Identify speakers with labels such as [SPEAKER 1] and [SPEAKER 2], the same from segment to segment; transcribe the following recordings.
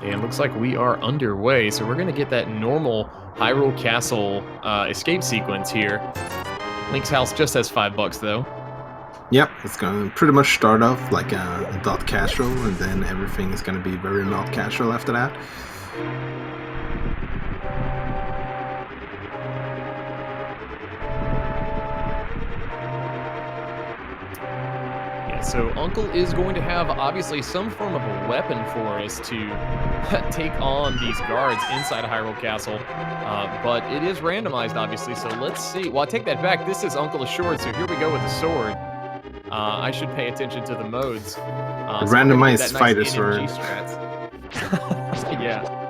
[SPEAKER 1] And looks like we are underway, so we're gonna get that normal Hyrule Castle escape sequence here. Link's house just has $5 though.
[SPEAKER 2] Yep, it's gonna pretty much start off like a dot casual, and then everything is gonna be very not casual after that.
[SPEAKER 1] So Uncle is going to have obviously some form of a weapon for us to take on these guards inside of Hyrule Castle, but it is randomized obviously, so let's see. Well, I take that back. This is Uncle Assured, so here we go with the sword. I should pay attention to the modes.
[SPEAKER 2] Randomized fighter sword.
[SPEAKER 1] Yeah.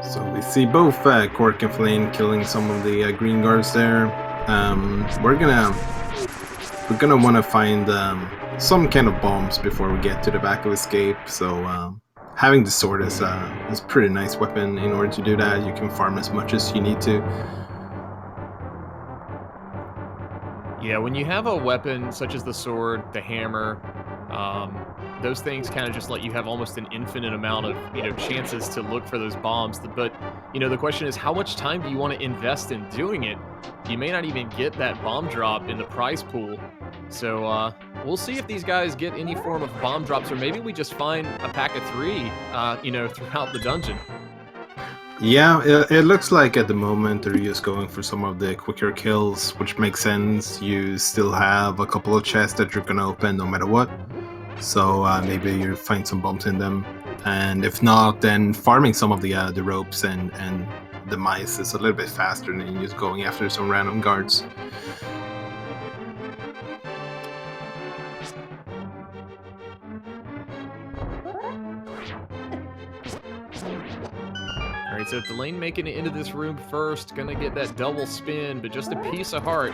[SPEAKER 2] So we see both Kohrek and thalane killing some of the green guards there. We're gonna want to find some kind of bombs before we get to the back of escape. So having the sword is a pretty nice weapon. In order to do that, you can farm as much as you need to.
[SPEAKER 1] Yeah, when you have a weapon such as the sword, the hammer, those things kind of just let you have almost an infinite amount of, chances to look for those bombs. But, the question is, how much time do you want to invest in doing it? You may not even get that bomb drop in the prize pool. So we'll see if these guys get any form of bomb drops, or maybe we just find a pack of 3, throughout the dungeon.
[SPEAKER 2] Yeah, it looks like at the moment they're just going for some of the quicker kills, which makes sense. You still have a couple of chests that you're gonna open no matter what. So maybe you find some bombs in them, and if not, then farming some of the ropes and the mice is a little bit faster than just going after some random guards.
[SPEAKER 1] Alright, so thalane making it into this room first, gonna get that double spin, but just a piece of heart.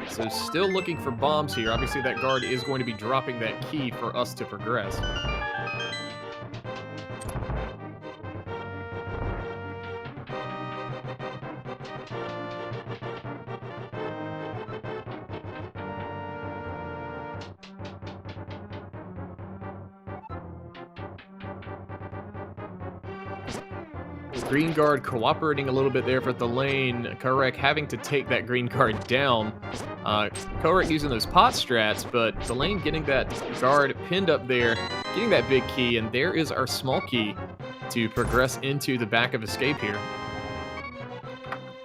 [SPEAKER 1] So still looking for bombs here. Obviously that guard is going to be dropping that key for us to progress. Green guard cooperating a little bit there for thalane. Kohrek having to take that green guard down. Kohrek using those pot strats, but thalane getting that guard pinned up there, getting that big key, and there is our small key to progress into the back of escape here.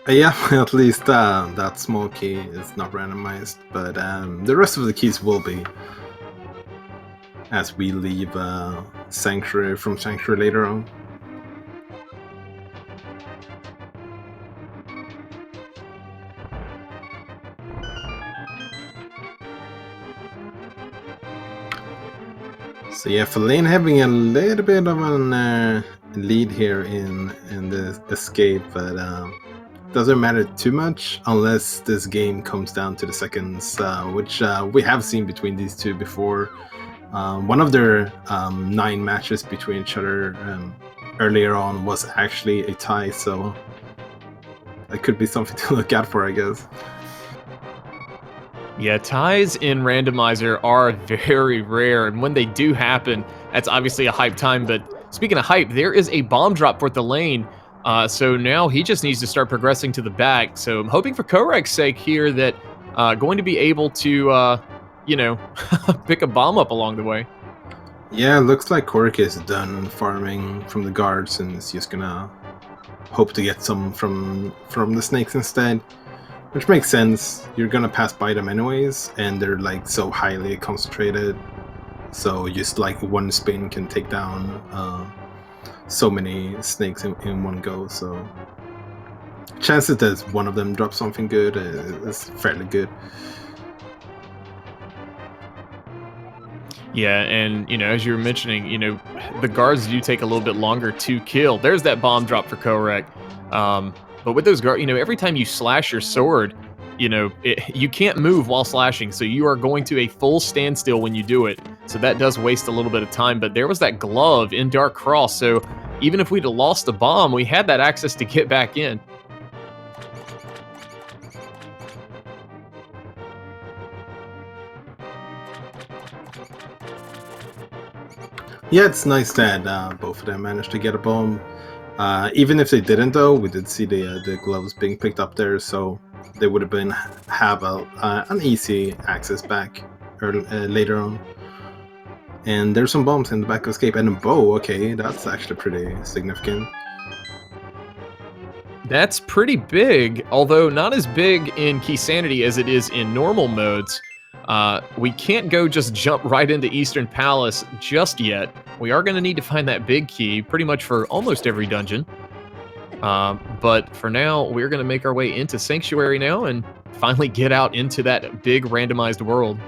[SPEAKER 2] Yeah, at least that small key is not randomized, but the rest of the keys will be as we leave Sanctuary later on. So yeah, thalane having a little bit of a lead here in the escape, but doesn't matter too much unless this game comes down to the seconds, which we have seen between these two before. One of their 9 matches between each other earlier on was actually a tie, so that could be something to look out for, I guess.
[SPEAKER 1] Yeah, ties in Randomizer are very rare, and when they do happen, that's obviously a hype time. But speaking of hype, there is a bomb drop for thalane, so now he just needs to start progressing to the back. So I'm hoping for Kohrek's sake here that going to be able to, pick a bomb up along the way.
[SPEAKER 2] Yeah, it looks like Kohrek is done farming from the guards and is just gonna hope to get some from the snakes instead. Which makes sense. You're gonna pass by them anyways, and they're like so highly concentrated. So just like one spin can take down so many snakes in one go. So chances that one of them drops something good is fairly good.
[SPEAKER 1] Yeah, and, as you were mentioning, the guards do take a little bit longer to kill. There's that bomb drop for Kohrek. But with those guards, every time you slash your sword, you can't move while slashing, so you are going to a full standstill when you do it. So that does waste a little bit of time, but there was that glove in Dark Cross, so even if we'd have lost the bomb, we had that access to get back in.
[SPEAKER 2] Yeah, it's nice that both of them managed to get a bomb. Even if they didn't, though, we did see the gloves being picked up there, so they would have been have an easy access back later on. And there's some bombs in the back of escape and a bow. Okay, that's actually pretty significant.
[SPEAKER 1] That's pretty big, although not as big in Key Sanity as it is in normal modes. We can't go just jump right into Eastern Palace just yet. We are going to need to find that big key pretty much for almost every dungeon. But for now, we're going to make our way into Sanctuary now and finally get out into that big randomized world.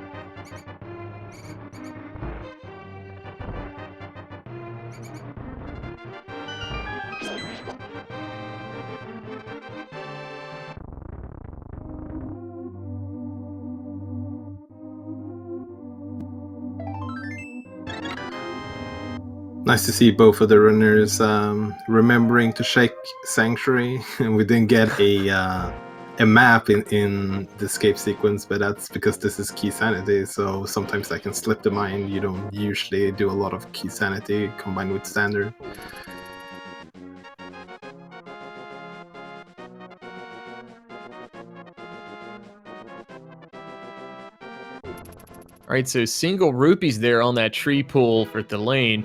[SPEAKER 2] Nice to see both of the runners remembering to check Sanctuary. We didn't get a map in the escape sequence, but that's because this is Key Sanity, so sometimes that can slip the mind. You don't usually do a lot of Key Sanity combined with Standard.
[SPEAKER 1] All right, so single rupees there on that tree pool for thalane.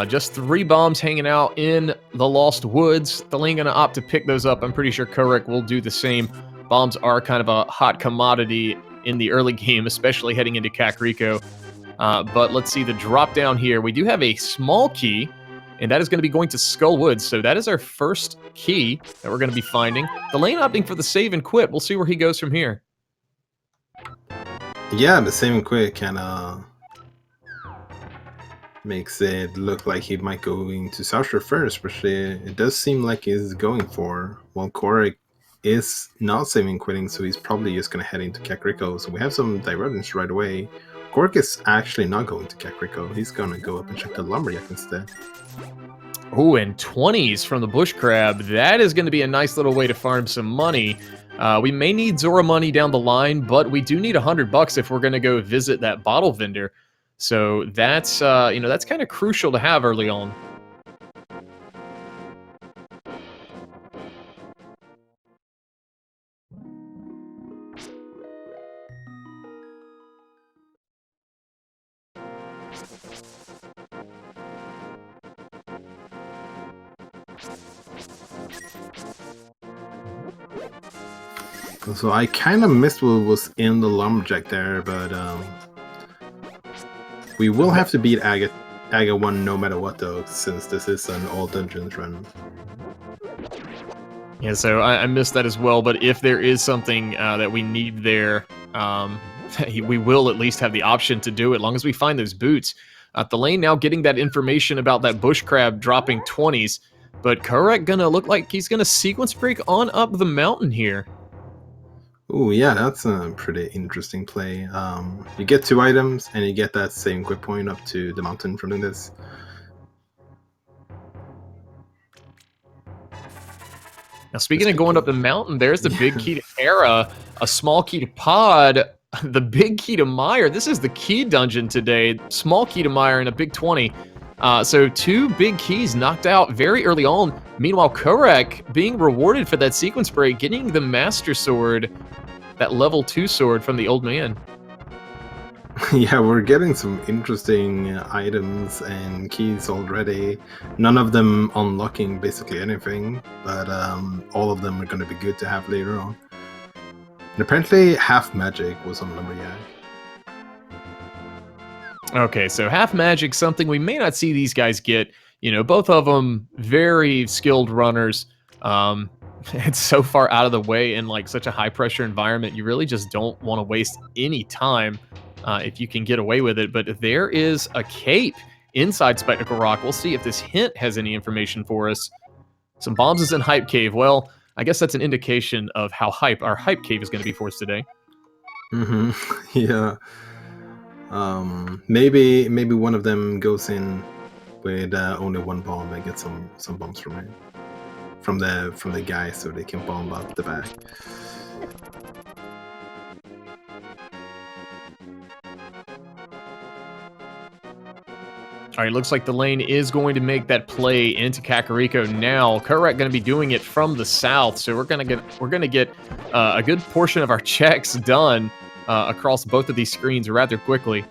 [SPEAKER 1] Just 3 bombs hanging out in the Lost Woods. Thalane gonna opt to pick those up. I'm pretty sure Kohrek will do the same. Bombs are kind of a hot commodity in the early game, especially heading into Kakariko. But let's see the drop down here. We do have a small key, and that is going to be going to Skull Woods. So that is our first key that we're going to be finding. Thalane opting for the save and quit. We'll see where he goes from here.
[SPEAKER 2] Yeah, the same quick kind of makes it look like he might go into Southshore first, which it does seem like he's going for. While Kohrek is not saving quitting, so he's probably just going to head into Kakariko. So we have some divergence right away. Kohrek is actually not going to Kakariko. He's going to go up and check the Lumberjack instead.
[SPEAKER 1] Oh, and 20s from the Bush Crab. That is going to be a nice little way to farm some money. We may need Zora money down the line, but we do need $100 if we're going to go visit that bottle vendor. So that's that's kind of crucial to have early on.
[SPEAKER 2] So I kind of missed what was in the Lumberjack there, but we will have to beat Aga 1 no matter what, though, since this is an all dungeons run.
[SPEAKER 1] Yeah, so I missed that as well, but if there is something that we need there, we will at least have the option to do it, as long as we find those boots. Thalane now getting that information about that bush crab dropping 20s, but Kohrek gonna look like he's gonna sequence break on up the mountain here.
[SPEAKER 2] Oh yeah, that's a pretty interesting play. You get 2 items, and you get that same quick point up to the mountain from this.
[SPEAKER 1] Now, speaking of going up the mountain, there's the big key to Era, a small key to Pod, the big key to Meyer. This is the key dungeon today. Small key to Meyer and a big 20. So 2 big keys knocked out very early on. Meanwhile, Kohrek being rewarded for that sequence break, getting the Master Sword, that level 2 sword from the old man.
[SPEAKER 2] Yeah, we're getting some interesting items and keys already. None of them unlocking basically anything, but all of them are going to be good to have later on. And apparently, half magic was on Lumberjack.
[SPEAKER 1] Okay, so half magic, something we may not see these guys get. You know, both of them very skilled runners. It's so far out of the way in like such a high pressure environment. You really just don't want to waste any time if you can get away with it. But there is a cape inside Spectacle Rock. We'll see if this hint has any information for us. Some bombs is in Hype Cave. Well, I guess that's an indication of how hype our Hype Cave is going to be for us today.
[SPEAKER 2] Yeah. Maybe one of them goes in with only 1 bomb and get some bombs from it. From the guy, so they can bomb up the back.
[SPEAKER 1] All right, looks like the lane is going to make that play into Kakariko now. Kohrek going to be doing it from the south, so we're gonna get a good portion of our checks done across both of these screens rather quickly.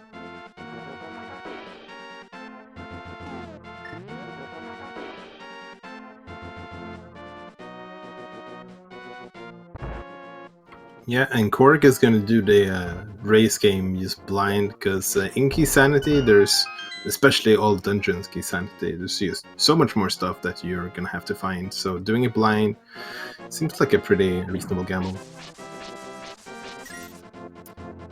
[SPEAKER 2] Yeah, and Kohrek is going to do the race game just blind, because in Key Sanity, there's, especially all dungeons Key Sanity, there's just so much more stuff that you're going to have to find. So doing it blind seems like a pretty reasonable gamble.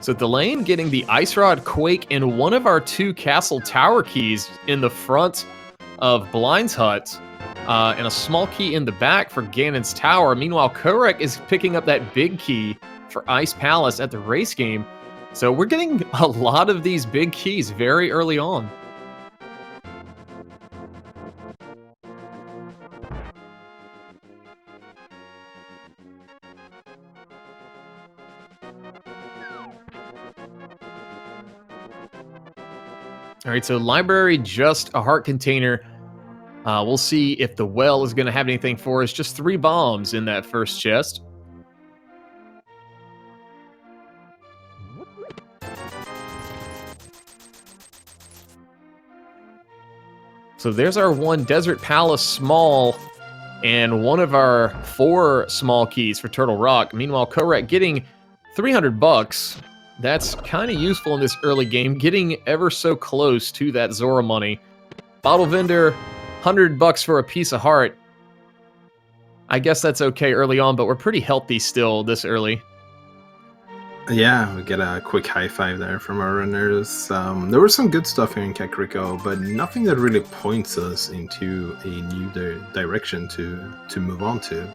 [SPEAKER 1] So thalane getting the Ice Rod, Quake, and one of our 2 Castle Tower keys in the front of Blind's Hut. And a small key in the back for Ganon's Tower. Meanwhile, Kohrek is picking up that big key for Ice Palace at the race game. So we're getting a lot of these big keys very early on. All right, so library, just a heart container. We'll see if the well is going to have anything for us. Just 3 bombs in that first chest. So there's our 1 Desert Palace small and one of our 4 small keys for Turtle Rock. Meanwhile, Kohrek getting $300. That's kind of useful in this early game, getting ever so close to that Zora money. Bottle vendor, $100 for a piece of heart. I guess that's okay early on, but we're pretty healthy still this early.
[SPEAKER 2] Yeah, we get a quick high five there from our runners. There was some good stuff here in Kakariko, but nothing that really points us into a new direction to move on to.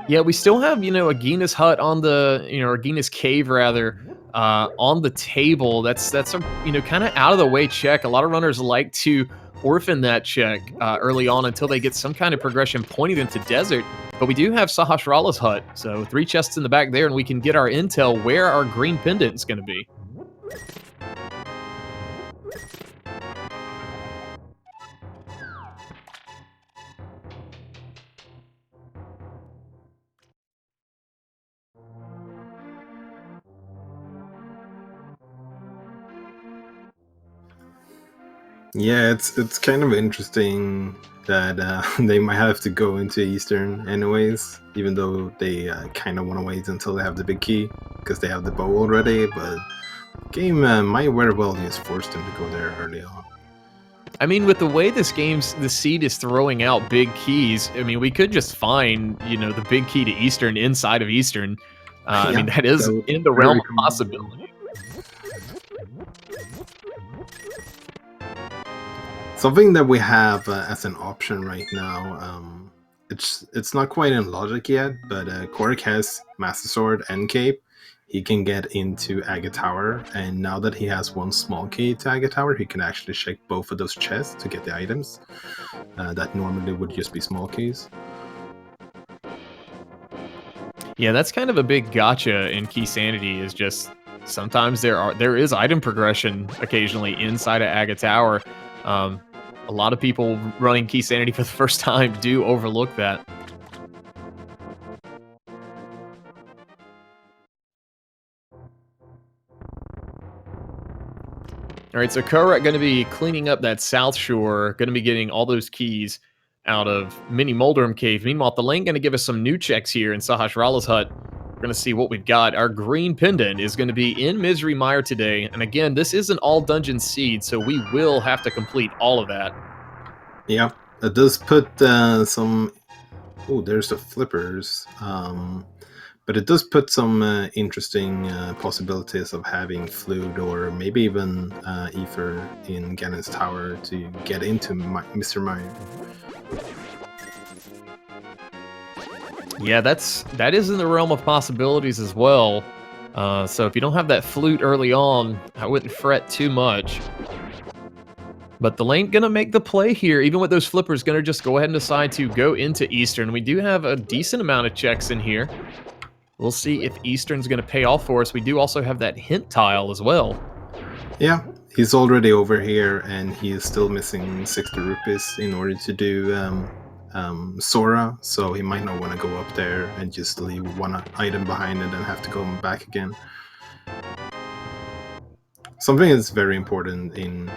[SPEAKER 1] Yeah, we still have, Agina's hut on the, or Agina's cave rather, on the table. That's a, kind of out of the way check. A lot of runners like to orphan that check early on until they get some kind of progression pointing them to desert. But we do have Sahasrah's hut, so 3 chests in the back there, and we can get our intel where our green pendant is going to be.
[SPEAKER 2] Yeah, it's kind of interesting that they might have to go into Eastern anyways, even though they kind of want to wait until they have the big key, because they have the bow already, but game might very well just force them to go there early on.
[SPEAKER 1] I mean, with the way the seed is throwing out big keys, I mean, we could just find, the big key to Eastern inside of Eastern.
[SPEAKER 2] Yeah,
[SPEAKER 1] I mean, that is in the realm of possibility.
[SPEAKER 2] Something that we have as an option right now, it's not quite in logic yet, but Kohrek has Master Sword and Cape. He can get into Agate Tower, and now that he has 1 small key to Agate Tower, he can actually check both of those chests to get the items that normally would just be small keys.
[SPEAKER 1] Yeah, that's kind of a big gotcha in Key Sanity, is just sometimes there is item progression occasionally inside of Agate Tower. A lot of people running Key Sanity for the first time do overlook that. All right, so Kohrek going to be cleaning up that South Shore, going to be getting all those keys out of Mini Moldrum Cave. Meanwhile, thalane going to give us some new checks here in Sahasrah's hut. We're going to see what we've got. Our green pendant is going to be in Misery Mire today. And again, this is an all-dungeon seed, so we will have to complete all of that.
[SPEAKER 2] Yeah, it does put some... Oh, there's the flippers. But it does put some interesting possibilities of having Flute or maybe even Ether in Ganon's Tower to get into Mr. Mire.
[SPEAKER 1] Yeah, that is in the realm of possibilities as well. So if you don't have that Flute early on, I wouldn't fret too much. But thalane gonna make the play here, even with those flippers, gonna just go ahead and decide to go into Eastern. We do have a decent amount of checks in here. We'll see if Eastern's gonna pay off for us. We do also have that hint tile as well.
[SPEAKER 2] Yeah, he's already over here, and he is still missing 60 rupees in order to do Sora, so he might not want to go up there and just leave one item behind and then have to go back again. Something that's very important in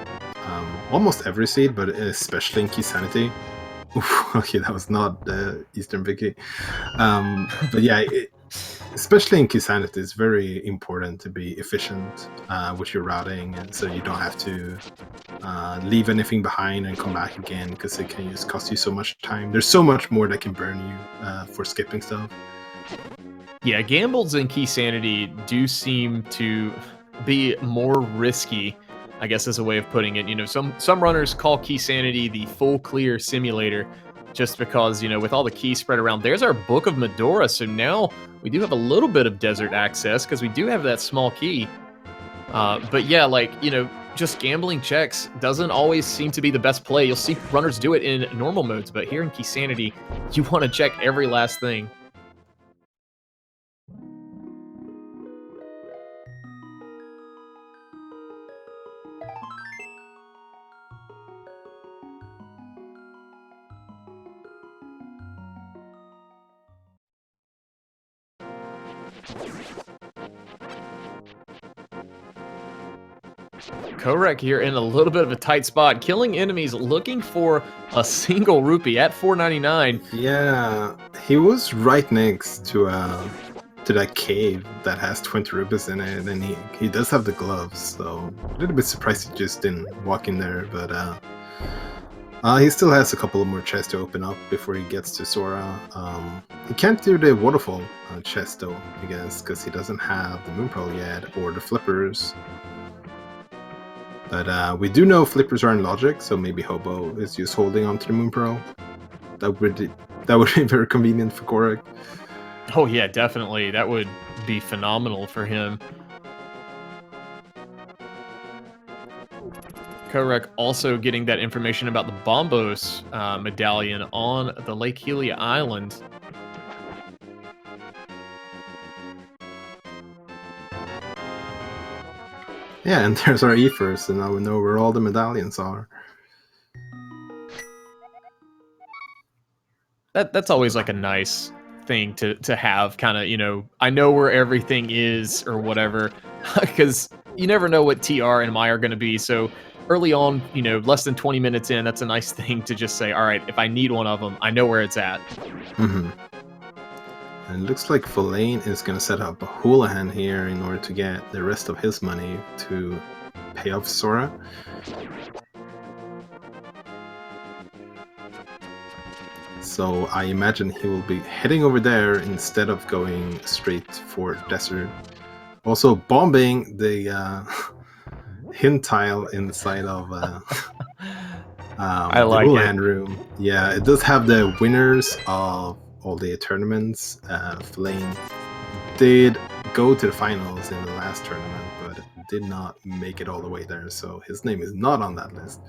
[SPEAKER 2] almost every seed, but especially in Key Sanity. Okay, that was not Eastern Vicky. But yeah, especially in Key Sanity, it's very important to be efficient with your routing, and so you don't have to leave anything behind and come back again, because it can just cost you so much time. There's so much more that can burn you for skipping stuff.
[SPEAKER 1] Yeah, gambles in Key Sanity do seem to be more risky, I guess is a way of putting it. You know, some runners call Key Sanity the full clear simulator, just because, you know, with all the keys spread around. There's our Book of Medora, so now we do have a little bit of desert access because we do have that small key. But yeah, like, you know, just gambling checks doesn't always seem to be the best play. You'll see runners do it in normal modes, but here in Key Sanity, you want to check every last thing. Kohrek here in a little bit of a tight spot, killing enemies looking for a single rupee at 4.99.
[SPEAKER 2] Yeah, he was right next to that cave that has 20 rupees in it, and he does have the gloves, so a little bit surprised he just didn't walk in there, but he still has a couple of more chests to open up before he gets to Sora. He can't do the waterfall chest though, I guess, because he doesn't have the moon pearl yet, or the flippers. But we do know flippers are in logic, so maybe Hobo is just holding on to the moon pearl. That would be very convenient for Kohrek.
[SPEAKER 1] Oh yeah, definitely. That would be phenomenal for him. Kohrek also getting that information about the Bombos medallion on the Lake Helia Island.
[SPEAKER 2] Yeah, and there's our ethers, and now we know where all the medallions are.
[SPEAKER 1] That's always like a nice thing to have, kind of, you know, I know where everything is or whatever, because you never know what TR and MI are going to be. So early on, you know, less than 20 minutes in, that's a nice thing to just say, all right, if I need one of them, I know where it's at.
[SPEAKER 2] Mm-hmm. And it looks like Thalane is going to set up a Houlihan here in order to get the rest of his money to pay off Sora. So I imagine he will be heading over there instead of going straight for desert. Also bombing the hint tile inside of
[SPEAKER 1] I like
[SPEAKER 2] the Houlihan
[SPEAKER 1] it.
[SPEAKER 2] room. Yeah, it does have the winners of all the tournaments. Thalane did go to the finals in the last tournament, but did not make it all the way there, so his name is not on that list.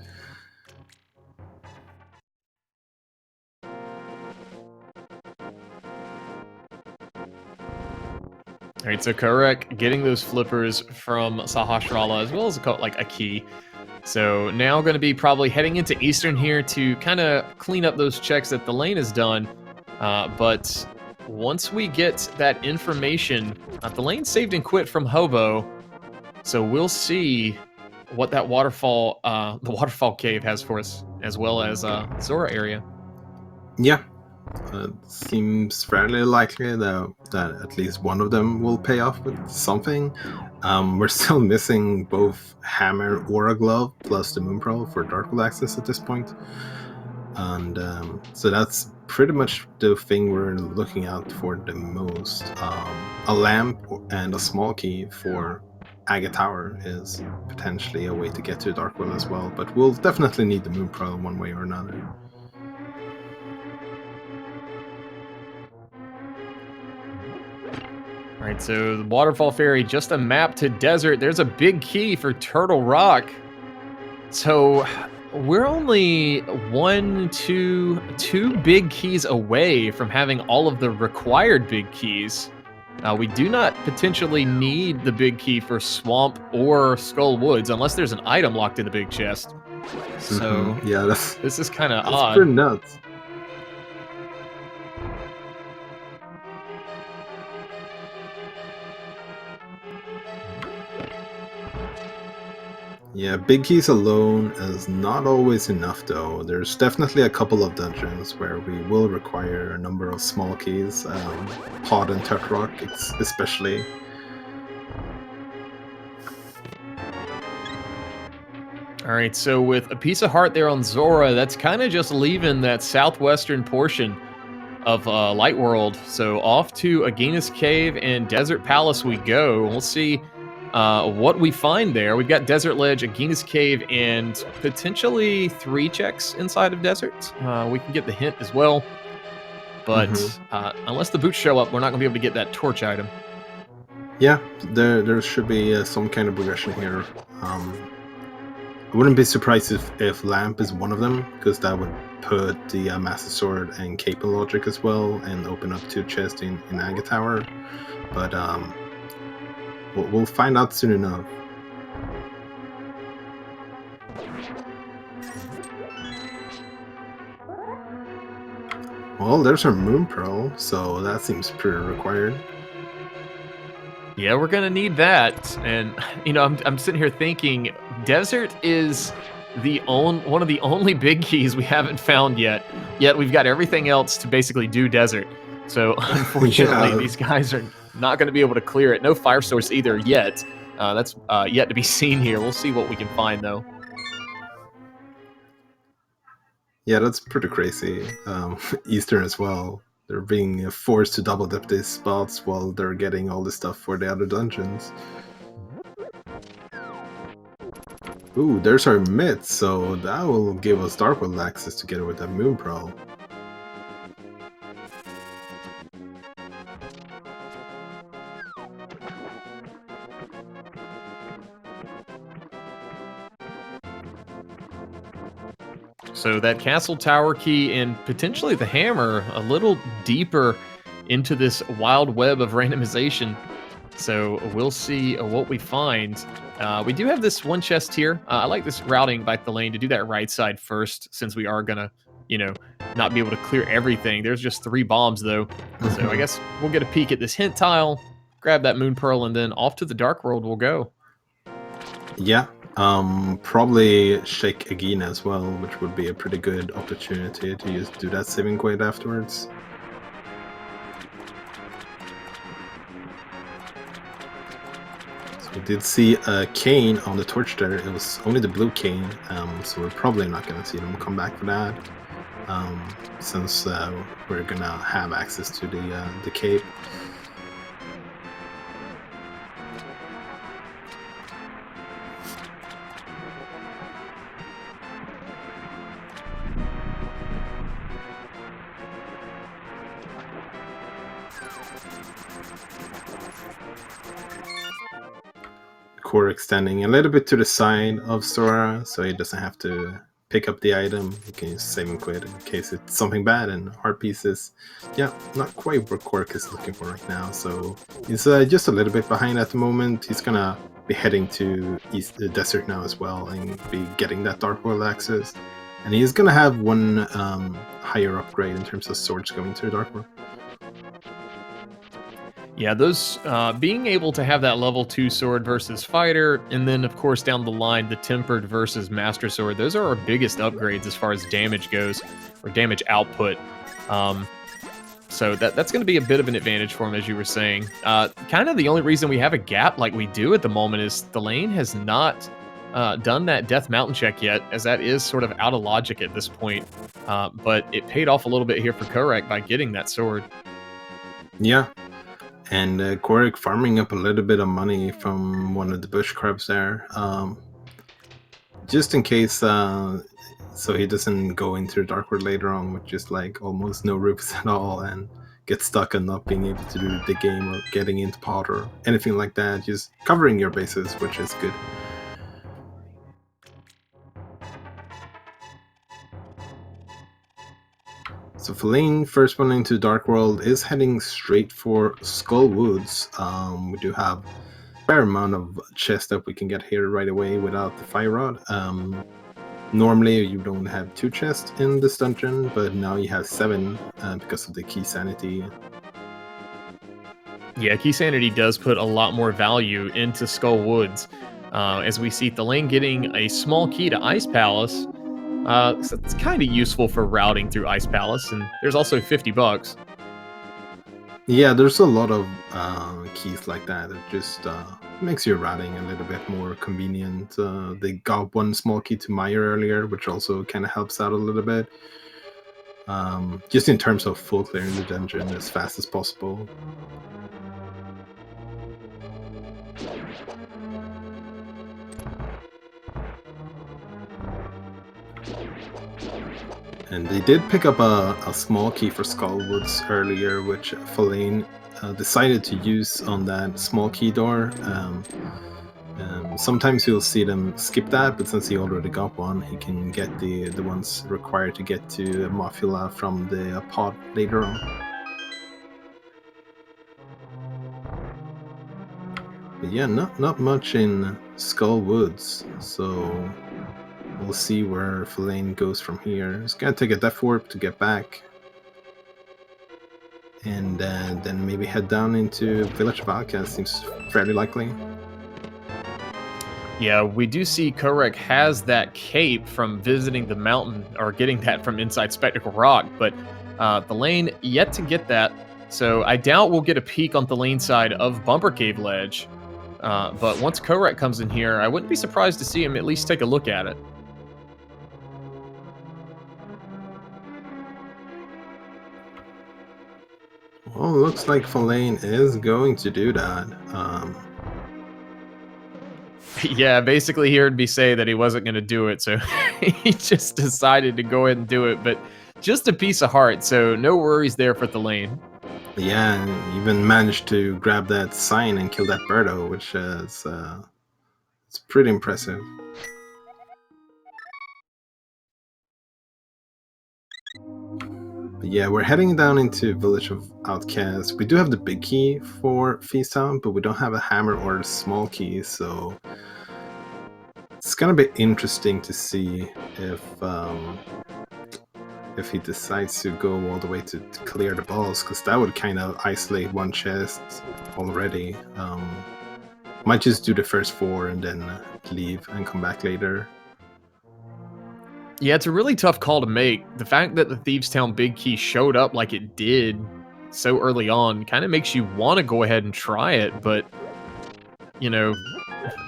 [SPEAKER 1] All right, so Kohrek getting those flippers from Sahasrara as well as like a key. So now going to be probably heading into Eastern here to kind of clean up those checks that Thalane has done. But once we get that information, Thalane saved and quit from Hobo. So we'll see what that waterfall, the waterfall cave has for us, as well as Zora area.
[SPEAKER 2] Yeah, it seems fairly likely that at least one of them will pay off with something. We're still missing both Hammer or a Glove plus the Moon Pearl for Dark World access at this point. And so that's pretty much the thing we're looking out for the most. A lamp and a small key for Aga Tower is potentially a way to get to Dark World as well, but we'll definitely need the Moon Pearl one way or another.
[SPEAKER 1] All right, so the Waterfall Ferry, just a map to desert. There's a big key for Turtle Rock. So we're only two big keys away from having all of the required big keys. We do not potentially need the big key for Swamp or Skull Woods unless there's an item locked in the big chest. So
[SPEAKER 2] Yeah,
[SPEAKER 1] this is kind of
[SPEAKER 2] that's
[SPEAKER 1] odd.
[SPEAKER 2] pretty nuts. Yeah, big keys alone is not always enough though. There's definitely a couple of dungeons where we will require a number of small keys, Pod and Tut Rock especially.
[SPEAKER 1] All right, so with a piece of heart there on Zora, that's kind of just leaving that southwestern portion of Light World. So off to Agina's Cave and Desert Palace we go. We'll see what we find there. We've got Desert Ledge, Agina's Cave, and potentially 3 checks inside of Desert. We can get the hint as well. But unless the boots show up, we're not going to be able to get that torch item.
[SPEAKER 2] Yeah, there should be some kind of progression here. I wouldn't be surprised if Lamp is one of them, because that would put the Master Sword and Cape in Logic as well, and open up 2 chests in Aga Tower. But we'll find out soon enough. Well, there's our Moon Pearl, so that seems pretty required.
[SPEAKER 1] Yeah, we're gonna need that, and you know, I'm sitting here thinking, Desert is one of the only big keys we haven't found yet. Yet we've got everything else to basically do Desert. So unfortunately,
[SPEAKER 2] Yeah.
[SPEAKER 1] these guys are not going to be able to clear it. No fire source either yet. That's yet to be seen here. We'll see what we can find though.
[SPEAKER 2] Yeah, that's pretty crazy. Eastern as well. They're being forced to double dip these spots while they're getting all the stuff for the other dungeons. Ooh, there's our myth, so that will give us Darkwood access together with that Moon Pearl.
[SPEAKER 1] So that castle tower key and potentially the hammer a little deeper into this wild web of randomization. So we'll see what we find. We do have this one chest here. I like this routing by thalane to do that right side first, since we are gonna, not be able to clear everything. There's just 3 bombs though. So I guess we'll get a peek at this hint tile, grab that moon pearl, and then off to the dark world we'll go.
[SPEAKER 2] Yeah, probably shake Agina as well, which would be a pretty good opportunity to do that saving quaid afterwards. So we did see a cane on the torch there. It was only the blue cane, so we're probably not going to see them come back for that, since we're going to have access to the cape. Kohrek standing a little bit to the side of Sora, so he doesn't have to pick up the item. He can use saving quid in case it's something bad and heart pieces. Yeah, not quite what Kohrek is looking for right now, so he's just a little bit behind at the moment. He's gonna be heading to the desert now as well and be getting that Dark World access. And he's gonna have one higher upgrade in terms of swords going to the Dark World.
[SPEAKER 1] Yeah, those being able to have that level 2 sword versus fighter, and then of course down the line the tempered versus master sword, those are our biggest upgrades as far as damage goes, or damage output. So that's going to be a bit of an advantage for him, as you were saying. Kind of the only reason we have a gap like we do at the moment is thalane has not done that Death Mountain check yet, as that is sort of out of logic at this point. But it paid off a little bit here for Kohrek by getting that sword.
[SPEAKER 2] Yeah. And Kohrek farming up a little bit of money from one of the bush crabs there, just in case, so he doesn't go into the Dark World later on with just like almost no roofs at all and get stuck on not being able to do the game or getting into pot or anything like that. Just covering your bases, which is good. So Feline, first one into Dark World, is heading straight for Skull Woods. We do have a fair amount of chests that we can get here right away without the Fire Rod. Normally you don't have 2 chests in this dungeon, but now you have 7 because of the Key Sanity.
[SPEAKER 1] Yeah, Key Sanity does put a lot more value into Skull Woods. As we see Thalane getting a small key to Ice Palace. So it's kind of useful for routing through Ice Palace, and there's also $50.
[SPEAKER 2] Yeah, there's a lot of keys like that. It just makes your routing a little bit more convenient. They got one small key to Meyer earlier, which also kind of helps out a little bit. Just in terms of full clearing the dungeon as fast as possible. And they did pick up a small key for Skullwoods earlier, which Feline decided to use on that small key door. Sometimes you'll see them skip that, but since he already got one, he can get the ones required to get to Mafula from the pod later on. But yeah, not much in Skull Woods, so we'll see where Feline goes from here. He's gonna take a Death Warp to get back, and then maybe head down into Village of Outcasts. Seems fairly likely.
[SPEAKER 1] Yeah, we do see Kohrek has that cape from visiting the mountain, or getting that from inside Spectacle Rock, but Thalane yet to get that, so I doubt we'll get a peek on Thalane side of Bumper Cave Ledge. But once Kohrek comes in here, I wouldn't be surprised to see him at least take a look at it.
[SPEAKER 2] Well, looks like Feline is going to do that.
[SPEAKER 1] Yeah, basically he heard me say that he wasn't going to do it, so he just decided to go ahead and do it, but just a piece of heart, so no worries there for Thalane.
[SPEAKER 2] Yeah, and even managed to grab that sign and kill that Birdo, which is it's pretty impressive. But yeah, we're heading down into Village of Outcasts. We do have the big key for Feast Town, but we don't have a hammer or a small key, so it's gonna be interesting to see if he decides to go all the way to clear the balls, because that would kind of isolate one chest already. Might just do the first 4 and then leave and come back later.
[SPEAKER 1] Yeah, it's a really tough call to make. The fact that the Thieves Town Big Key showed up like it did so early on kind of makes you want to go ahead and try it, but you know,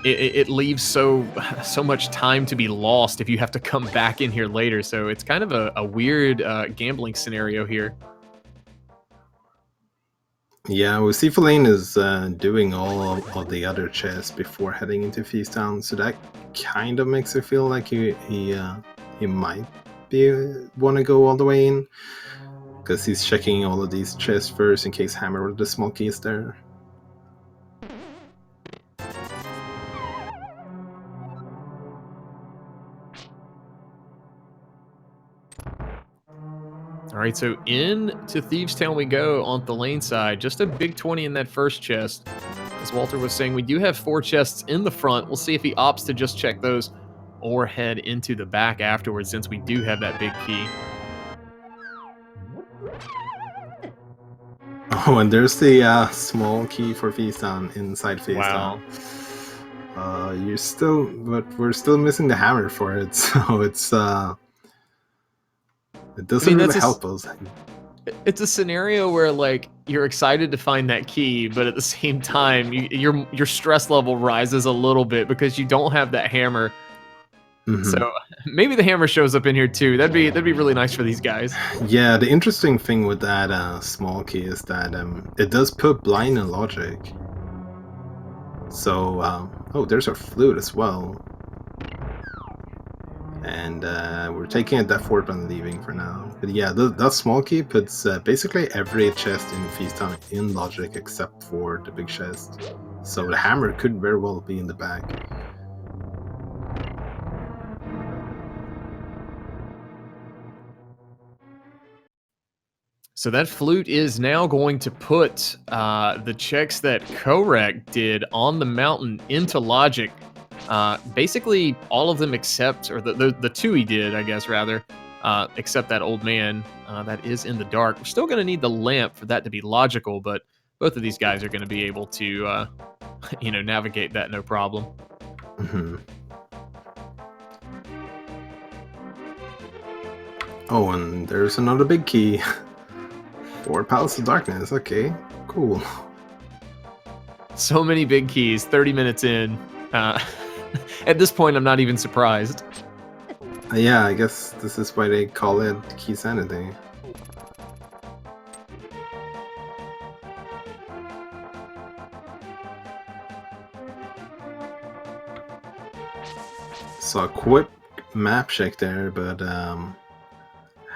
[SPEAKER 1] it leaves so much time to be lost if you have to come back in here later. So it's kind of a weird gambling scenario here.
[SPEAKER 2] Yeah, we see Feline is doing all of the other chests before heading into Feast Town, so that kind of makes it feel like he might want to go all the way in, because he's checking all of these chests first in case Hammer or the small key is there.
[SPEAKER 1] All right, so into Thieves Town we go on the lane side. Just a big 20 in that first chest. As Walter was saying, we do have 4 chests in the front. We'll see if he opts to just check those or head into the back afterwards, since we do have that big key.
[SPEAKER 2] Oh, and there's the small key for Feast Town inside Feast Town.
[SPEAKER 1] Wow.
[SPEAKER 2] But we're still missing the hammer for it, so it's it doesn't really help us.
[SPEAKER 1] It's a scenario where, like, you're excited to find that key, but at the same time, your stress level rises a little bit because you don't have that hammer. Mm-hmm. So maybe the hammer shows up in here too. That'd be really nice for these guys.
[SPEAKER 2] Yeah, the interesting thing with that small key is that it does put blind in logic. So oh, there's our flute as well. And we're taking a Death Warp and leaving for now. But yeah, that small key puts basically every chest in Feast Town in logic except for the big chest. So the hammer could very well be in the back.
[SPEAKER 1] So that flute is now going to put the checks that Kohrek did on the mountain into logic. Basically, all of them except, or the two he did, I guess, rather, except that old man that is in the dark. We're still going to need the lamp for that to be logical, but both of these guys are going to be able to, navigate that no problem.
[SPEAKER 2] Mm-hmm. Oh, and there's another big key. For Palace of Darkness, okay, cool.
[SPEAKER 1] So many big keys, 30 minutes in. At this point, I'm not even surprised.
[SPEAKER 2] Yeah, I guess this is why they call it Key Sanity. So a quick map check there, but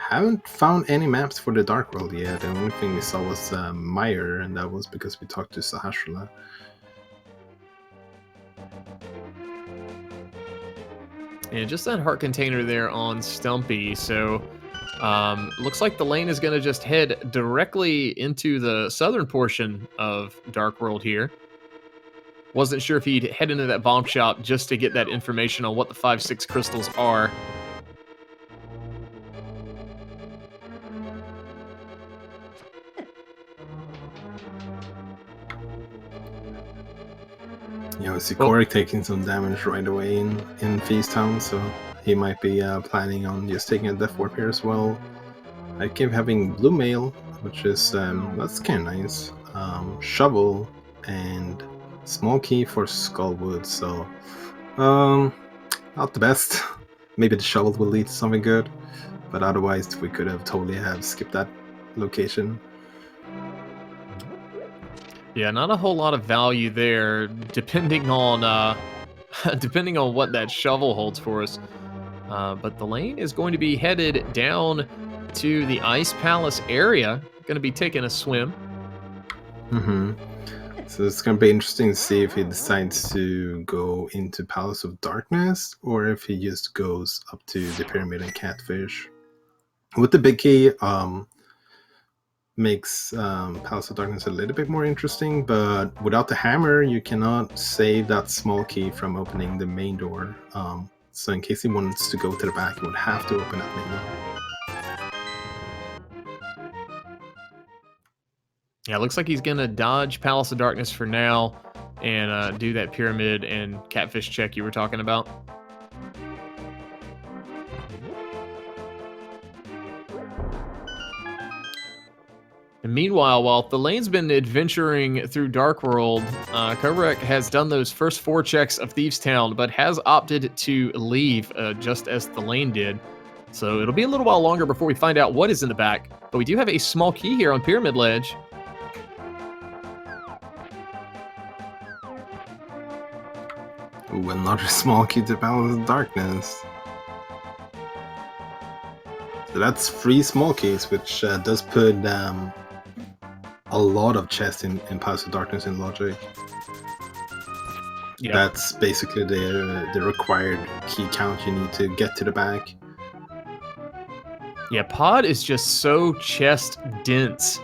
[SPEAKER 2] haven't found any maps for the Dark World yet. The only thing we saw was Meyer, and that was because we talked to Sahasrahla.
[SPEAKER 1] And just that heart container there on Stumpy. So looks like the lane is going to just head directly into the southern portion of Dark World here. Wasn't sure if he'd head into that bomb shop just to get that information on what the 5-6 crystals are.
[SPEAKER 2] Yeah, we see Kohrek taking some damage right away in Feast Town, so he might be planning on just taking a Death Warp here as well. I keep having Blue Mail, which is that's kind of nice. Shovel and small key for Skullwood, so not the best. Maybe the shovel will lead to something good, but otherwise we could have totally skipped that location.
[SPEAKER 1] Yeah, not a whole lot of value there, depending on depending on what that shovel holds for us. But the lane is going to be headed down to the Ice Palace area. Going to be taking a swim.
[SPEAKER 2] Mm-hmm. So it's going to be interesting to see if he decides to go into Palace of Darkness or if he just goes up to the Pyramid and Catfish. With the big key, makes Palace of Darkness a little bit more interesting, but without the hammer, you cannot save that small key from opening the main door. So in case he wants to go to the back, he would have to open that main door.
[SPEAKER 1] Yeah, looks like he's going to dodge Palace of Darkness for now and do that Pyramid and Catfish check you were talking about. And meanwhile, while Thalane's been adventuring through Dark World, Kohrek has done those first 4 checks of Thieves Town, but has opted to leave just as Thalane did. So it'll be a little while longer before we find out what is in the back. But we do have a small key here on Pyramid Ledge.
[SPEAKER 2] Ooh, another small key to Palace of Darkness. So that's 3 small keys, which does put a lot of chests in Palace of Darkness in logic. Yep. That's basically the required key count you need to get to the back.
[SPEAKER 1] Yeah, Pod is just so chest dense.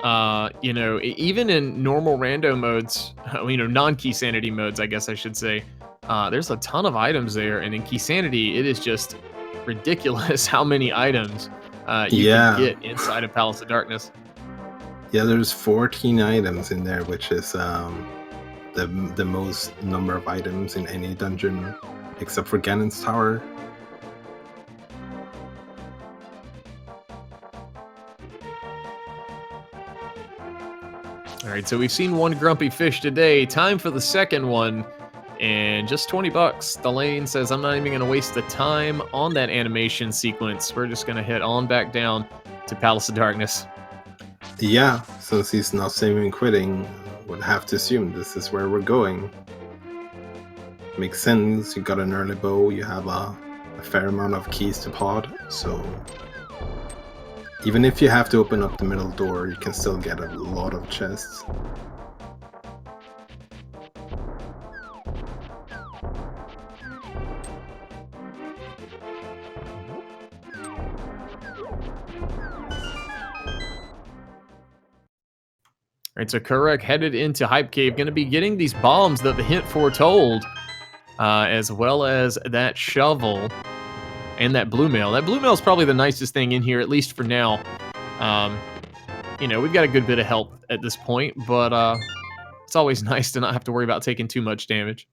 [SPEAKER 1] Even in normal rando modes, non-key sanity modes, I guess I should say, there's a ton of items there, and in key sanity, it is just ridiculous how many items you can get inside of Palace of Darkness.
[SPEAKER 2] Yeah, there's 14 items in there, which is the most number of items in any dungeon, except for Ganon's Tower.
[SPEAKER 1] All right, so we've seen one grumpy fish today. Time for the second one, and just $20. Thalane says, I'm not even going to waste the time on that animation sequence. We're just going to head on back down to Palace of Darkness.
[SPEAKER 2] Yeah, since he's not saving and quitting, would have to assume this is where we're going. Makes sense, you got an early bow, you have a fair amount of keys to Pod, so even if you have to open up the middle door, you can still get a lot of chests.
[SPEAKER 1] Right, so Kohrek headed into Hype Cave, going to be getting these bombs that the hint foretold, as well as that shovel and that blue mail. That blue mail is probably the nicest thing in here, at least for now. Um, we've got a good bit of health at this point, but it's always nice to not have to worry about taking too much damage.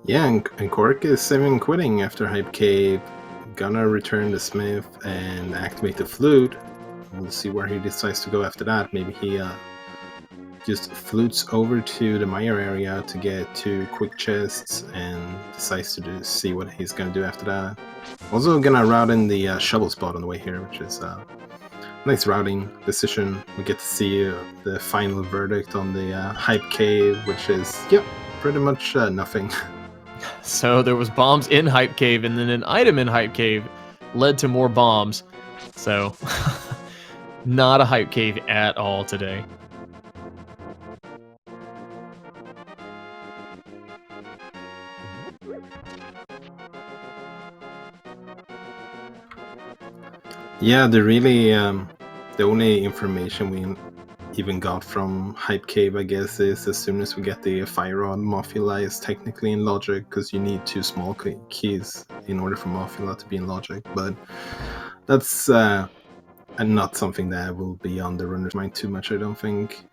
[SPEAKER 2] Yeah, and Kohrek is saving quitting after Hype Cave. Gonna return the Smith and activate the flute. We'll see where he decides to go after that. Maybe he just flutes over to the Mire area to get 2 quick chests and decides to just see what he's gonna do after that. Also gonna route in the shovel spot on the way here, which is nice routing decision. We get to see the final verdict on the Hype Cave, which is, yep, pretty much nothing.
[SPEAKER 1] So there was bombs in Hype Cave, and then an item in Hype Cave led to more bombs. So, not a Hype Cave at all today.
[SPEAKER 2] Yeah, the only information we even got from Hype Cave, I guess, is as soon as we get the Fire Rod, Mothula is technically in Logic, because you need 2 small keys in order for Mothula to be in Logic, but that's not something that will be on the runner's mind too much, I don't think.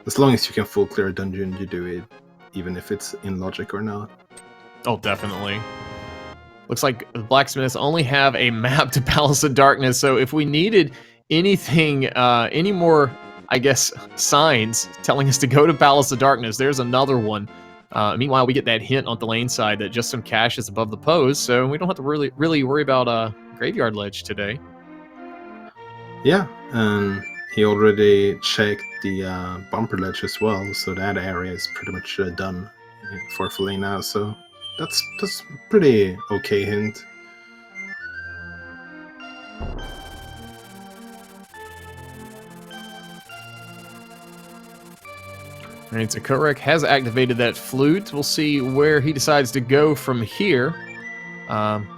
[SPEAKER 2] As long as you can full clear a dungeon, you do it, even if it's in Logic or not.
[SPEAKER 1] Oh, definitely. Looks like the blacksmiths only have a map to Palace of Darkness, so if we needed anything, any more, I guess, signs telling us to go to Palace of Darkness, there's another one. Meanwhile, we get that hint on the lane side that just some cash is above the pose, so we don't have to really worry about Graveyard Ledge today.
[SPEAKER 2] Yeah, and he already checked the bumper ledge as well, so that area is pretty much done for thalane now, so that's pretty okay hint.
[SPEAKER 1] Alright, so Kohrek has activated that flute. We'll see where he decides to go from here.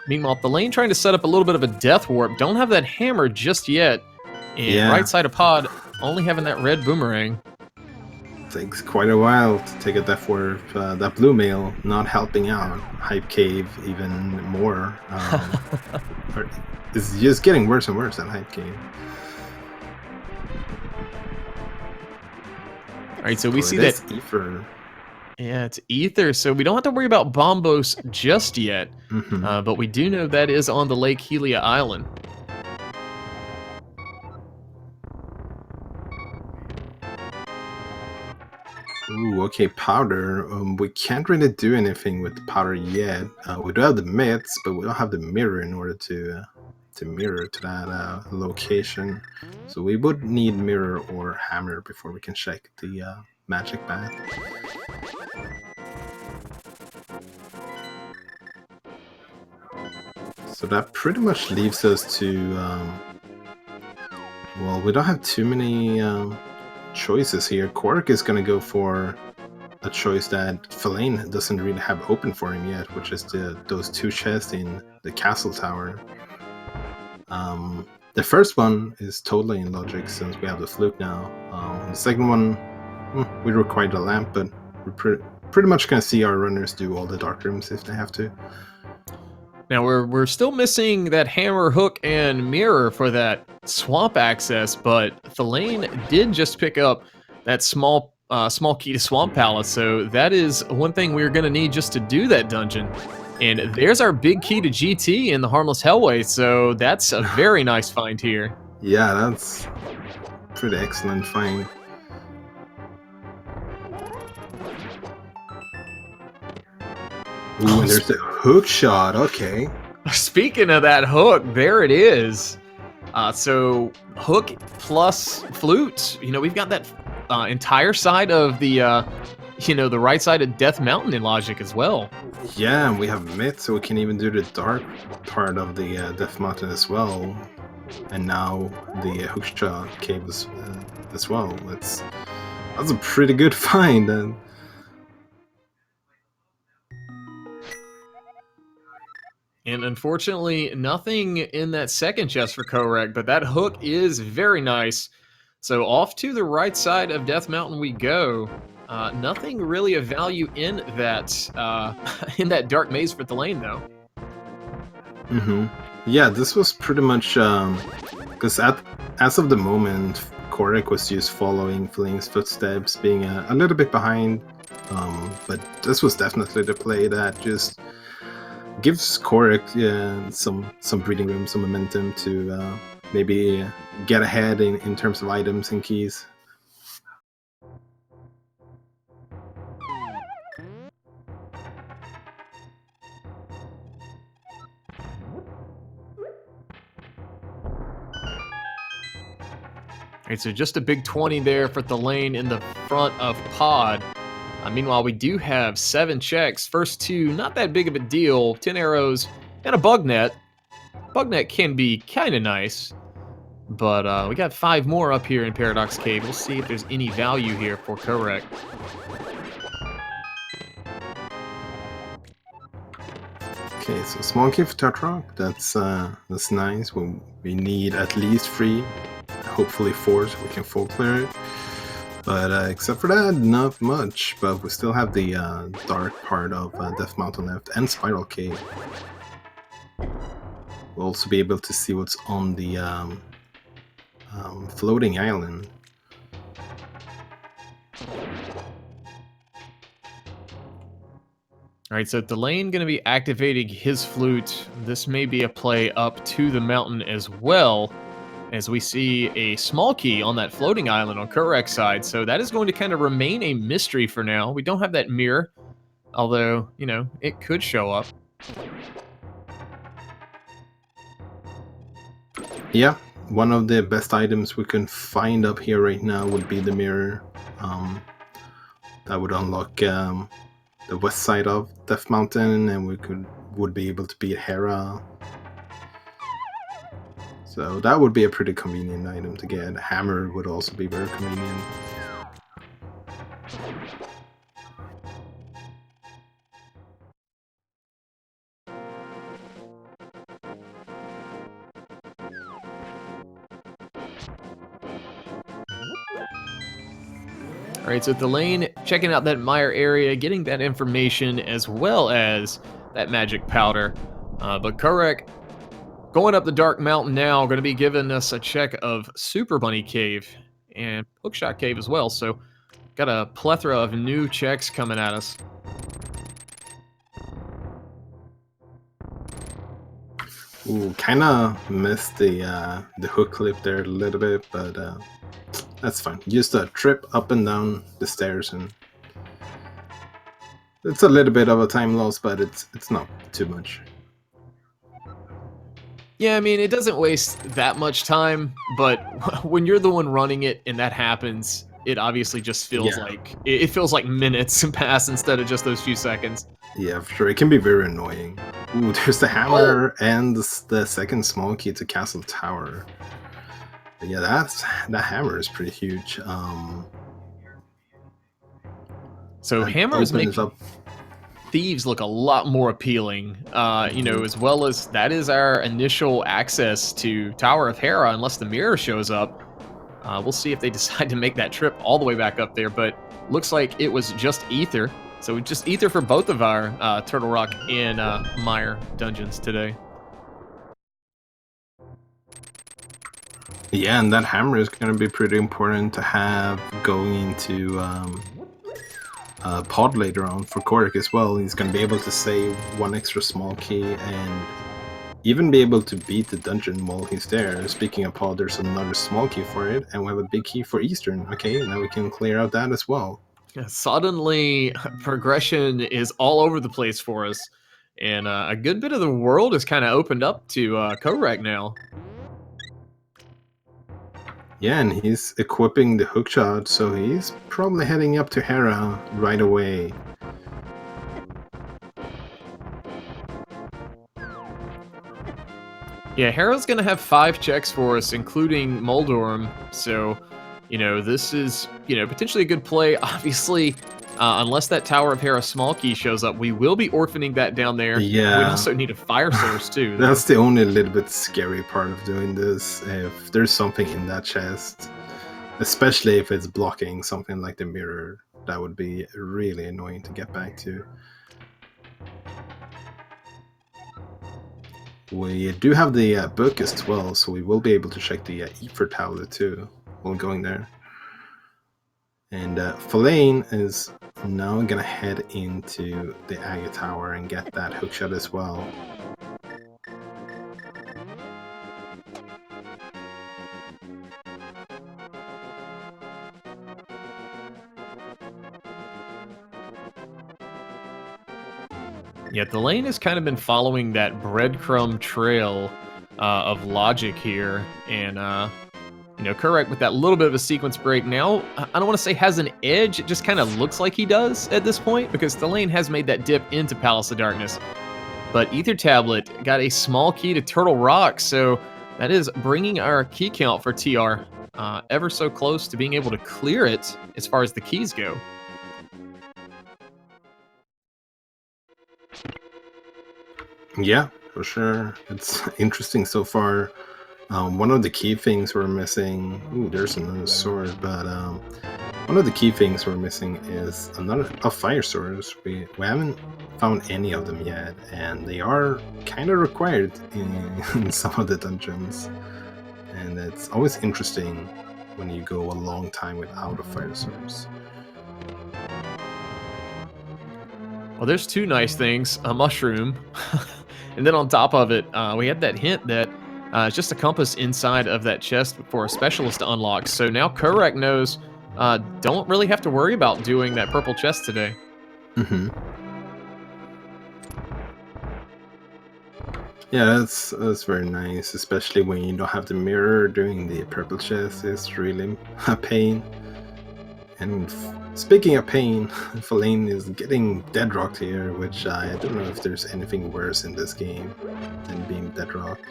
[SPEAKER 1] Meanwhile, thalane trying to set up a little bit of a death warp. Don't have that hammer just yet. And
[SPEAKER 2] Yeah.
[SPEAKER 1] right side of pod, only having that red boomerang.
[SPEAKER 2] Takes quite a while to take a death warp. That blue mail not helping out Hype Cave even more. It's just getting worse and worse at Hype Cave.
[SPEAKER 1] Alright, so we see that
[SPEAKER 2] Ether.
[SPEAKER 1] Yeah, it's Ether, so we don't have to worry about Bombos just yet. But we do know that is on the Lake Helia Island.
[SPEAKER 2] Ooh, okay, powder. We can't really do anything with the powder yet. We do have the myths, but we don't have the mirror in order to mirror to that location. So we would need mirror or hammer before we can check the magic bath. So that pretty much leaves us to, well, we don't have too many choices here. Kohrek is going to go for a choice that thalane doesn't really have open for him yet, which is those 2 chests in the castle tower. The first one is totally in Logic since we have the flute now. The second one, we require the lamp, but we're pretty much going to see our runners do all the dark rooms if they have to.
[SPEAKER 1] Now we're still missing that hammer, hook, and mirror for that swamp access, but thalane did just pick up that small key to Swamp Palace, so that is one thing we're going to need just to do that dungeon. And there's our big key to GT in the Harmless Hellway, so that's a very nice find here.
[SPEAKER 2] Yeah, that's pretty excellent find. Ooh, and there's the hook shot, okay.
[SPEAKER 1] Speaking of that hook, there it is. So hook plus flute, we've got that entire side of the, the right side of Death Mountain in Logic as well.
[SPEAKER 2] Yeah, and we have myth, so we can even do the dark part of the Death Mountain as well. And now the Hookshot Cave as well. That's a pretty good find. And
[SPEAKER 1] And unfortunately, nothing in that second chest for Kohrek, but that hook is very nice. So off to the right side of Death Mountain we go. Nothing really of value in that in that dark maze for Thalane, though.
[SPEAKER 2] Yeah, this was pretty much because as of the moment, Kohrek was just following Flame's footsteps, being a little bit behind. But this was definitely the play that just gives Kohrek some breathing room, some momentum to maybe get ahead in terms of items and keys.
[SPEAKER 1] All right, so just a big 20 there for Thalane in the front of Pod. Meanwhile, we do have 7 checks. First 2, not that big of a deal. 10 arrows and a bug net. Bug net can be kind of nice. But we got 5 more up here in Paradox Cave. We'll see if there's any value here for Kohrek.
[SPEAKER 2] Okay, so small key for Tatrock. That's nice. We need at least 3, hopefully 4, so we can full clear it. But except for that, not much. But we still have the dark part of Death Mountain left and Spiral Cave. We'll also be able to see what's on the floating island.
[SPEAKER 1] All right, so Thalane going to be activating his flute. This may be a play up to the mountain as well, as we see a small key on that floating island on Kohrek's side. So that is going to kind of remain a mystery for now. We don't have that mirror, although, you know, it could show up.
[SPEAKER 2] Yeah, one of the best items we can find up here right now would be the mirror. That would unlock the west side of Death Mountain, and we would be able to beat Hera. So that would be a pretty convenient item to get. Hammer would also be very convenient.
[SPEAKER 1] All right, so Thalane checking out that mire area, getting that information as well as that magic powder. But Kohrek going up the Dark Mountain now, going to be giving us a check of Super Bunny Cave and Hookshot Cave as well. So got a plethora of new checks coming at us.
[SPEAKER 2] Ooh, kind of missed the hook clip there a little bit, but that's fine. Just a trip up and down the stairs, and it's a little bit of a time loss, but it's not too much.
[SPEAKER 1] Yeah, I mean, it doesn't waste that much time, but when you're the one running it and that happens, it obviously just feels like it feels like minutes pass instead of just those few seconds.
[SPEAKER 2] Yeah, for sure. It can be very annoying. Ooh, there's the hammer and the second small key to Castle Tower. But yeah, that hammer is pretty huge.
[SPEAKER 1] So hammers make thieves look a lot more appealing, you know, as well as that is our initial access to Tower of Hera, unless the mirror shows up. We'll see if they decide to make that trip all the way back up there, but looks like it was just Ether. So just Ether for both of our Turtle Rock and Mire dungeons today.
[SPEAKER 2] Yeah, and that hammer is going to be pretty important to have going into Pod later on for Kohrek as well. He's going to be able to save 1 extra small key and even be able to beat the dungeon while he's there. Speaking of Pod, there's another small key for it, and we have a big key for Eastern. Okay, now we can clear out that as well.
[SPEAKER 1] Suddenly, progression is all over the place for us, and a good bit of the world is kind of opened up to Kohrek now.
[SPEAKER 2] Yeah, and he's equipping the hookshot, so he's probably heading up to Hera right away.
[SPEAKER 1] Yeah, Hera's going to have 5 checks for us, including Moldorm, so, you know, this is, you know, potentially a good play. Obviously, Unless that Tower of Hera small key shows up, we will be orphaning that down there. We'd
[SPEAKER 2] Yeah,
[SPEAKER 1] also need a fire source too, though.
[SPEAKER 2] that's the only little bit scary part of doing this. If there's something in that chest, especially if it's blocking something like the mirror, that would be really annoying to get back to. We do have the book as well, so we will be able to check the ether tablet too while going there. And Thalane is now gonna head into the Agate Tower and get that hookshot as well.
[SPEAKER 1] Yeah, Thalane has kind of been following that breadcrumb trail of logic here, and you know, Kohrek with that little bit of a sequence break now, I don't want to say has an edge, it just kind of looks like he does at this point, because Thalane has made that dip into Palace of Darkness. But Ether Tablet got a small key to Turtle Rock, so that is bringing our key count for TR ever so close to being able to clear it as far as the keys go.
[SPEAKER 2] Yeah, for sure. It's interesting so far. One of the key things we're missing. Ooh, there's another sword, but one of the key things we're missing is a fire source. We haven't found any of them yet, and they are kind of required in some of the dungeons. And it's always interesting when you go a long time without a fire source.
[SPEAKER 1] Well, there's two nice things, a mushroom, and then on top of it, we had that hint that it's just a compass inside of that chest for a specialist to unlock. So now Kohrek knows don't really have to worry about doing that purple chest today.
[SPEAKER 2] Mm-hmm. Yeah, that's very nice, especially when you don't have the mirror doing the purple chest. It's really a pain. And speaking of pain, Thalane is getting deadrocked here, which I don't know if there's anything worse in this game than being deadrocked.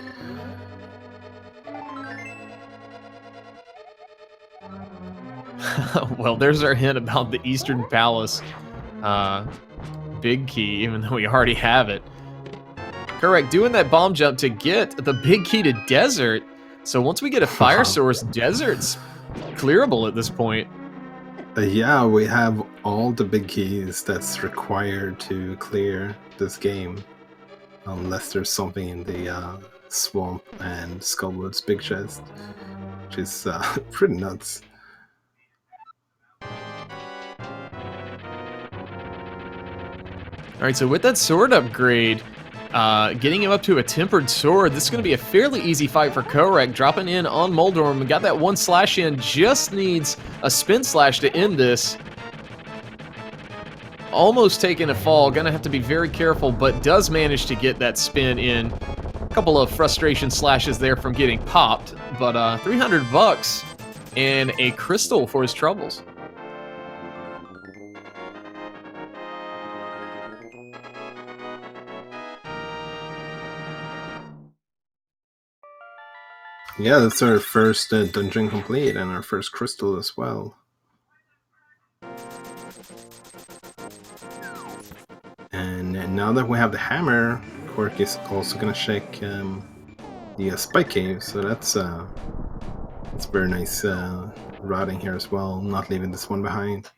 [SPEAKER 1] Well, there's our hint about the Eastern Palace big key, even though we already have it. Kohrek doing that bomb jump to get the big key to Desert. So once we get a fire source, Desert's clearable at this point.
[SPEAKER 2] Yeah, we have all the big keys that's required to clear this game. Unless there's something in the swamp and Skullwood's big chest, which is pretty nuts.
[SPEAKER 1] All right, so with that sword upgrade, getting him up to a tempered sword, this is going to be a fairly easy fight for Kohrek. Dropping in on Moldorm, got that one slash in, just needs a spin slash to end this. Almost taking a fall, going to have to be very careful, but does manage to get that spin in. A couple of frustration slashes there from getting popped, but 300 bucks and a crystal for his troubles.
[SPEAKER 2] Yeah, that's our first dungeon complete and our first crystal as well. And now that we have the hammer, Kohrek is also gonna check the spike cave, so that's very nice routing here as well, not leaving this one behind.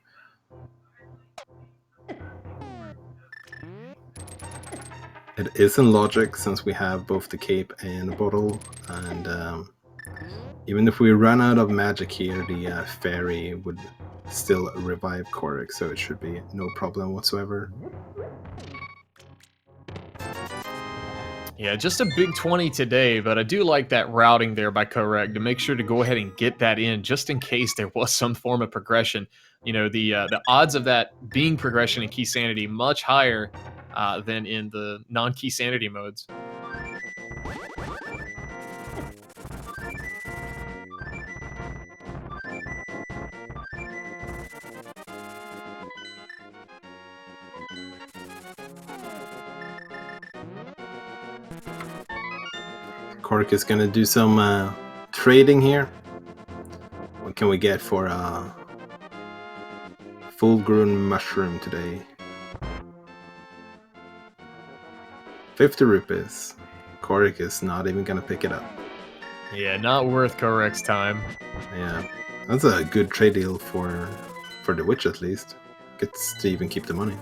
[SPEAKER 2] It is in logic since we have both the cape and the bottle, and even if we run out of magic here, the fairy would still revive Kohrek, so it should be no problem whatsoever.
[SPEAKER 1] Yeah, just a big 20 today, but I do like that routing there by Kohrek to make sure to go ahead and get that in just in case there was some form of progression. You know, the odds of that being progression in Key Sanity much higher than in the non-Key Sanity modes.
[SPEAKER 2] Kohrek is gonna do some trading here. What can we get for full-grown mushroom today. 50 rupees. Kohrek is not even gonna pick it up.
[SPEAKER 1] Yeah, not worth Kohrek's time.
[SPEAKER 2] Yeah, that's a good trade deal for the witch at least. Gets to even keep the money.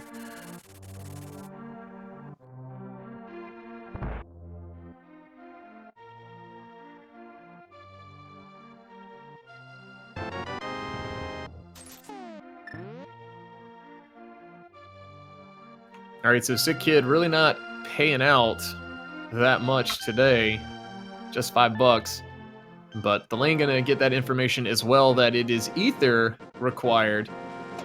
[SPEAKER 1] All right, so Sick Kid really not paying out that much today, just $5. But thalane gonna get that information as well that it is ether required.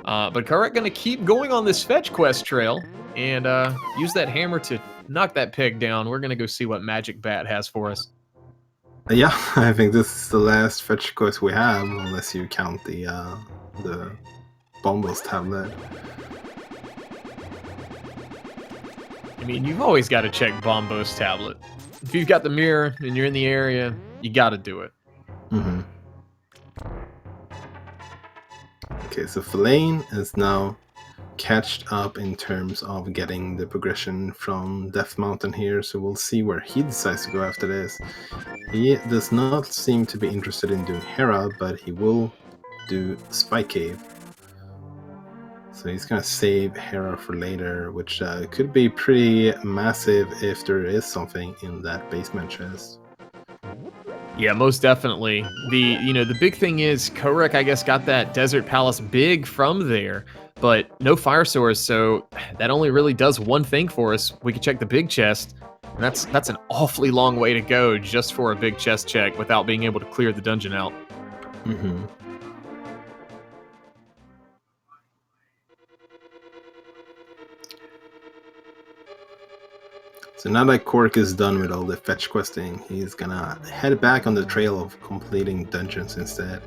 [SPEAKER 1] But Kohrek gonna keep going on this fetch quest trail and use that hammer to knock that peg down. We're gonna go see what Magic Bat has for us.
[SPEAKER 2] Yeah, I think this is the last fetch quest we have, unless you count the Bombos tablet.
[SPEAKER 1] I mean, you've always got to check Bombo's tablet. If you've got the mirror and you're in the area, you got to do it.
[SPEAKER 2] Mm-hmm. Okay, so thalane is now catched up in terms of getting the progression from Death Mountain here, so we'll see where he decides to go after this. He does not seem to be interested in doing Hera, but he will do Spy Cave. So he's gonna save Hera for later, which could be pretty massive if there is something in that basement chest.
[SPEAKER 1] Yeah, most definitely. The big thing is Kohrek, I guess, got that Desert Palace big from there, but no fire source, so that only really does one thing for us. We can check the big chest, and that's an awfully long way to go just for a big chest check without being able to clear the dungeon out.
[SPEAKER 2] Mm-hmm. So now that Kohrek is done with all the fetch questing, he's gonna head back on the trail of completing dungeons instead.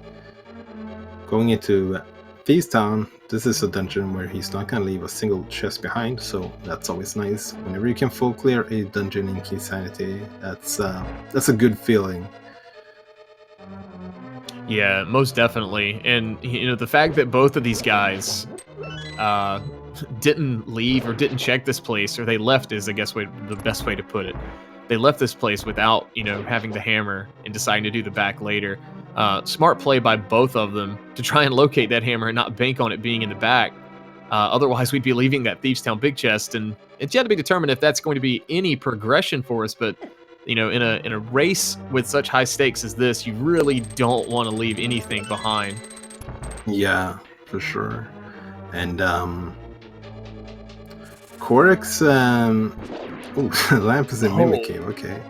[SPEAKER 2] Going into Thieves Town, this is a dungeon where he's not gonna leave a single chest behind, so that's always nice. Whenever you can full clear a dungeon in Key Sanity, that's a good feeling.
[SPEAKER 1] Yeah, most definitely. And the fact that both of these guys didn't leave or didn't check this place, or they left is, I guess, the best way to put it. They left this place without, having the hammer and deciding to do the back later. Smart play by both of them to try and locate that hammer and not bank on it being in the back. Otherwise, we'd be leaving that Thieves Town big chest, and it's yet to be determined if that's going to be any progression for us. But in a race with such high stakes as this, you really don't want to leave anything behind.
[SPEAKER 2] Yeah, for sure. And Kohrek's lamp is in Mimic Cave. Okay.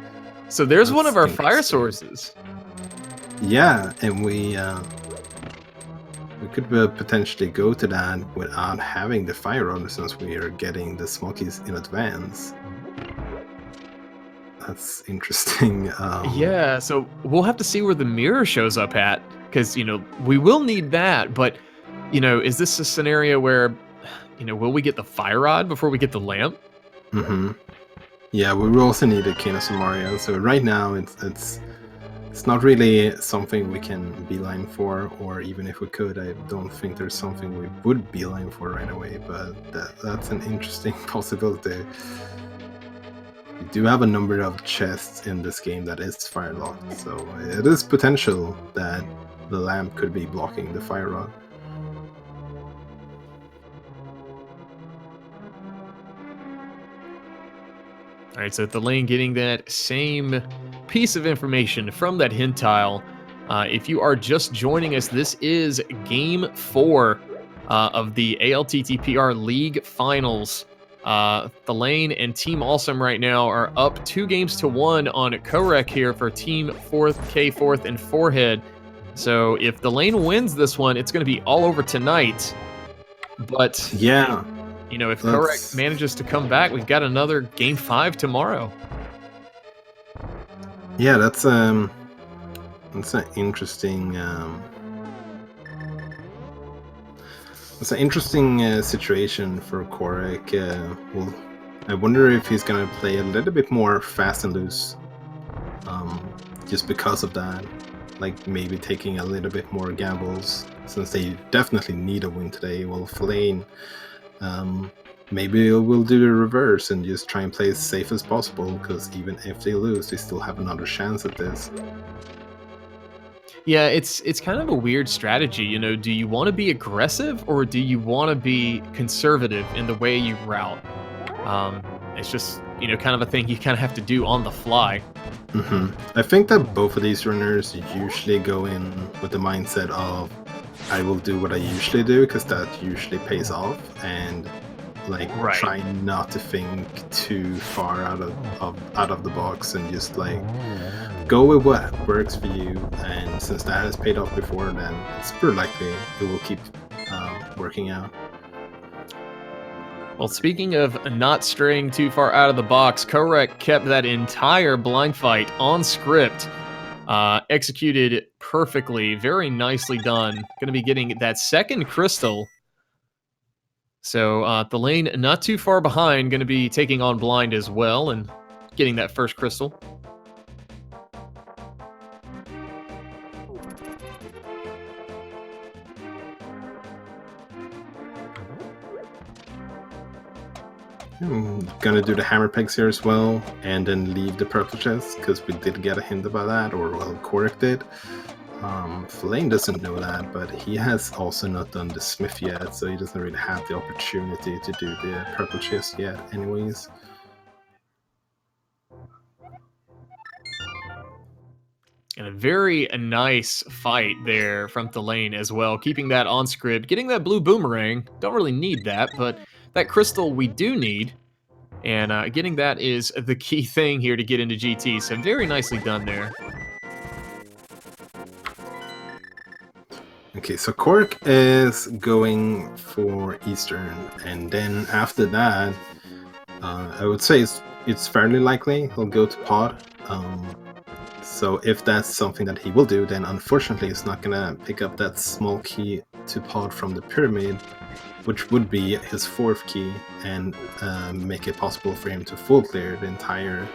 [SPEAKER 1] So there's one of our fire sources.
[SPEAKER 2] Yeah, and we could potentially go to that without having the fire rod, since we are getting the smokies in advance. That's interesting.
[SPEAKER 1] Yeah, so we'll have to see where the mirror shows up at, because we will need that. But is this a scenario where will we get the fire rod before we get the lamp?
[SPEAKER 2] Mm-hmm. Yeah, we will also need a Cane of Samaria. So right now it's not really something we can beeline for, or even if we could, I don't think there's something we would beeline for right away, but that's an interesting possibility. We do have a number of chests in this game that is fire locked, so it is potential that the lamp could be blocking the fire rod.
[SPEAKER 1] All right, so thalane getting that same piece of information from that hint tile. If you are just joining us, this is Game 4 of the ALTTPR League Finals. Thalane and Team Awesome right now are up 2-1 on Kohrek here for Team K4th and Forehead. So if Thalane wins this one, it's going to be all over tonight. But
[SPEAKER 2] yeah,
[SPEAKER 1] if Kohrek manages to come back, we've got another Game 5 tomorrow.
[SPEAKER 2] Yeah, that's an interesting situation for Kohrek. Well, I wonder if he's gonna play a little bit more fast and loose, just because of that. Like maybe taking a little bit more gambles, since they definitely need a win today, well, thalane, maybe we'll do the reverse and just try and play as safe as possible, because even if they lose, they still have another chance at this.
[SPEAKER 1] Yeah, it's kind of a weird strategy, you know. Do you want to be aggressive or do you want to be conservative in the way you route? It's just, you know, kind of a thing you kind of have to do on the fly.
[SPEAKER 2] I think that both of these runners usually go in with the mindset of, I will do what I usually do, because that usually pays off, and like
[SPEAKER 1] Right.
[SPEAKER 2] try not to think too far out of the box, and just like go with what works for you. And since that has paid off before, then it's pretty likely it will keep working out.
[SPEAKER 1] Well, speaking of not straying too far out of the box, Kohrek kept that entire blind fight on script. Executed perfectly, very nicely done. Going to be getting that second crystal. So thalane not too far behind, going to be taking on blind as well and getting that first crystal.
[SPEAKER 2] I'm gonna do the hammer pegs here as well, and then leave the purple chest, because we did get a hint about that, or well, Kohrek did. Thalane doesn't know that, but he has also not done the smith yet, so he doesn't really have the opportunity to do the purple chest yet anyways.
[SPEAKER 1] And a very nice fight there from thalane as well, keeping that on script, getting that blue boomerang. Don't really need that, but that crystal we do need. And getting that is the key thing here to get into GT. So very nicely done there.
[SPEAKER 2] Okay, so Kohrek is going for Eastern, and then after that, I would say it's fairly likely he'll go to Pod. So if that's something that he will do, then unfortunately he's not gonna pick up that small key to Pod from the pyramid, which would be his fourth key, and make it possible for him to full clear the entire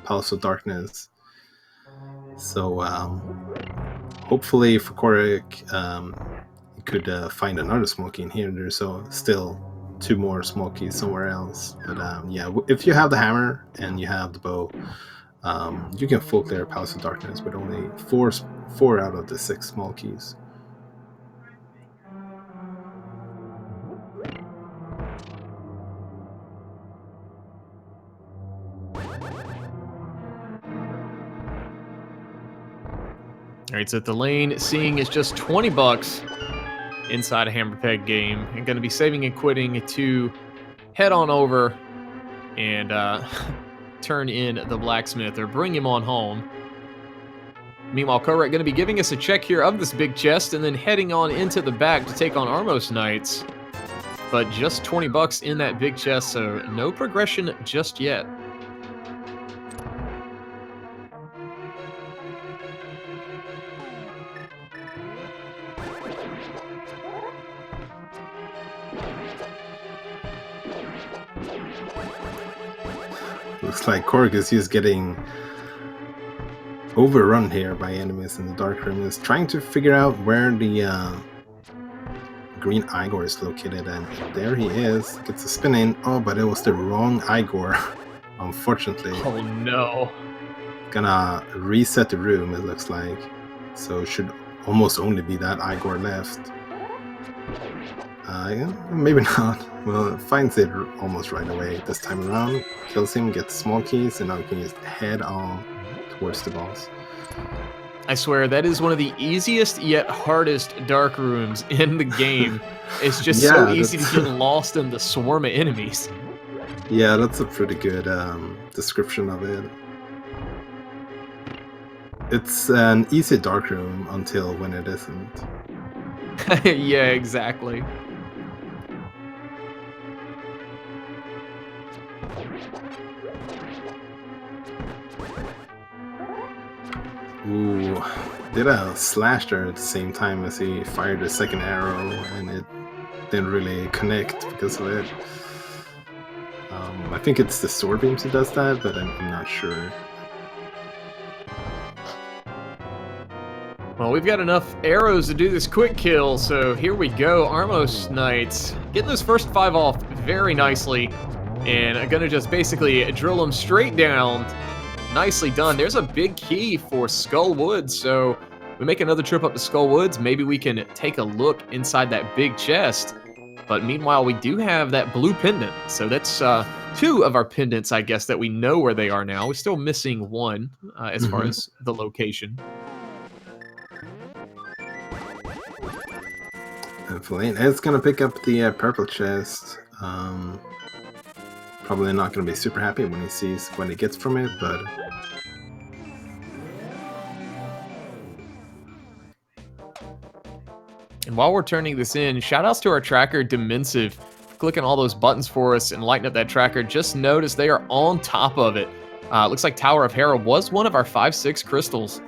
[SPEAKER 2] Palace of Darkness. So hopefully for Kohrek, he could find another small key in here. There's still 2 more small keys somewhere else. But yeah, if you have the hammer and you have the bow, you can full clear Palace of Darkness with only 4 out of the 6 small keys.
[SPEAKER 1] All right, so thalane seeing is just 20 bucks inside a hammer peg game, and going to be saving and quitting to head on over and turn in the blacksmith or bring him on home. Meanwhile, Kohrek going to be giving us a check here of this big chest and then heading on into the back to take on Armos Knights. But just 20 bucks in that big chest, so no progression just yet.
[SPEAKER 2] Looks like Kohrek is just getting overrun here by enemies in the dark room. Is trying to figure out where the green Igor is located, and there he is. Gets a spin in. Oh, but it was the wrong Igor, unfortunately.
[SPEAKER 1] Oh no.
[SPEAKER 2] Gonna reset the room, it looks like. So should almost only be that Igor left. Yeah, maybe not. Well, finds it almost right away this time around. Kills him, gets small keys, and now we can just head on towards the boss.
[SPEAKER 1] I swear, that is one of the easiest yet hardest dark rooms in the game. It's just so easy to get lost in the swarm of enemies.
[SPEAKER 2] Yeah, that's a pretty good description of it. It's an easy dark room until when it isn't.
[SPEAKER 1] Yeah, exactly.
[SPEAKER 2] Ooh, did a slash there at the same time as he fired the second arrow, and it didn't really connect because of it. I think it's the sword beams that does that, but I'm not sure.
[SPEAKER 1] Well, we've got enough arrows to do this quick kill, so here we go. Armos Knights getting those first 5 off very nicely, and I'm gonna just basically drill them straight down. Nicely done. There's a big key for Skull Woods, so we make another trip up to Skull Woods. Maybe we can take a look inside that big chest. But meanwhile, we do have that blue pendant, so that's 2 of our pendants, I guess, that we know where they are now. We're still missing 1 as far as the location.
[SPEAKER 2] Thalane is gonna pick up the purple chest. Probably not gonna be super happy when he sees what he gets from it, but
[SPEAKER 1] and while we're turning this in, shoutouts to our tracker Dimensive, clicking all those buttons for us and lighting up that tracker. Just notice they are on top of it. Looks like Tower of Hera was one of our 5-6 crystals.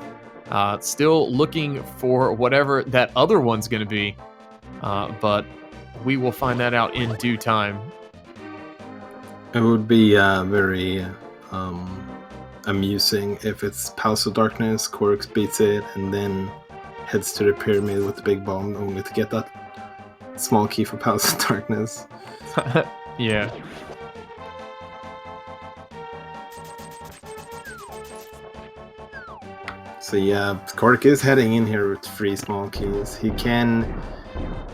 [SPEAKER 1] Still looking for whatever that other one's going to be, but we will find that out in due time.
[SPEAKER 2] it would be very amusing if it's Palace of Darkness, Kohrek beats it, and then heads to the pyramid with the big bomb, only to get that small key for Palace of Darkness.
[SPEAKER 1] Yeah.
[SPEAKER 2] So yeah, Kohrek is heading in here with 3 small keys. He can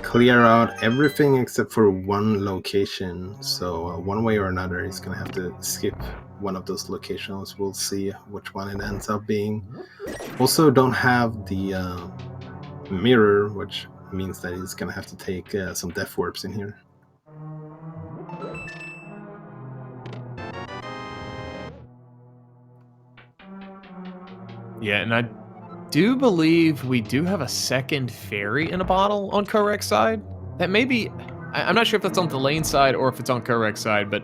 [SPEAKER 2] clear out everything except for 1 location. So one way or another, he's gonna have to skip one of those locations. We'll see which one it ends up being. Also, don't have the mirror, which means that he's gonna have to take some death warps in here.
[SPEAKER 1] Yeah, and I do believe we do have a second fairy in a bottle on Kohrek's side. That may be... I'm not sure if that's on Thalane side or if it's on Kohrek's side, but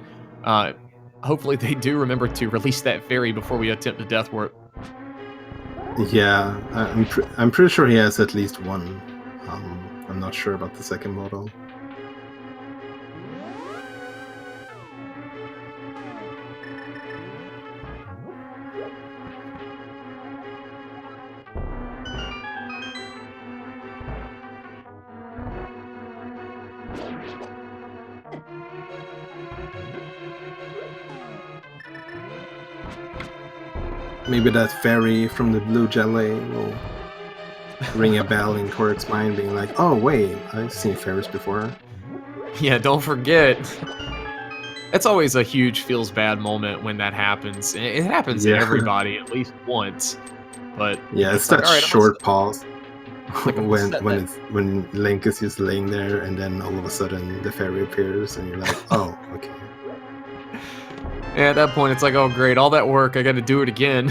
[SPEAKER 1] hopefully they do remember to release that fairy before we attempt the death warp.
[SPEAKER 2] Yeah, I'm pretty sure he has at least 1. I'm not sure about the second model. Maybe that fairy from the blue jelly will ring a bell in Kohrek's mind, being like, oh wait, I've seen fairies before.
[SPEAKER 1] Yeah, don't forget. It's always a huge feels bad moment when that happens. It happens to everybody at least once. But
[SPEAKER 2] yeah, it's
[SPEAKER 1] like,
[SPEAKER 2] that
[SPEAKER 1] all right,
[SPEAKER 2] short pause
[SPEAKER 1] like,
[SPEAKER 2] when Link is just laying there, and then all of a sudden the fairy appears, and you're like, oh, okay.
[SPEAKER 1] Yeah, at that point, it's like, oh great, all that work, I gotta do it again.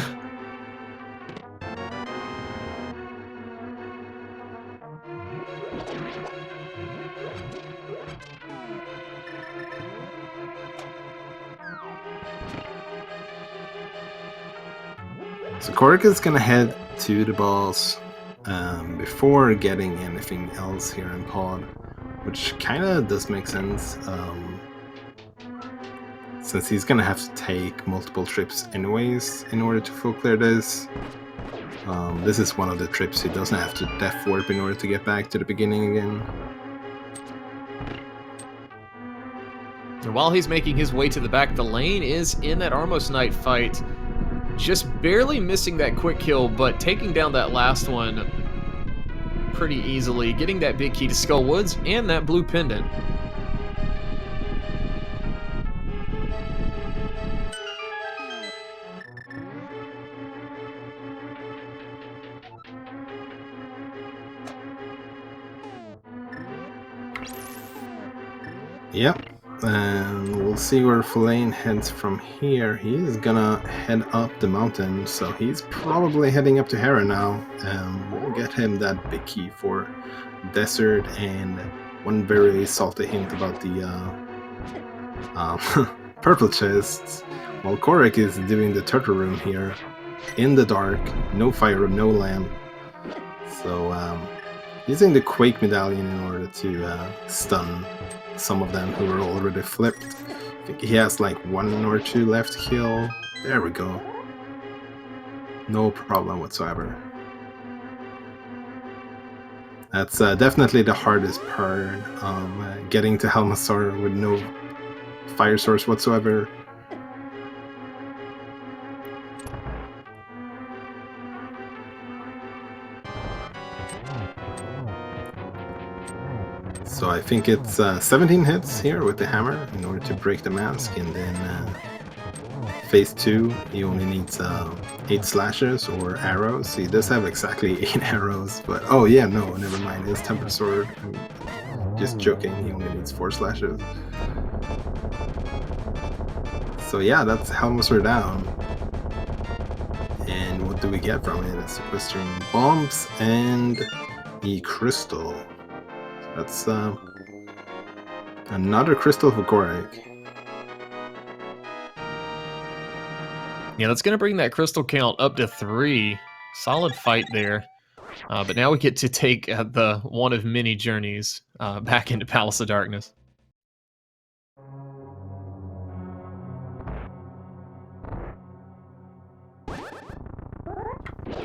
[SPEAKER 2] So Kohrek is gonna head to the boss before getting anything else here in Pod, which kind of does make sense, since he's gonna have to take multiple trips anyways in order to full clear this. This is one of the trips he doesn't have to death warp in order to get back to the beginning again.
[SPEAKER 1] And while he's making his way to the back, Thalane is in that Armos Knight fight. Just barely missing that quick kill, but taking down that last one pretty easily, getting that big key to Skull Woods and that blue pendant.
[SPEAKER 2] Yep, and we'll see where Thalane heads from here. He's gonna head up the mountain, so he's probably heading up to Hera now. We'll get him that big key for Desert and one very salty hint about the purple chests. While Kohrek is doing the turtle room here in the dark, no fire, no lamp. So using the Quake medallion in order to stun some of them who are already flipped. I think he has like 1 or 2 left to kill. There we go. No problem whatsoever. That's definitely the hardest part, getting to Helmasaur with no fire source whatsoever. So I think it's 17 hits here with the hammer in order to break the mask, and then phase 2 he only needs 8 slashes or arrows. He does have exactly 8 arrows, but oh yeah, no, never mind. It's tempered sword. I'm just joking. He only needs 4 slashes. So yeah, that's Helmasaur down. And what do we get from it? It's sequestering bombs and the crystal. That's another crystal for Kohrek.
[SPEAKER 1] Yeah, that's going to bring that crystal count up to 3. Solid fight there. But now we get to take the one of many journeys back into Palace of Darkness.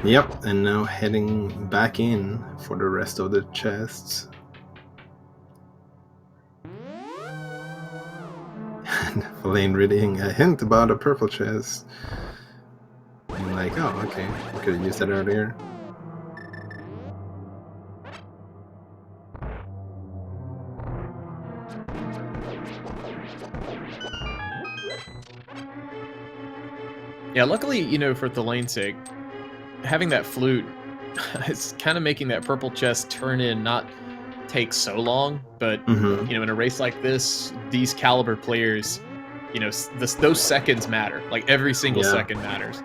[SPEAKER 2] Yep, and now heading back in for the rest of the chests. And Thalane reading a hint about a purple chest. I'm like, oh, okay, I could have used that earlier.
[SPEAKER 1] Yeah, luckily, you know, for Thalane's sake, having that flute is kind of making that purple chest turn in not take so long, but you know, in a race like this, these caliber players, you know, those seconds matter. Like every single second matters.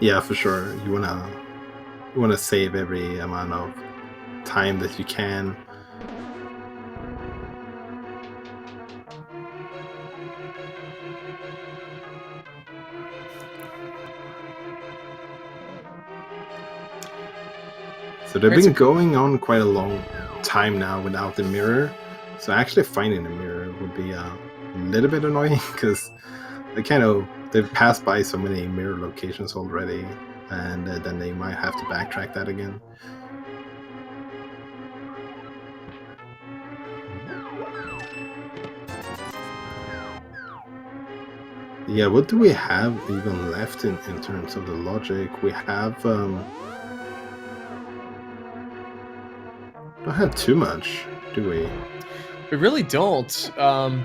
[SPEAKER 2] Yeah, for sure. You wanna save every amount of time that you can. So they've been going on quite a long time now without the mirror. So actually finding the mirror would be a little bit annoying because they've passed by so many mirror locations already, and then they might have to backtrack that again. Yeah, what do we have even left in terms of the logic? We have don't have too much, do we?
[SPEAKER 1] We really don't. I'm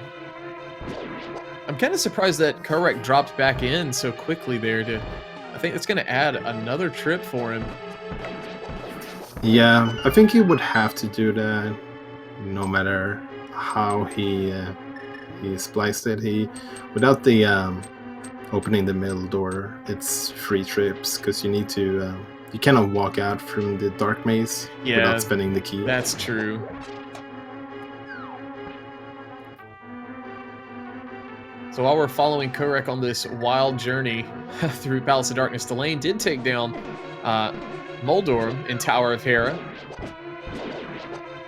[SPEAKER 1] kind of surprised that Kohrek dropped back in so quickly there. I think it's going to add another trip for him.
[SPEAKER 2] Yeah, I think he would have to do that, no matter how he spliced it. Without the opening the middle door, it's 3 trips because you need to. You cannot walk out from the dark maze without spending the key.
[SPEAKER 1] That's true. So while we're following Kohrek on this wild journey through Palace of Darkness, Thalane did take down Moldor in Tower of Hera.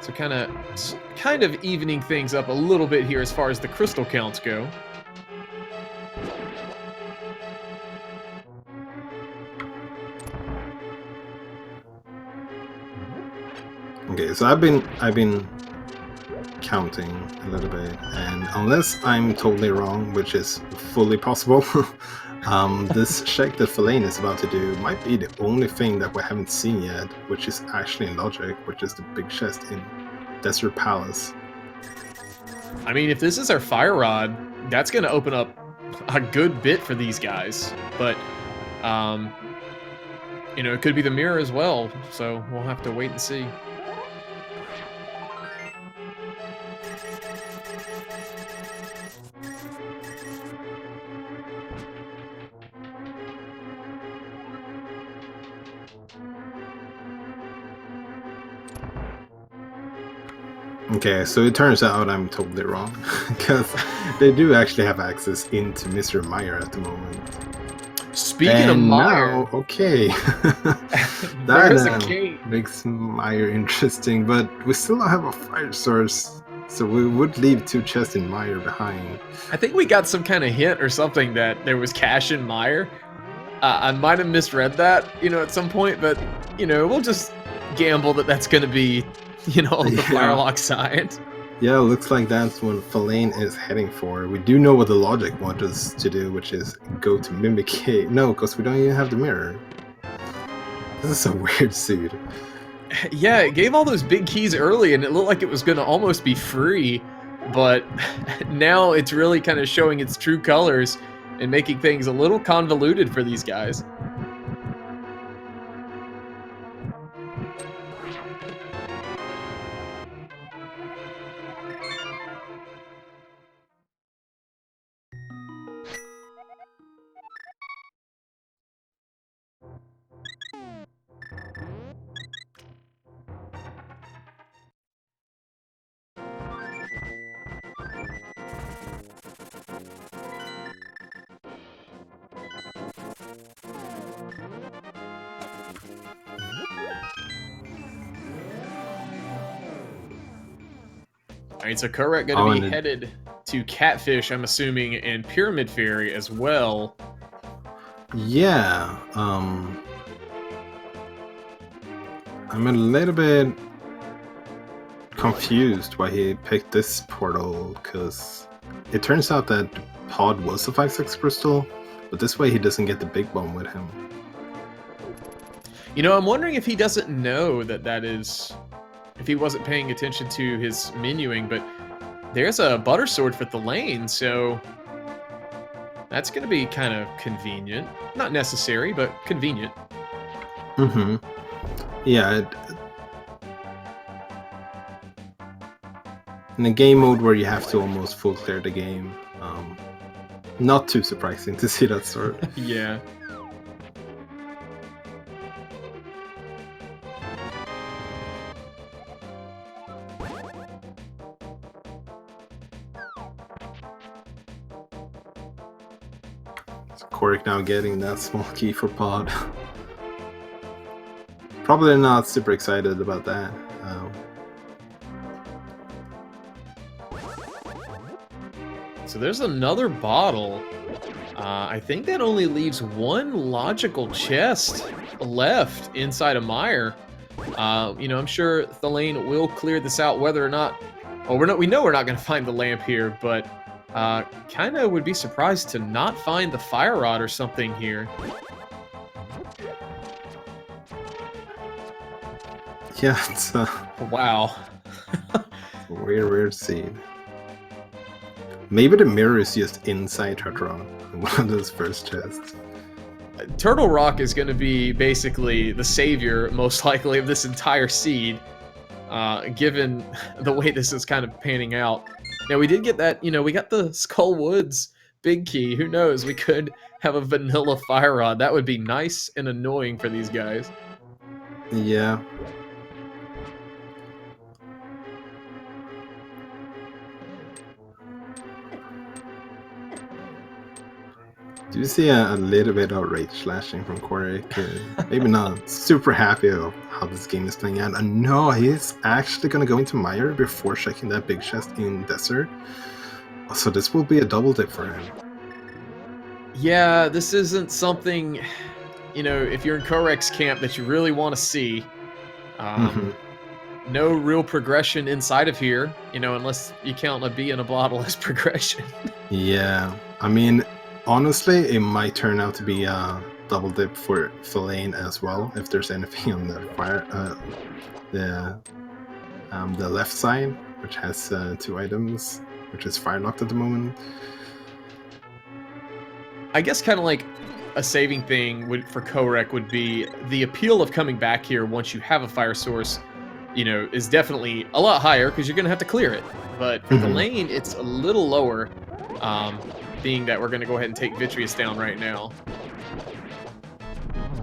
[SPEAKER 1] So kind of evening things up a little bit here as far as the crystal counts go.
[SPEAKER 2] Okay, so I've been counting a little bit, and unless I'm totally wrong, which is fully possible, this check that Thalane is about to do might be the only thing that we haven't seen yet, which is actually in logic, which is the big chest in Desert Palace.
[SPEAKER 1] I mean, if this is our fire rod, that's going to open up a good bit for these guys, but you know, it could be the mirror as well, so we'll have to wait and see.
[SPEAKER 2] Okay, so it turns out I'm totally wrong, because they do actually have access into Mr. Meyer at the moment.
[SPEAKER 1] Speaking of Meyer,
[SPEAKER 2] now, okay, that makes Meyer interesting, but we still don't have a fire source, so we would leave 2 chests in Meyer behind.
[SPEAKER 1] I think we got some kind of hint or something that there was cash in Meyer. I might have misread that, you know, at some point, but, you know, we'll just gamble that that's going to be on the
[SPEAKER 2] Yeah.
[SPEAKER 1] firelock side.
[SPEAKER 2] Yeah, looks like that's what Thalane is heading for. We do know what the logic wants us to do, which is go to Mimikate. No, because we don't even have the mirror. This is a weird suit.
[SPEAKER 1] Yeah, it gave all those big keys early, and it looked like it was going to almost be free, but now it's really kind of showing its true colors and making things a little convoluted for these guys. All right, so Kohrek going to
[SPEAKER 2] Oh,
[SPEAKER 1] be
[SPEAKER 2] and
[SPEAKER 1] headed to Catfish, I'm assuming, and Pyramid Fairy as well.
[SPEAKER 2] yeah, I'm a little bit confused why he picked this portal, because it turns out that Pod was a 5-6 crystal, but this way he doesn't get the big bomb with him.
[SPEAKER 1] I'm wondering if he doesn't know that is, if he wasn't paying attention to his menuing, but there's a butter sword for Thalane, so that's going to be kind of convenient. Not necessary, but convenient.
[SPEAKER 2] Mm-hmm. Yeah, in a game mode where you have to almost full clear the game, not too surprising to see that sword.
[SPEAKER 1] Yeah.
[SPEAKER 2] So Kohrek now getting that small key for Pod. Probably not super excited about that.
[SPEAKER 1] So there's another bottle. I think that only leaves one logical chest left inside of Meyer. I'm sure Thalane will clear this out, whether or not. Well, we know we're not going to find the lamp here, but kind of would be surprised to not find the fire rod or something here.
[SPEAKER 2] Yeah, it's a
[SPEAKER 1] Wow.
[SPEAKER 2] weird scene. Maybe the mirror is just inside Turtle, one of those first chests.
[SPEAKER 1] Turtle Rock is going to be basically the savior, most likely, of this entire seed, given the way this is kind of panning out. Now, we did get that, we got the Skull Woods big key. Who knows? We could have a vanilla fire rod. That would be nice and annoying for these guys.
[SPEAKER 2] Yeah. Do you see a little bit of rage slashing from Kohrek? Maybe not super happy of how this game is playing out. And no, he's actually going to go into Meyer before checking that big chest in Desert. So this will be a double dip for him.
[SPEAKER 1] Yeah, this isn't something, if you're in Kohrek's camp that you really want to see. No real progression inside of here, unless you count a bee in a bottle as progression.
[SPEAKER 2] Yeah, I mean, honestly, it might turn out to be a double dip for Thalane as well, if there's anything on the fire, the left side, which has 2 items, which is fire locked at the moment.
[SPEAKER 1] I guess kind of like a saving thing for Kohrek would be the appeal of coming back here once you have a fire source, is definitely a lot higher because you're going to have to clear it. But for the lane, it's a little lower, being that we're going to go ahead and take Vitreous down right now.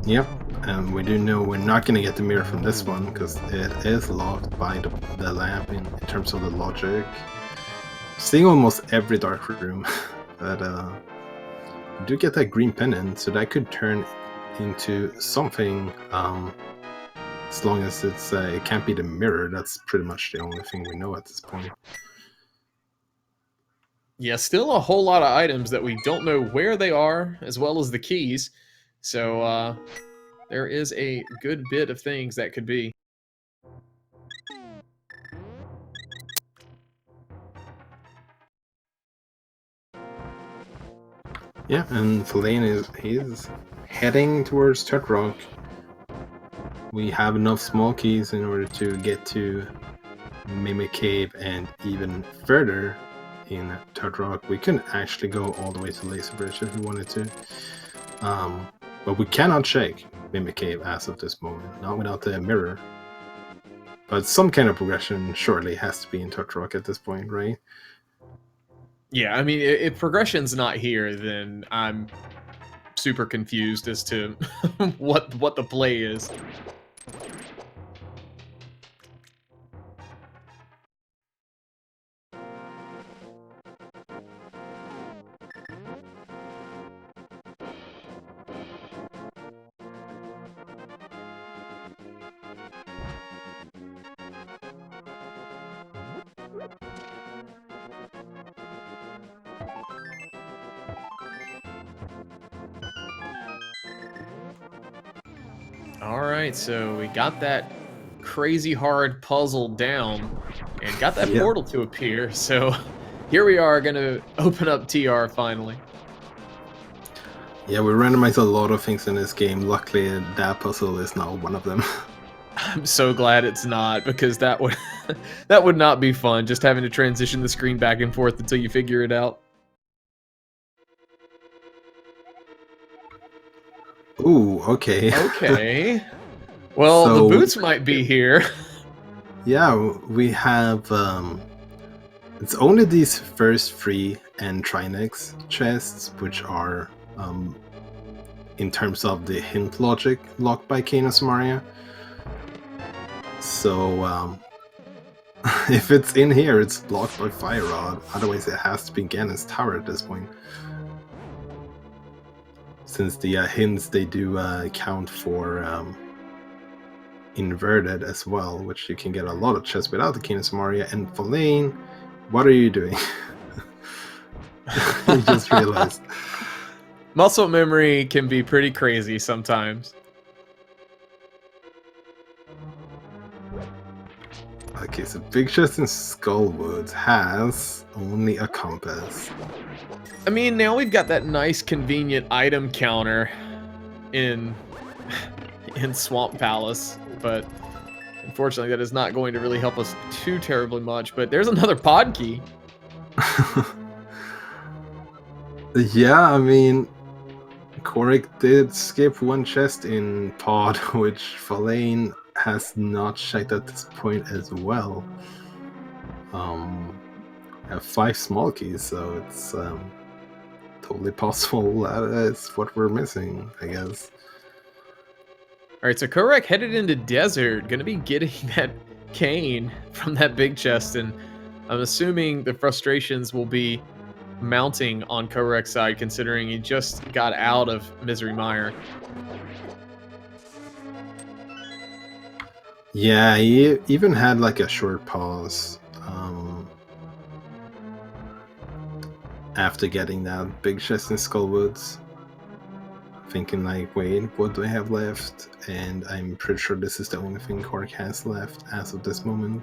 [SPEAKER 2] Yep, and we do know we're not going to get the mirror from this one because it is locked by the lamp in terms of the logic. Seeing almost every dark room, but we do get that green pennant, so that could turn into something. As long as it can't be the mirror, that's pretty much the only thing we know at this point.
[SPEAKER 1] Yeah, still a whole lot of items that we don't know where they are, as well as the keys. So there is a good bit of things that could be.
[SPEAKER 2] Yeah, and thalane he's heading towards Tut Rock. We have enough small keys in order to get to Mimic Cave and even further in Tut Rock. We can actually go all the way to Laser Bridge if we wanted to. But we cannot check Mimic Cave as of this moment, not without the mirror. But some kind of progression surely has to be in Tut Rock at this point, right?
[SPEAKER 1] Yeah, I mean, if progression's not here, then I'm super confused as to what the play is. All right, so we got that crazy hard puzzle down and got that
[SPEAKER 2] Yeah.
[SPEAKER 1] portal to appear. So here we are going to open up TR finally.
[SPEAKER 2] Yeah, we randomized a lot of things in this game. Luckily, that puzzle is not one of them.
[SPEAKER 1] I'm so glad it's not, because that would that would not be fun, just having to transition the screen back and forth until you figure it out.
[SPEAKER 2] Ooh, okay.
[SPEAKER 1] Okay. Well,
[SPEAKER 2] So-
[SPEAKER 1] the boots might be here.
[SPEAKER 2] Yeah, we have it's only these first 3 and Trinex chests which are in terms of the hint logic locked by Kano Samaria. So if it's in here, it's blocked by Fire Rod. Otherwise, it has to be Ganon's Tower at this point. Since the hints, they do count for inverted as well, which you can get a lot of chests without the Kano Samaria. And thalane, what are you doing? You just realized.
[SPEAKER 1] Muscle memory can be pretty crazy sometimes.
[SPEAKER 2] Okay, so Big Chest in Skullwoods has only a compass.
[SPEAKER 1] I mean, now we've got that nice convenient item counter in Swamp Palace, but unfortunately that is not going to really help us too terribly much. But there's another pod key.
[SPEAKER 2] Yeah, I mean, Kohrek did skip one chest in pod, which thalane has not checked at this point as well. I have 5 small keys, so it's totally possible that is what we're missing, I guess.
[SPEAKER 1] All right, so Kohrek headed into desert, gonna be getting that cane from that big chest, and I'm assuming the frustrations will be mounting on Kohrek's side, considering he just got out of Misery Mire.
[SPEAKER 2] Yeah, he even had like a short pause after getting that big chest in Skullwoods, thinking like, wait, what do I have left? And I'm pretty sure this is the only thing Kohrek has left as of this moment.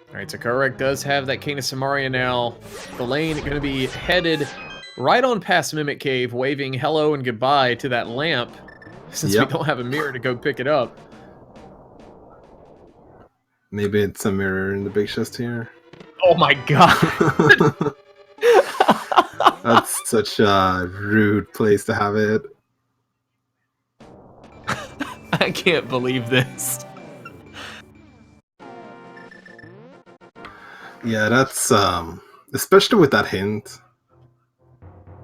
[SPEAKER 1] All right, so Kohrek does have that Cane of Samaria now. Thalane going to be headed right on past Mimic Cave, waving hello and goodbye to that lamp, since
[SPEAKER 2] Yep.
[SPEAKER 1] we don't have a mirror to go pick it up.
[SPEAKER 2] Maybe it's a mirror in the big chest here.
[SPEAKER 1] Oh my god!
[SPEAKER 2] That's such a rude place to have it.
[SPEAKER 1] I can't believe this.
[SPEAKER 2] Yeah, that's especially with that hint.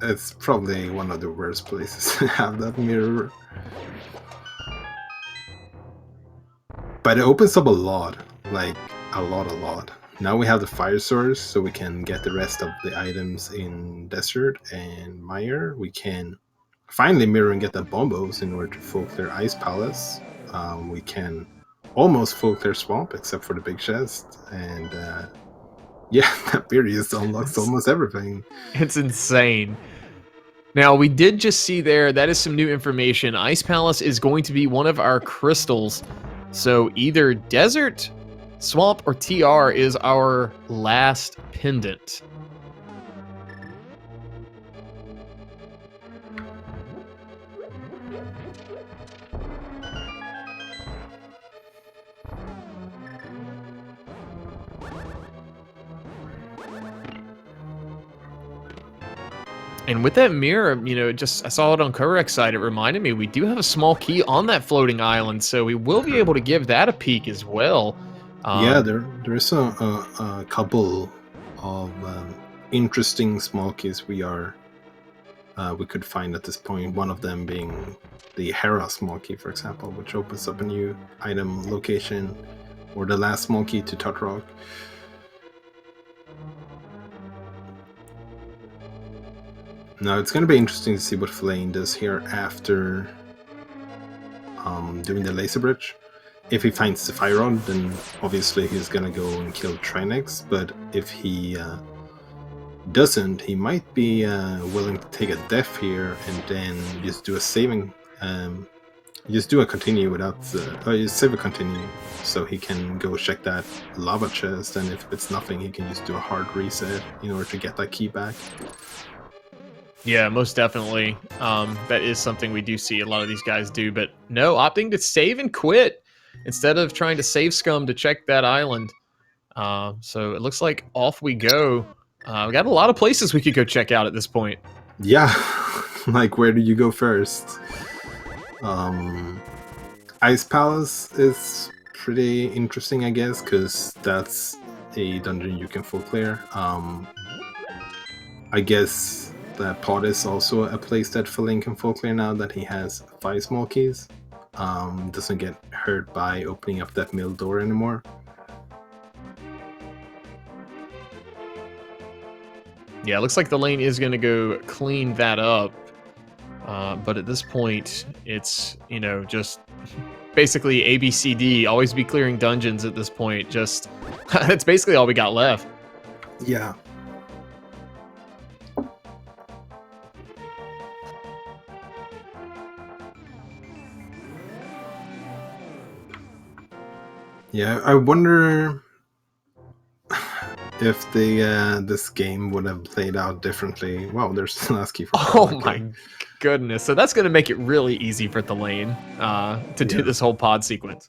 [SPEAKER 2] It's probably one of the worst places to have that mirror. But it opens up a lot, like a lot. Now we have the fire source, so we can get the rest of the items in Desert and Mire. We can finally mirror and get the bombos in order to full clear Ice Palace. We can almost full clear Swamp, except for the big chest. And yeah, that period unlocks almost everything.
[SPEAKER 1] It's insane. Now, we did just see there, that is some new information. Ice Palace is going to be one of our crystals. So either Desert, Swamp, or TR is our last pendant. And with that mirror, you know, I saw it on Kohrek's side. It reminded me we do have a small key on that floating island, so we will be able to give that a peek as well.
[SPEAKER 2] Yeah, there's a couple of interesting small keys we could find at this point. One of them being the Hera small key, for example, which opens up a new item location, or the last small key to Totrock. Now it's going to be interesting to see what Thalane does here after doing the laser bridge. If he finds the fire rod, then obviously he's going to go and kill Trinex, but if he doesn't, he might be willing to take a death here and then just do a saving, just do a continue without just save a continue, so he can go check that lava chest, and if it's nothing, he can just do a hard reset in order to get that key back.
[SPEAKER 1] Yeah, most definitely. That is something we do see a lot of these guys do, but no, opting to save and quit instead of trying to save scum to check that island. So it looks like off we go. We got a lot of places we could go check out at this point.
[SPEAKER 2] Yeah, like where do you go first? Ice Palace is pretty interesting, I guess, because that's a dungeon you can full clear. I guess that Pod is also a place that Thalane can full clear now that he has 5 small keys. Doesn't get hurt by opening up that middle door anymore.
[SPEAKER 1] Yeah, it looks like the lane is going to go clean that up. But at this point, it's, you know, just basically ABCD. Always be clearing dungeons at this point. Just, that's basically all we got left.
[SPEAKER 2] Yeah. Yeah, I wonder if this game would have played out differently. Wow, there's the last key for
[SPEAKER 1] Oh my goodness. So that's going to make it really easy for Thalane to do this whole pod sequence.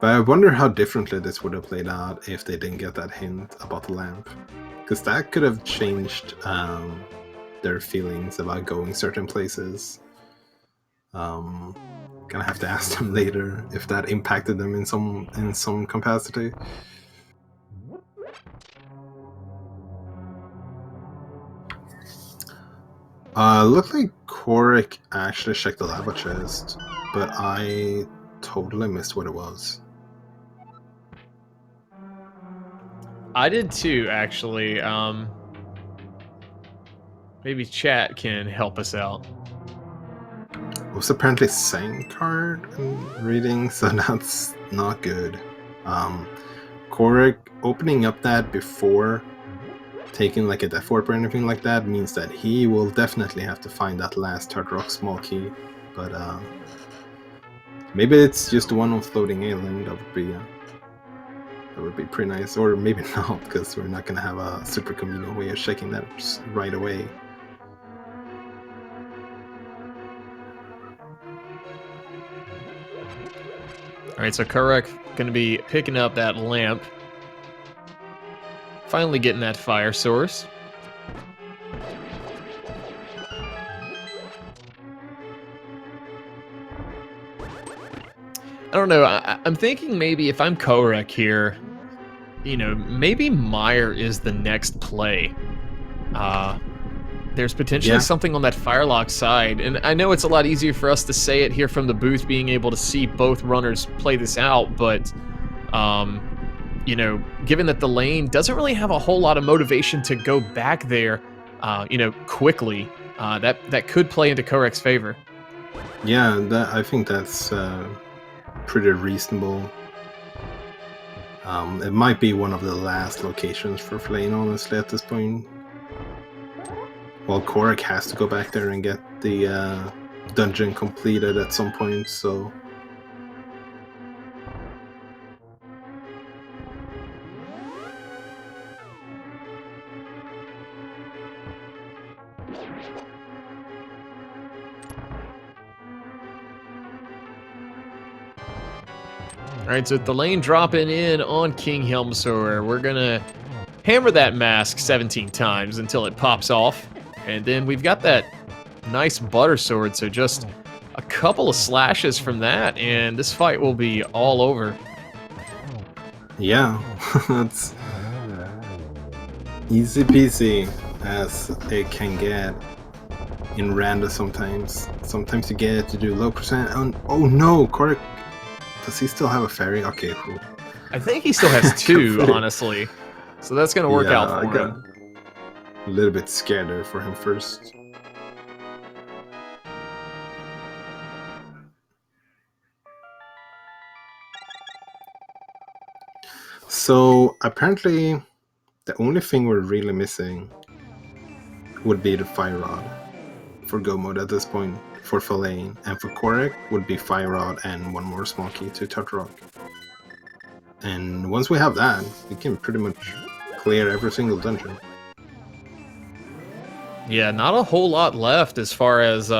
[SPEAKER 2] But I wonder how differently this would have played out if they didn't get that hint about the lamp. Because that could have changed their feelings about going certain places. Gonna have to ask them later if that impacted them in some capacity. Looked like Kohrek actually checked the lava chest, but I totally missed what it was.
[SPEAKER 1] I did too, actually. Maybe chat can help us out.
[SPEAKER 2] It was apparently Sang card I'm reading, so that's not good. Kohrek opening up that before taking like a death warp or anything like that means that he will definitely have to find that last Hard Rock small key. But maybe it's just one on floating island. That would be pretty nice, or maybe not, because we're not gonna have a super convenient way of checking that right away.
[SPEAKER 1] All right, so Kohrek going to be picking up that lamp. Finally getting that fire source. I don't know. I'm thinking maybe if I'm Kohrek here, you know, maybe Meyer is the next play. There's potentially something on that Firelock side, and I know it's a lot easier for us to say it here from the booth, being able to see both runners play this out, but, you know, given that the lane doesn't really have a whole lot of motivation to go back there, you know, quickly, that could play into Kohrek's favor.
[SPEAKER 2] Yeah, I think that's pretty reasonable. It might be one of the last locations for Thalane, honestly, at this point. Well, Kohrek has to go back there and get the dungeon completed at some point, so...
[SPEAKER 1] All right, so thalane dropping in on King Helmsaur. We're gonna hammer that mask 17 times until it pops off, and then we've got that nice butter sword. So just a couple of slashes from that, and this fight will be all over.
[SPEAKER 2] Yeah, that's easy peasy as it can get in random sometimes. Sometimes you get to do low percent. Oh no, Kohrek. Does he still have a fairy? Okay, cool.
[SPEAKER 1] I think he still has two, honestly. So that's going to work out for him.
[SPEAKER 2] A little bit scared there for him first. So apparently the only thing we're really missing would be the fire rod for go mode at this point for thalane, and for Kohrek would be fire rod and one more small key to touch rock. And once we have that, we can pretty much clear every single dungeon.
[SPEAKER 1] Yeah, not a whole lot left as far as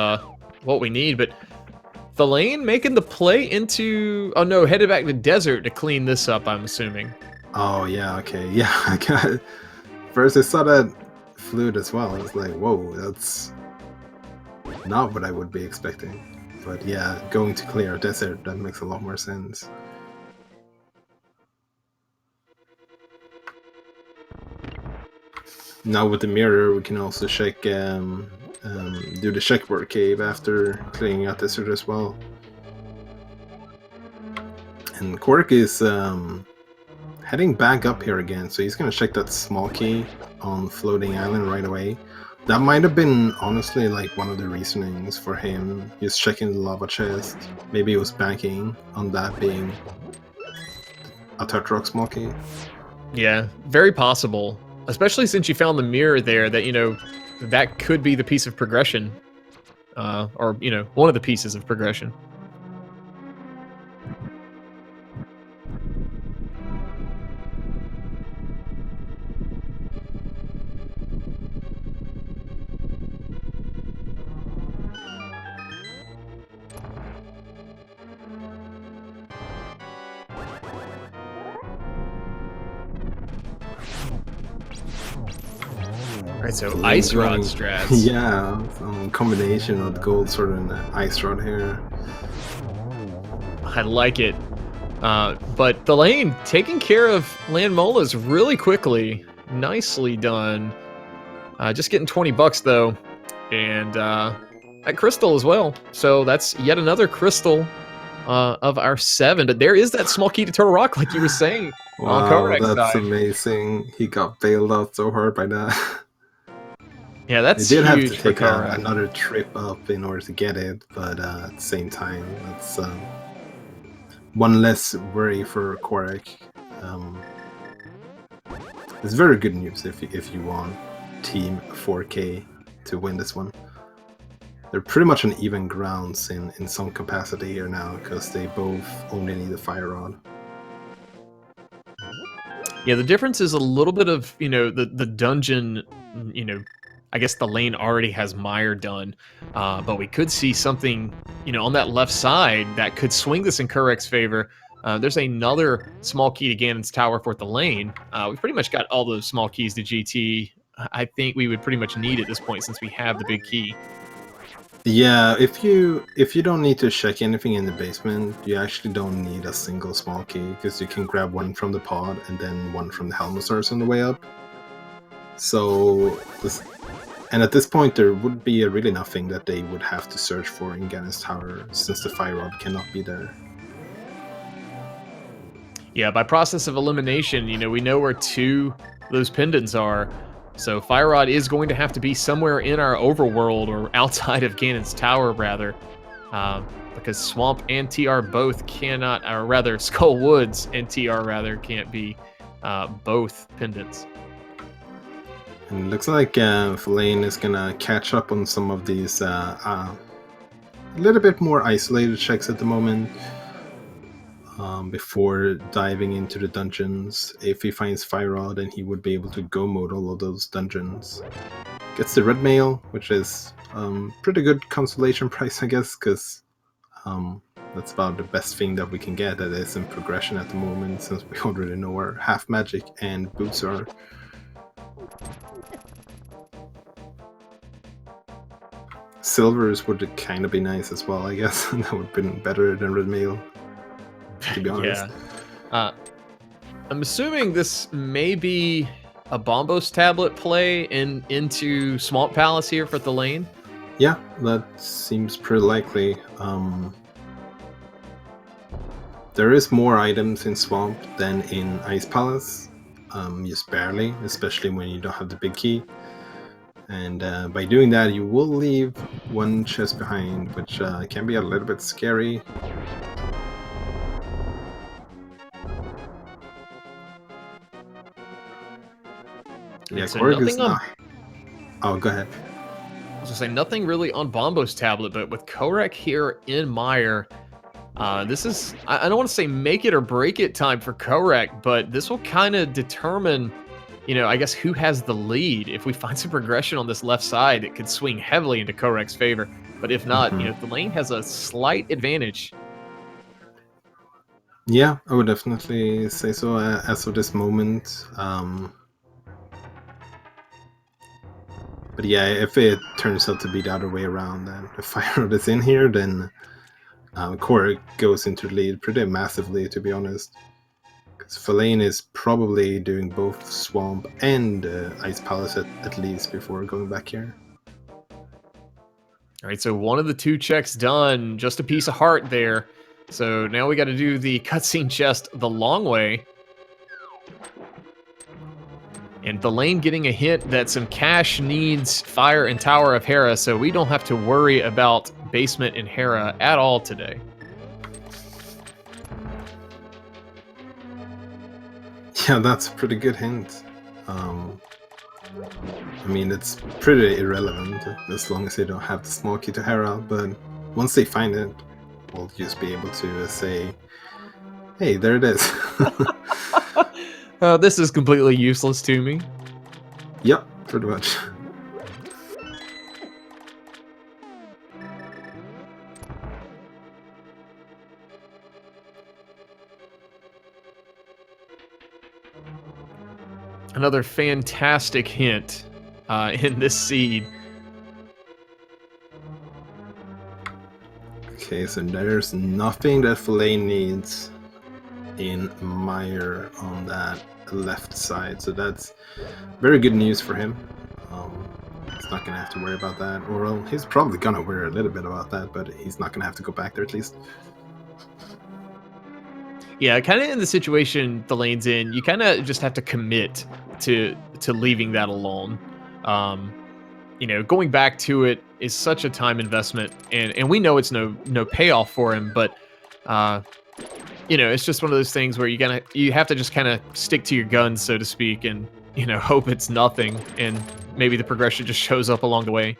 [SPEAKER 1] what we need, but thalane making the play into... Oh no, headed back to desert to clean this up, I'm assuming.
[SPEAKER 2] Oh yeah, okay, yeah, I got it. First I saw that flute as well, I was like, whoa, that's not what I would be expecting. But yeah, going to clear a desert, that makes a lot more sense. Now with the mirror, we can also check, do the checkboard cave after clearing out desert as well. And Kohrek is heading back up here again, so he's gonna check that small key on floating island right away. That might have been honestly like one of the reasonings for him just checking the lava chest. Maybe he was banking on that being a touch rock small key.
[SPEAKER 1] Yeah, very possible. Especially since you found the mirror there, that, you know, that could be the piece of progression. Or, you know, one of the pieces of progression. Alright, so ice rod strats.
[SPEAKER 2] Yeah, some combination of gold sword and ice rod here.
[SPEAKER 1] I like it. But thalane taking care of Landmolas really quickly. Nicely done. Just getting 20 bucks though. And that crystal as well. So that's yet another crystal of our 7. But there is that small key to Turtle Rock, like you were saying.
[SPEAKER 2] Wow, that's amazing. He got bailed out so hard by that.
[SPEAKER 1] Yeah, that's
[SPEAKER 2] huge. They did have to take another trip up in order to get it, but at the same time, that's one less worry for Kohrek. It's very good news if you want Team 4K to win this one. They're pretty much on even grounds in some capacity here now, because they both only need a fire rod.
[SPEAKER 1] Yeah, the difference is a little bit of, you know, the dungeon, you know, I guess thalane already has Mire done, but we could see something, you know, on that left side that could swing this in Kohrek's favor. There's another small key to Ganon's Tower for thalane. We've pretty much got all those small keys to GT. I think we would pretty much need at this point since we have the big key.
[SPEAKER 2] Yeah, if you don't need to check anything in the basement, you actually don't need a single small key, because you can grab one from the pod and then one from the Helmsaurs on the way up. So and at this point, there would be really nothing that they would have to search for in Ganon's Tower, since the fire rod cannot be there.
[SPEAKER 1] Yeah, by process of elimination, you know, we know where 2 of those pendants are. So fire rod is going to have to be somewhere in our overworld, or outside of Ganon's Tower, rather. Because Swamp and TR both cannot, or rather, Skull Woods and TR, rather, can't be both pendants.
[SPEAKER 2] And it looks like thalane is gonna catch up on some of these a little bit more isolated checks at the moment. Before diving into the dungeons, if he finds Fire Rod, then he would be able to go mode all of those dungeons. Gets the red mail, which is pretty good consolation price, I guess, because that's about the best thing that we can get that is in progression at the moment, since we already know where half magic and boots are. Silvers would kind of be nice as well, I guess. That would have been better than red mail, to be honest.
[SPEAKER 1] Yeah. I'm assuming this may be a Bombos tablet play into Swamp Palace here for thalane.
[SPEAKER 2] Yeah, that seems pretty likely. There is more items in Swamp than in Ice Palace, just barely, especially when you don't have the big key. And by doing that, you will leave one chest behind, which can be a little bit scary. Yeah,
[SPEAKER 1] So
[SPEAKER 2] Kohrek is
[SPEAKER 1] nothing on-
[SPEAKER 2] not. Oh, go ahead.
[SPEAKER 1] I was gonna say nothing really on Bombos tablet, but with Kohrek here in Mire, this is, I don't want to say make it or break it time for Kohrek, but this will kind of determine, I guess who has the lead. If we find some progression on this left side, it could swing heavily into Kohrek's favor. But if not, thalane has a slight advantage.
[SPEAKER 2] Yeah, I would definitely say so as of this moment. But yeah, if it turns out to be the other way around, and if Fire Rod is in here, then Kohrek goes into the lead pretty massively, to be honest. Because thalane is probably doing both Swamp and Ice Palace at least before going back here.
[SPEAKER 1] All right, so one of the two checks done, just a piece of heart there. So now we got to do the cutscene chest the long way. And thalane getting a hint that some cash needs Fire and Tower of Hera, so we don't have to worry about Basement and Hera at all today.
[SPEAKER 2] Yeah, that's a pretty good hint. I mean, it's pretty irrelevant as long as they don't have the small key to Hera, but once they find it, we'll just be able to say, hey, there it is.
[SPEAKER 1] This is completely useless to me.
[SPEAKER 2] Yep, pretty much.
[SPEAKER 1] Another fantastic hint in this seed.
[SPEAKER 2] Okay, so there's nothing that thalane needs in Mire on that left side, so that's very good news for him. He's not gonna have to worry about that, or well, he's probably gonna worry a little bit about that, but he's not gonna have to go back there at least.
[SPEAKER 1] Yeah, kind of in the situation thalane's in, you kind of just have to commit to leaving that alone. Going back to it is such a time investment, and we know it's no payoff for him, but it's just one of those things where you have to just kind of stick to your guns, so to speak, and hope it's nothing, and maybe the progression just shows up along the way.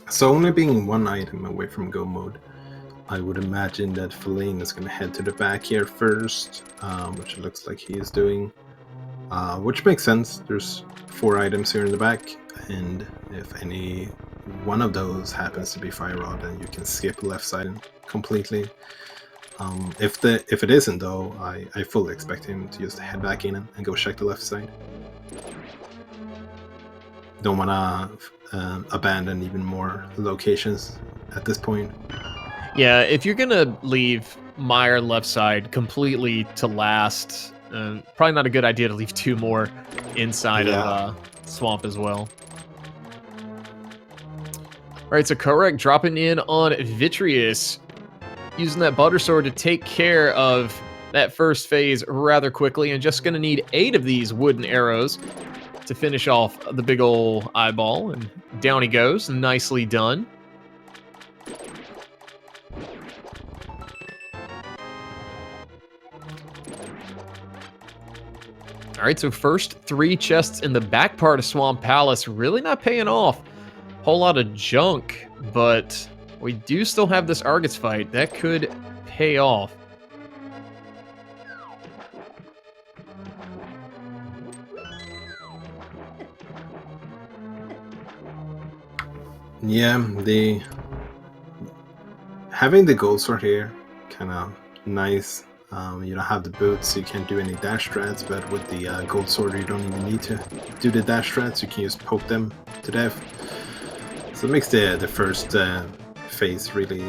[SPEAKER 2] So only being one item away from go mode, I would imagine that thalane is going to head to the back here first, which it looks like he is doing. Which makes sense. There's 4 items here in the back, and if any one of those happens to be Fire Rod, then you can skip left side completely. If it isn't though, I fully expect him to just head back in and go check the left side. Don't want to abandon even more locations at this point.
[SPEAKER 1] Yeah, if you're gonna leave Mire left side completely to last, probably not a good idea to leave 2 more inside of Swamp as well. All right, so Kohrek dropping in on Vitreous, using that Butter Sword to take care of that first phase rather quickly, and just going to need 8 of these wooden arrows to finish off the big ol' eyeball, and down he goes. Nicely done. All right, so first 3 chests in the back part of Swamp Palace, really not paying off. Whole lot of junk, but we do still have this Argus fight. That could pay off.
[SPEAKER 2] Yeah, having the gold sword here, kind of nice. You don't have the boots, so you can't do any dash strats, but with the gold sword you don't even need to do the dash strats, you can just poke them to death. So it makes the first phase really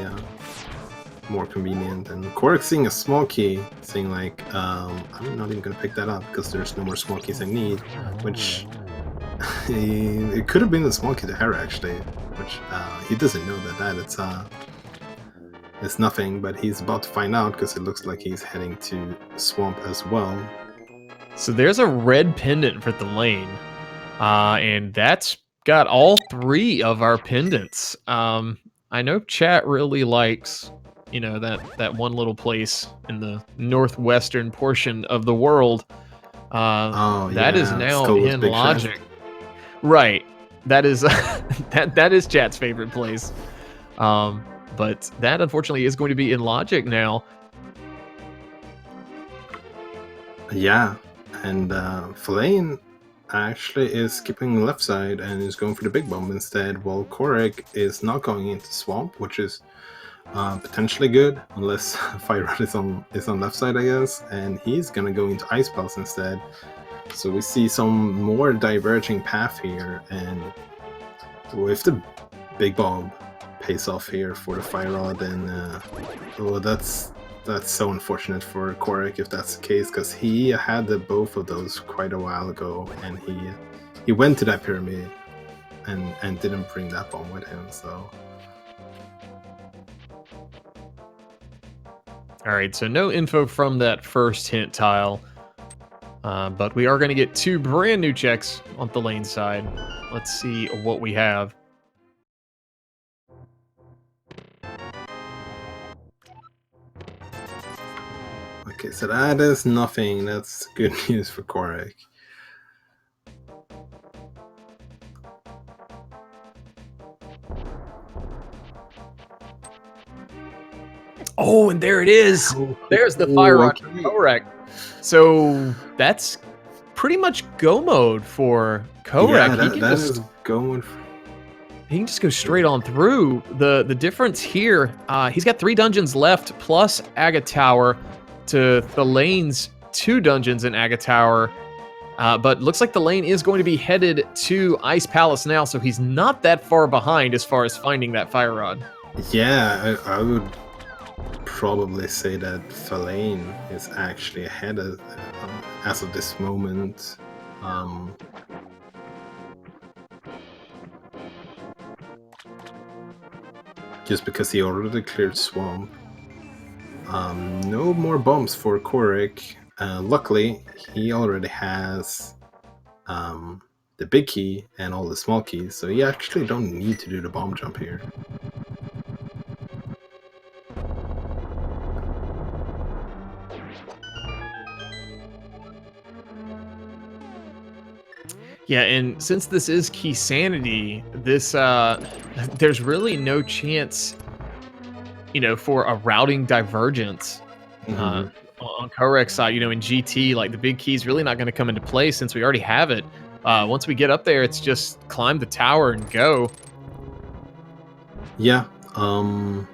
[SPEAKER 2] more convenient. And Kohrek seeing a small key, saying like, I'm not even going to pick that up because there's no more small keys I need, which it could have been the small key to Hera actually, which he doesn't know that it's nothing, but he's about to find out because it looks like he's heading to Swamp as well.
[SPEAKER 1] So there's a red pendant for Thalane, and that's got all 3 of our pendants. I know chat really likes, you know, that one little place in the northwestern portion of the world. That is now
[SPEAKER 2] Skull's
[SPEAKER 1] in
[SPEAKER 2] Big
[SPEAKER 1] Logic.
[SPEAKER 2] Chest.
[SPEAKER 1] Right. That is that is chat's favorite place. But that unfortunately is going to be in Logic now.
[SPEAKER 2] Yeah, and Thalane actually is skipping left side and is going for the big bomb instead, while Kohrek is not going into Swamp, which is potentially good, unless Fire Rod is on left side, I guess, and he's gonna go into Ice Pulse instead. So we see some more diverging path here, and if the big bomb pays off here for the Fire Rod, then that's so unfortunate for Kohrek if that's the case, because he had both of those quite a while ago, and he went to that pyramid and didn't bring that bomb with him. So
[SPEAKER 1] all right, so no info from that first hint tile, but we are going to get 2 brand new checks on the lane side. Let's see what we have.
[SPEAKER 2] okay, so that is nothing. That's good news for Kohrek.
[SPEAKER 1] Oh, and there it is. There's the Fire Rod Kohrek. So that's pretty much go mode for Kohrek.
[SPEAKER 2] Yeah, that is go mode.
[SPEAKER 1] He can just go straight on through. The difference here, he's got 3 dungeons left plus Agate Tower to Thalane's 2 dungeons in Agate Tower. But looks like Thalane is going to be headed to Ice Palace now, so he's not that far behind as far as finding that Fire Rod.
[SPEAKER 2] Yeah, I would probably say that Thalane is actually ahead as of this moment. Just because he already cleared Swamp. No more bombs for Kohrek. Luckily, he already has the big key and all the small keys, so he actually don't need to do the bomb jump here.
[SPEAKER 1] Yeah, and since this is Key Sanity, this there's really no chance, you know, for a routing divergence on Kohrek's side. You know, in GT, like the big key is really not going to come into play since we already have it. Once we get up there, it's just climb the tower and go.
[SPEAKER 2] Yeah. The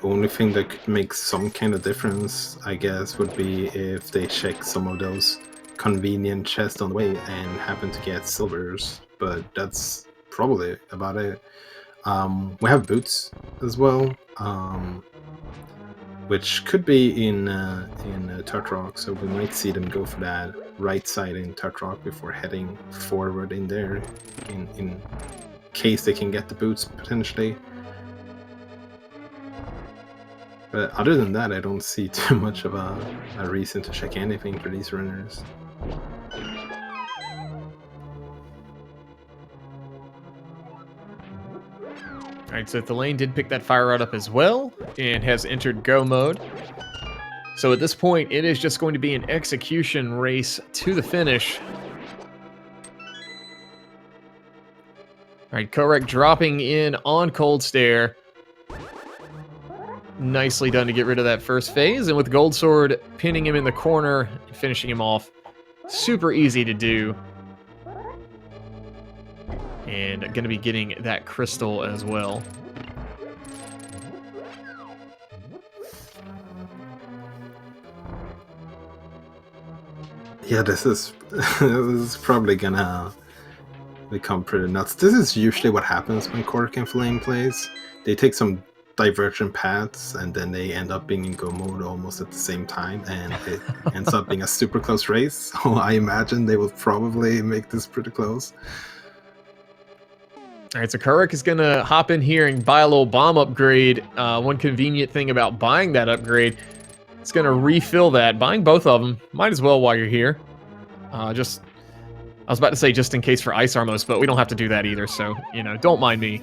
[SPEAKER 2] only thing that could make some kind of difference, I guess, would be if they check some of those convenient chests on the way and happen to get silvers, but that's probably about it. We have boots as well, which could be in Turt Rock, so we might see them go for that right side in Turt Rock before heading forward in there, in case they can get the boots potentially. But other than that, I don't see too much of a reason to check anything for these runners.
[SPEAKER 1] Alright, so Thalane did pick that fire rod up as well, and has entered go mode. So at this point, it is just going to be an execution race to the finish. Alright, Kohrek dropping in on Cold Stare. Nicely done to get rid of that first phase, and with Gold Sword pinning him in the corner, finishing him off. Super easy to do. And going to be getting that crystal as well.
[SPEAKER 2] Yeah, this is this is probably gonna become pretty nuts. This is usually what happens when Kohrek and Thalane plays. They take some divergent paths and then they end up being in go mode almost at the same time, and it ends up being a super close race. So I imagine they will probably make this pretty close.
[SPEAKER 1] Alright, so Kohrek is going to hop in here and buy a little bomb upgrade. One convenient thing about buying that upgrade, it's going to refill that. Buying both of them, might as well while you're here. I was about to say just in case for Ice Armos, but we don't have to do that either, so, you know, don't mind me.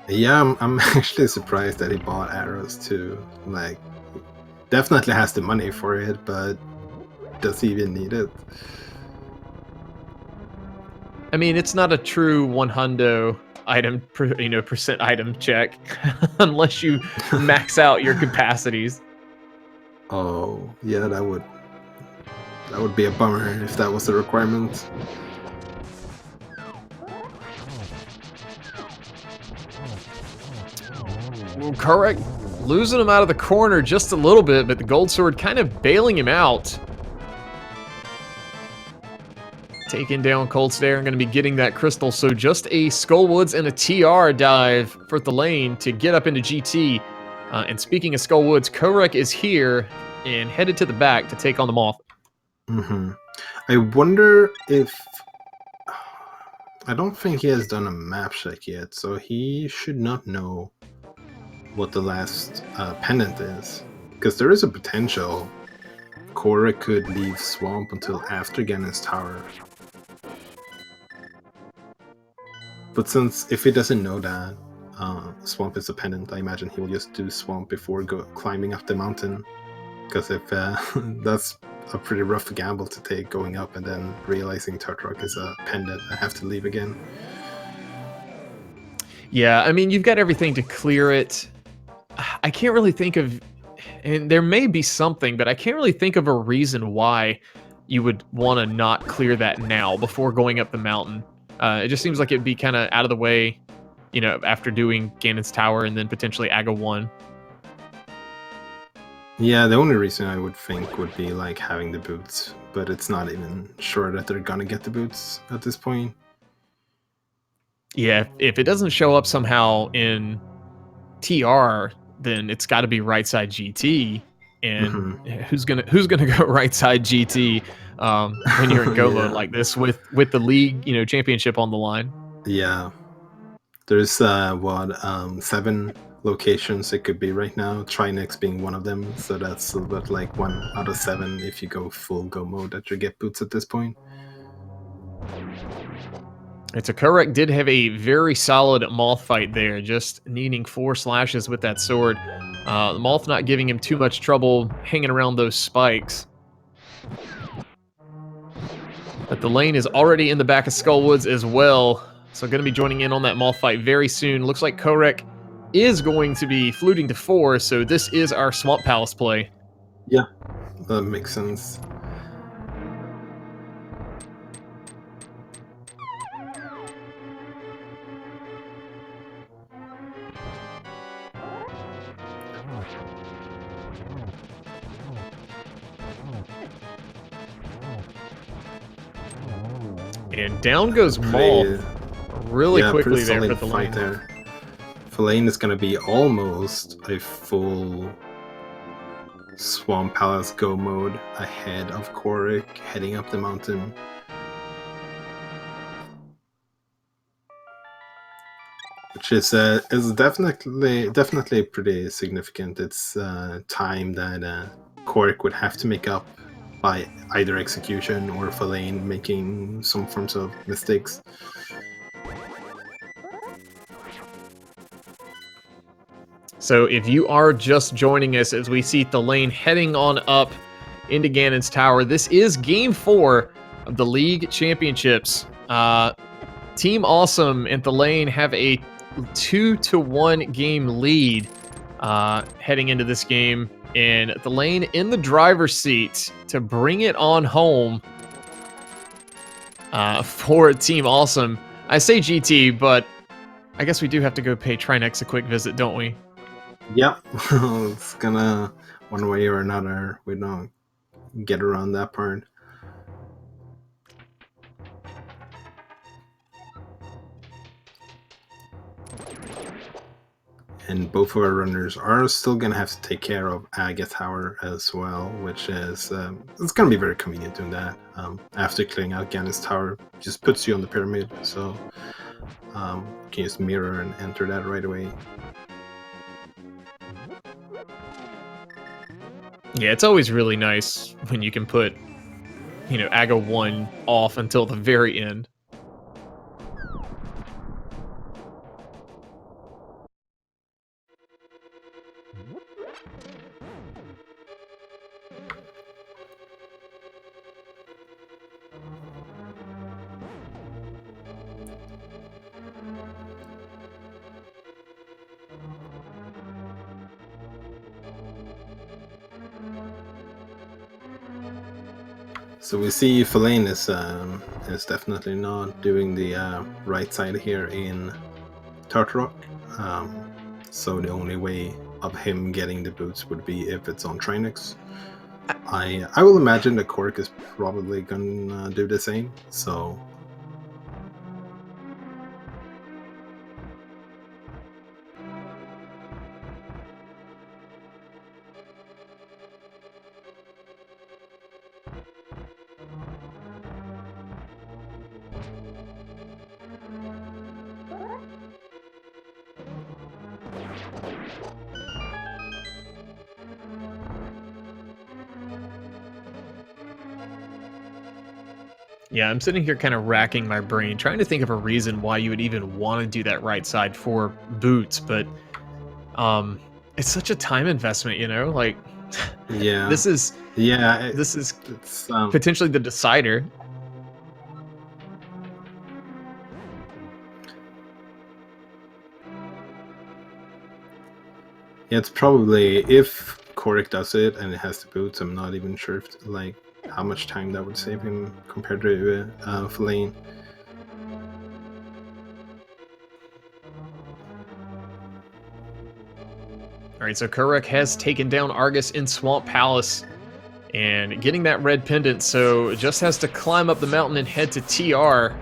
[SPEAKER 2] Yeah, I'm actually surprised that he bought arrows too. Like, definitely has the money for it, but does he even need it?
[SPEAKER 1] I mean, it's not a true 100 item, percent item check, unless you max out your capacities.
[SPEAKER 2] Oh, yeah, that would be a bummer if that was the requirement.
[SPEAKER 1] Kohrek losing him out of the corner just a little bit, but the Gold Sword kind of bailing him out. Taking down Cold Stare and going to be getting that crystal. So just a Skullwoods and a TR dive for Thalane to get up into GT. And speaking of Skullwoods, Kohrek is here and headed to the back to take on the Moth.
[SPEAKER 2] I wonder if... I don't think he has done a map check yet, so he should not know what the last pendant is. Because there is a potential Kohrek could leave Swamp until after Ganon's Tower. But since, if he doesn't know that Swamp is a pendant, I imagine he will just do Swamp before climbing up the mountain. Because if that's a pretty rough gamble to take, going up and then realizing Turtrock is a pendant, I have to leave again.
[SPEAKER 1] Yeah, I mean, you've got everything to clear it. I can't really think of, and there may be something, but I can't really think of a reason why you would want to not clear that now before going up the mountain. It just seems like it'd be kind of out of the way, you know, after doing Ganon's Tower and then potentially Aga 1.
[SPEAKER 2] Yeah, the only reason I would think would be like having the boots, but it's not even sure that they're gonna get the boots at this point.
[SPEAKER 1] Yeah, if it doesn't show up somehow in TR, then it's got to be right side GT. And who's gonna go right side GT when you're in go mode like this with the league, you know, championship on the line?
[SPEAKER 2] Yeah, there's 7 locations it could be right now. Trinex being one of them, so that's about like 1 out of 7 if you go full go mode that you get boots at this point.
[SPEAKER 1] It's a Kohrek did have a very solid Moth fight there, just needing 4 slashes with that sword. The Moth not giving him too much trouble hanging around those spikes. But the lane is already in the back of Skullwoods as well, so going to be joining in on that Moth fight very soon. Looks like Kohrek is going to be fluting to 4, so this is our Swamp Palace play.
[SPEAKER 2] Yeah, that makes sense.
[SPEAKER 1] And down goes Moth really quickly there for the lane.
[SPEAKER 2] There. Thalane is going to be almost a full Swamp Palace go mode ahead of Kohrek heading up the mountain. Which is definitely pretty significant. It's time that Kohrek would have to make up by either execution or Thalane making some forms of mistakes.
[SPEAKER 1] So if you are just joining us as we see Thalane heading on up into Ganon's Tower, this is Game 4 of the League Championships. Team Awesome and Thalane have a 2-1 game lead heading into this game, and Thalane in the driver's seat to bring it on home for Team Awesome. I say GT, but I guess we do have to go pay Trinex a quick visit, don't we?
[SPEAKER 2] Yep. It's gonna, one way or another, we don't get around that part. And both of our runners are still gonna have to take care of Aga Tower as well, which is it's gonna be very convenient doing that. After clearing out Ganon's Tower, just puts you on the pyramid, so you can just mirror and enter that right away.
[SPEAKER 1] Yeah, it's always really nice when you can put, Aga 1 off until the very end.
[SPEAKER 2] So we see Thalane is definitely not doing the right side here in Tartarok. So the only way of him getting the boots would be if it's on Trinex. I will imagine that Kohrek is probably gonna do the same. So
[SPEAKER 1] Yeah, I'm sitting here kind of racking my brain, trying to think of a reason why you would even want to do that right side for boots, but it's such a time investment, like
[SPEAKER 2] yeah,
[SPEAKER 1] this is
[SPEAKER 2] it's
[SPEAKER 1] potentially the decider.
[SPEAKER 2] Yeah, it's probably, if Kohrek does it and it has the boots, I'm not even sure if how much time that would save him compared to Thalane.
[SPEAKER 1] All right, so Kohrek has taken down Argus in Swamp Palace and getting that red pendant, so just has to climb up the mountain and head to TR.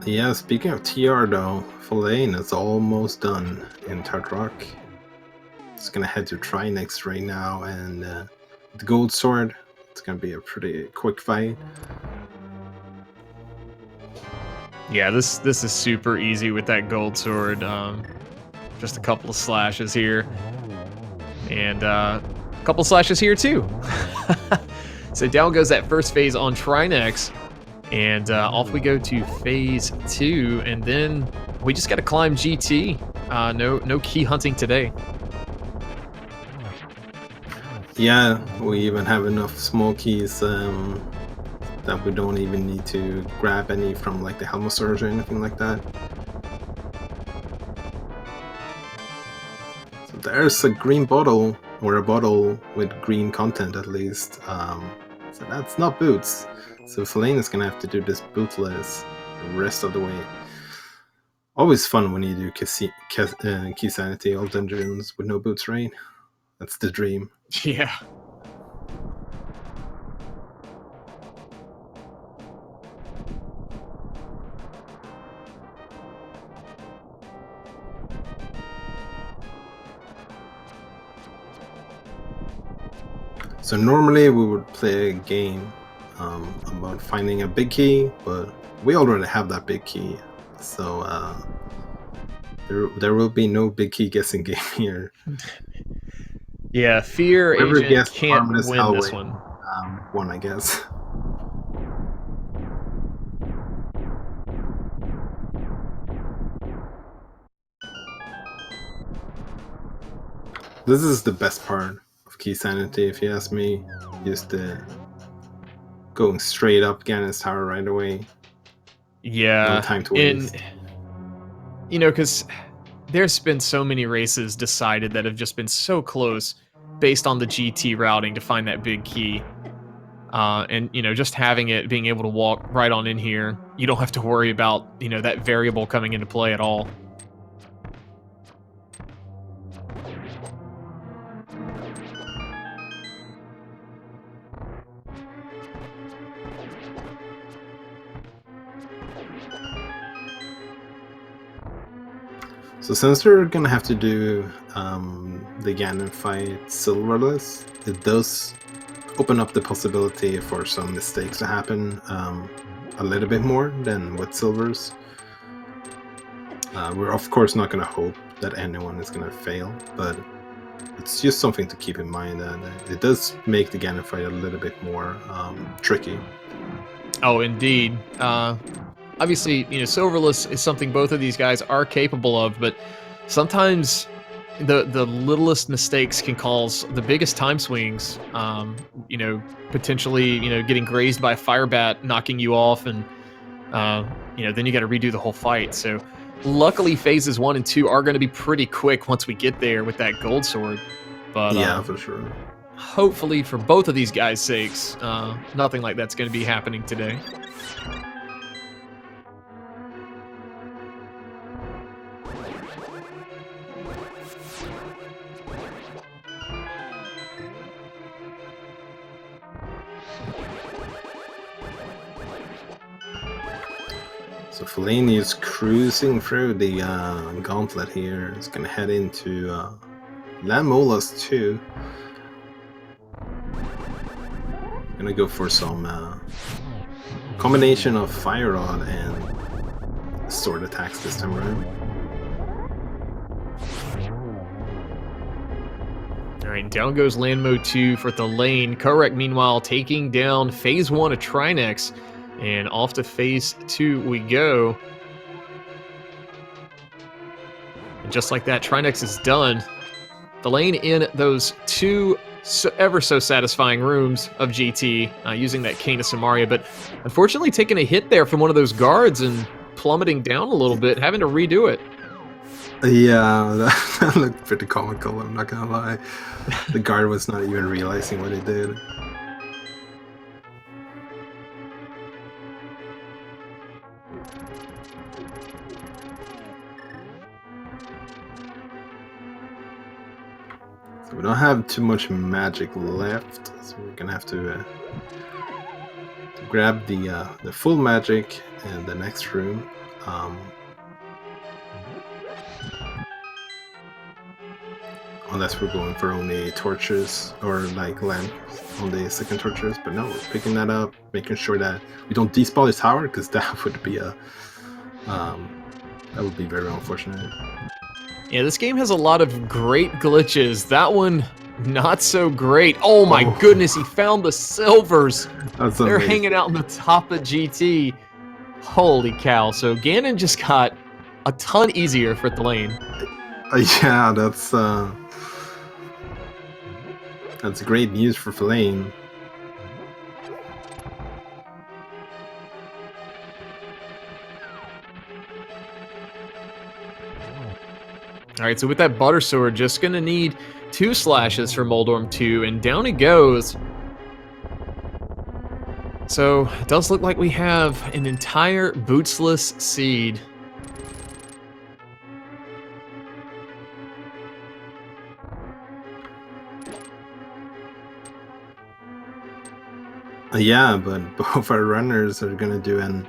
[SPEAKER 2] Yeah, speaking of TR though, Thalane is almost done in Tartarok. It's gonna head to Trinex right now, and the gold sword, it's gonna be a pretty quick fight.
[SPEAKER 1] Yeah, this is super easy with that gold sword. Just a couple of slashes here, and a couple slashes here too. So down goes that first phase on Trinex, and off we go to phase 2, and then we just got to climb GT. No key hunting today.
[SPEAKER 2] Yeah, we even have enough small keys that we don't even need to grab any from the Helmosaurs or anything like that. So there's a green bottle, or a bottle with green content at least. So that's not boots. So Thalane is gonna have to do this bootless the rest of the way. Always fun when you do key sanity all dungeons with no boots, right? That's the dream.
[SPEAKER 1] Yeah.
[SPEAKER 2] So normally we would play a game about finding a big key, but we already have that big key, so there will be no big key guessing game here.
[SPEAKER 1] Yeah, Fear
[SPEAKER 2] Whoever
[SPEAKER 1] Agent
[SPEAKER 2] guessed
[SPEAKER 1] can't
[SPEAKER 2] harmless
[SPEAKER 1] win this
[SPEAKER 2] hallway
[SPEAKER 1] one.
[SPEAKER 2] won, I guess. This is the best part of Key Sanity, if you ask me. Just going straight up Ganon's tower right away. No
[SPEAKER 1] Yeah,
[SPEAKER 2] time to
[SPEAKER 1] and
[SPEAKER 2] waste.
[SPEAKER 1] because there's been so many races decided that have just been so close based on the GT routing to find that big key. And just having it, being able to walk right on in here, you don't have to worry about that variable coming into play at all.
[SPEAKER 2] So since we're gonna have to do the Ganon fight silverless, it does open up the possibility for some mistakes to happen a little bit more than with silvers. We're of course not gonna hope that anyone is gonna fail, but it's just something to keep in mind that it does make the Ganon fight a little bit more tricky.
[SPEAKER 1] Oh, indeed. Obviously, Silverless is something both of these guys are capable of, but sometimes the littlest mistakes can cause the biggest time swings. Potentially, getting grazed by a fire bat, knocking you off, and then you got to redo the whole fight. So, luckily, phases 1 and 2 are going to be pretty quick once we get there with that gold sword. But
[SPEAKER 2] Yeah, for sure.
[SPEAKER 1] hopefully, for both of these guys' sakes, nothing like that's going to be happening today.
[SPEAKER 2] So Thalane is cruising through the gauntlet here. It's gonna head into Lamolas 2. Gonna go for some combination of Fire Rod and sword attacks this time around.
[SPEAKER 1] Alright, down goes Land Mode 2 for thalane. Kohrek, meanwhile, taking down Phase 1 of Trinex. And off to Phase 2 we go. And just like that, Trinex is done. Thalane in those two ever so satisfying rooms of GT, using that Cane of Samaria, but unfortunately taking a hit there from one of those guards and plummeting down a little bit, having to redo it.
[SPEAKER 2] Yeah, that looked pretty comical, I'm not gonna lie. The guard was not even realizing what he did. So we don't have too much magic left, so we're gonna have to grab the full magic in the next room. Unless we're going for only torches or like land on the second torches, but no, we're picking that up, making sure that we don't despawn the tower, because that would be very unfortunate.
[SPEAKER 1] Yeah, this game has a lot of great glitches. That one, not so great. Oh my goodness, he found the silvers.
[SPEAKER 2] That's
[SPEAKER 1] They're
[SPEAKER 2] amazing.
[SPEAKER 1] hanging out on the top of GT. Holy cow. So Ganon just got a ton easier for thalane.
[SPEAKER 2] Yeah, that's great news for Thalane.
[SPEAKER 1] Alright, so with that Butter Sword, just gonna need 2 slashes for Moldorm 2, and down he goes. So, it does look like we have an entire bootsless seed.
[SPEAKER 2] Yeah, but both our runners are gonna do an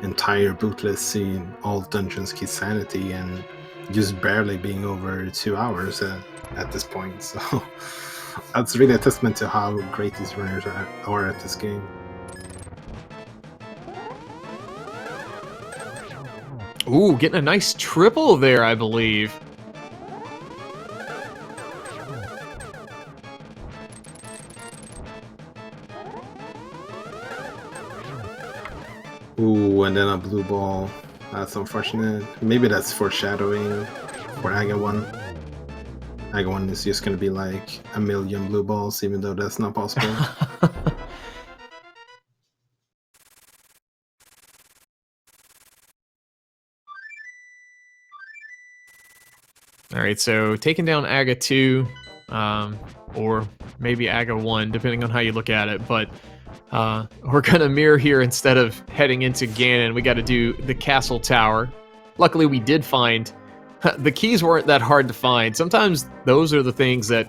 [SPEAKER 2] entire bootless seed, all dungeons key sanity, and just barely being over 2 hours at this point. So that's really a testament to how great these runners are at this game.
[SPEAKER 1] Ooh, getting a nice triple there, I believe.
[SPEAKER 2] Ooh, and then a blue ball. That's unfortunate. Maybe that's foreshadowing for Aga 1. Aga 1 is just going to be like a million blue balls, even though that's not possible.
[SPEAKER 1] All right, so taking down Aga 2, or maybe Aga 1, depending on how you look at it. But we're going to mirror here instead of heading into Ganon. We got to do the castle tower. Luckily, we did find... the keys weren't that hard to find. Sometimes those are the things that,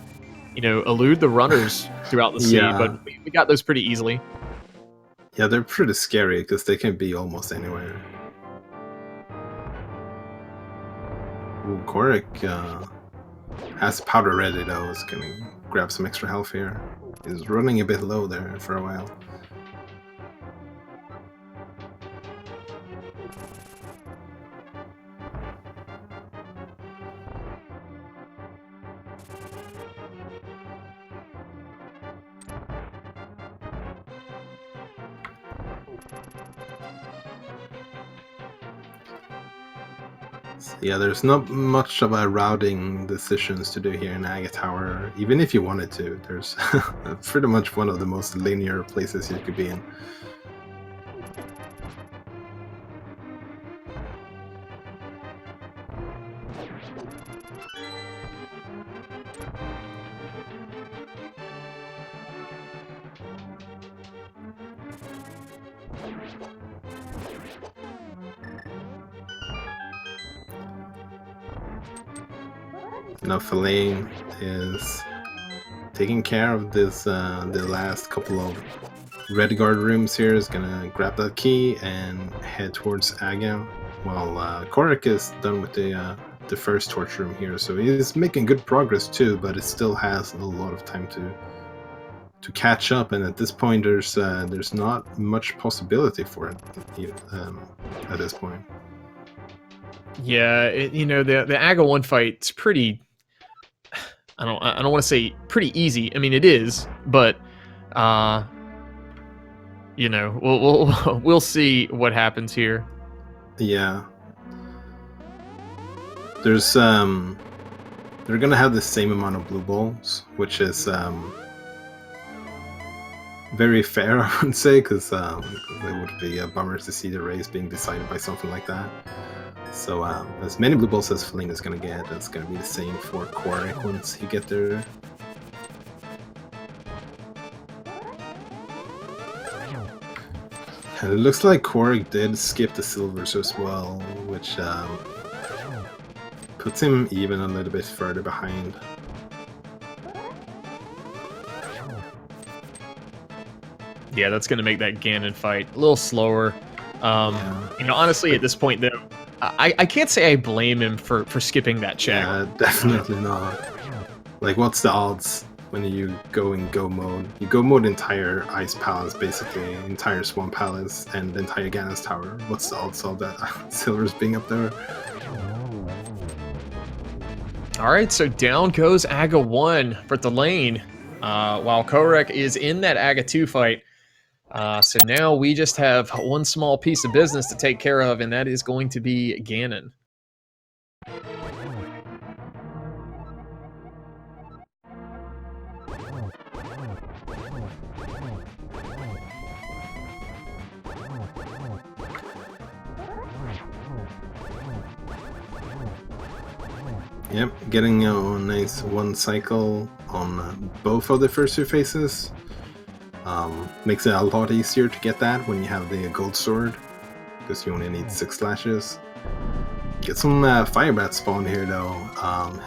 [SPEAKER 1] elude the runners throughout the sea,
[SPEAKER 2] Yeah.
[SPEAKER 1] but we got those pretty easily.
[SPEAKER 2] Yeah, they're pretty scary because they can be almost anywhere. Ooh, Kohrek has powder ready though. He's gonna grab some extra health here. He's running a bit low there for a while. Yeah, there's not much of a routing decisions to do here in Aga Tower. Even if you wanted to, there's pretty much one of the most linear places you could be in. Now Thalane is taking care of this, the last couple of red guard rooms here. Is gonna grab that key and head towards Aga, while Kohrek is done with the first torch room here. So he's making good progress too, but it still has a lot of time to catch up. And at this point, there's not much possibility for it at this point.
[SPEAKER 1] Yeah, the Aga 1 fight's pretty... I don't want to say pretty easy. I mean, it is, but we'll see what happens here.
[SPEAKER 2] Yeah. There's they're gonna have the same amount of blue balls, which is very fair, I would say, because it would be a bummer to see the race being decided by something like that. So as many blue balls as Thalane is gonna get, that's gonna be the same for Kohrek once he get there. And it looks like Kohrek did skip the silvers as well, which puts him even a little bit further behind.
[SPEAKER 1] Yeah, that's going to make that Ganon fight a little slower. Honestly, at this point, though, I can't say I blame him for skipping that check.
[SPEAKER 2] Yeah, definitely not. Like, what's the odds when you go in go mode? You go mode entire Ice Palace, basically, entire Swamp Palace, and the entire Ganon's Tower. What's the odds of that silvers being up there?
[SPEAKER 1] Alright, so down goes Aga 1 for Thalane, while Kohrek is in that Aga 2 fight. So now we just have one small piece of business to take care of, and that is going to be Ganon.
[SPEAKER 2] Yep, getting a nice one cycle on both of the first two phases. Makes it a lot easier to get that when you have the gold sword, because you only need 6 slashes. Get some fire bat spawn here though.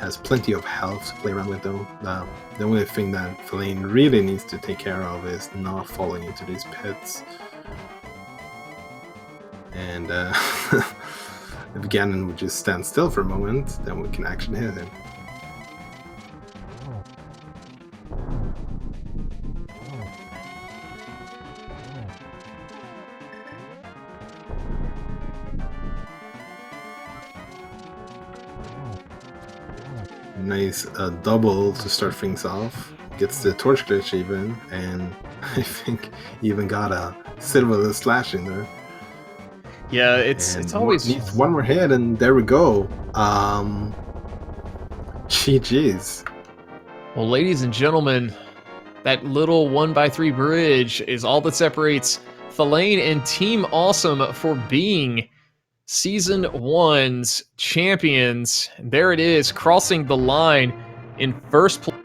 [SPEAKER 2] Has plenty of health to play around with though. The only thing that Thalane really needs to take care of is not falling into these pits. And if Ganon would just stand still for a moment, then we can actually hit him. Nice double to start things off. Gets the torch glitch even, and I think even got a silver slash in there.
[SPEAKER 1] Yeah, it's
[SPEAKER 2] And
[SPEAKER 1] always
[SPEAKER 2] needs one more hit, and there we go. GG's.
[SPEAKER 1] well, ladies and gentlemen, that little 1x3 bridge is all that separates Thalane and Team Awesome for being Season 1's champions. And there it is, crossing the line in first place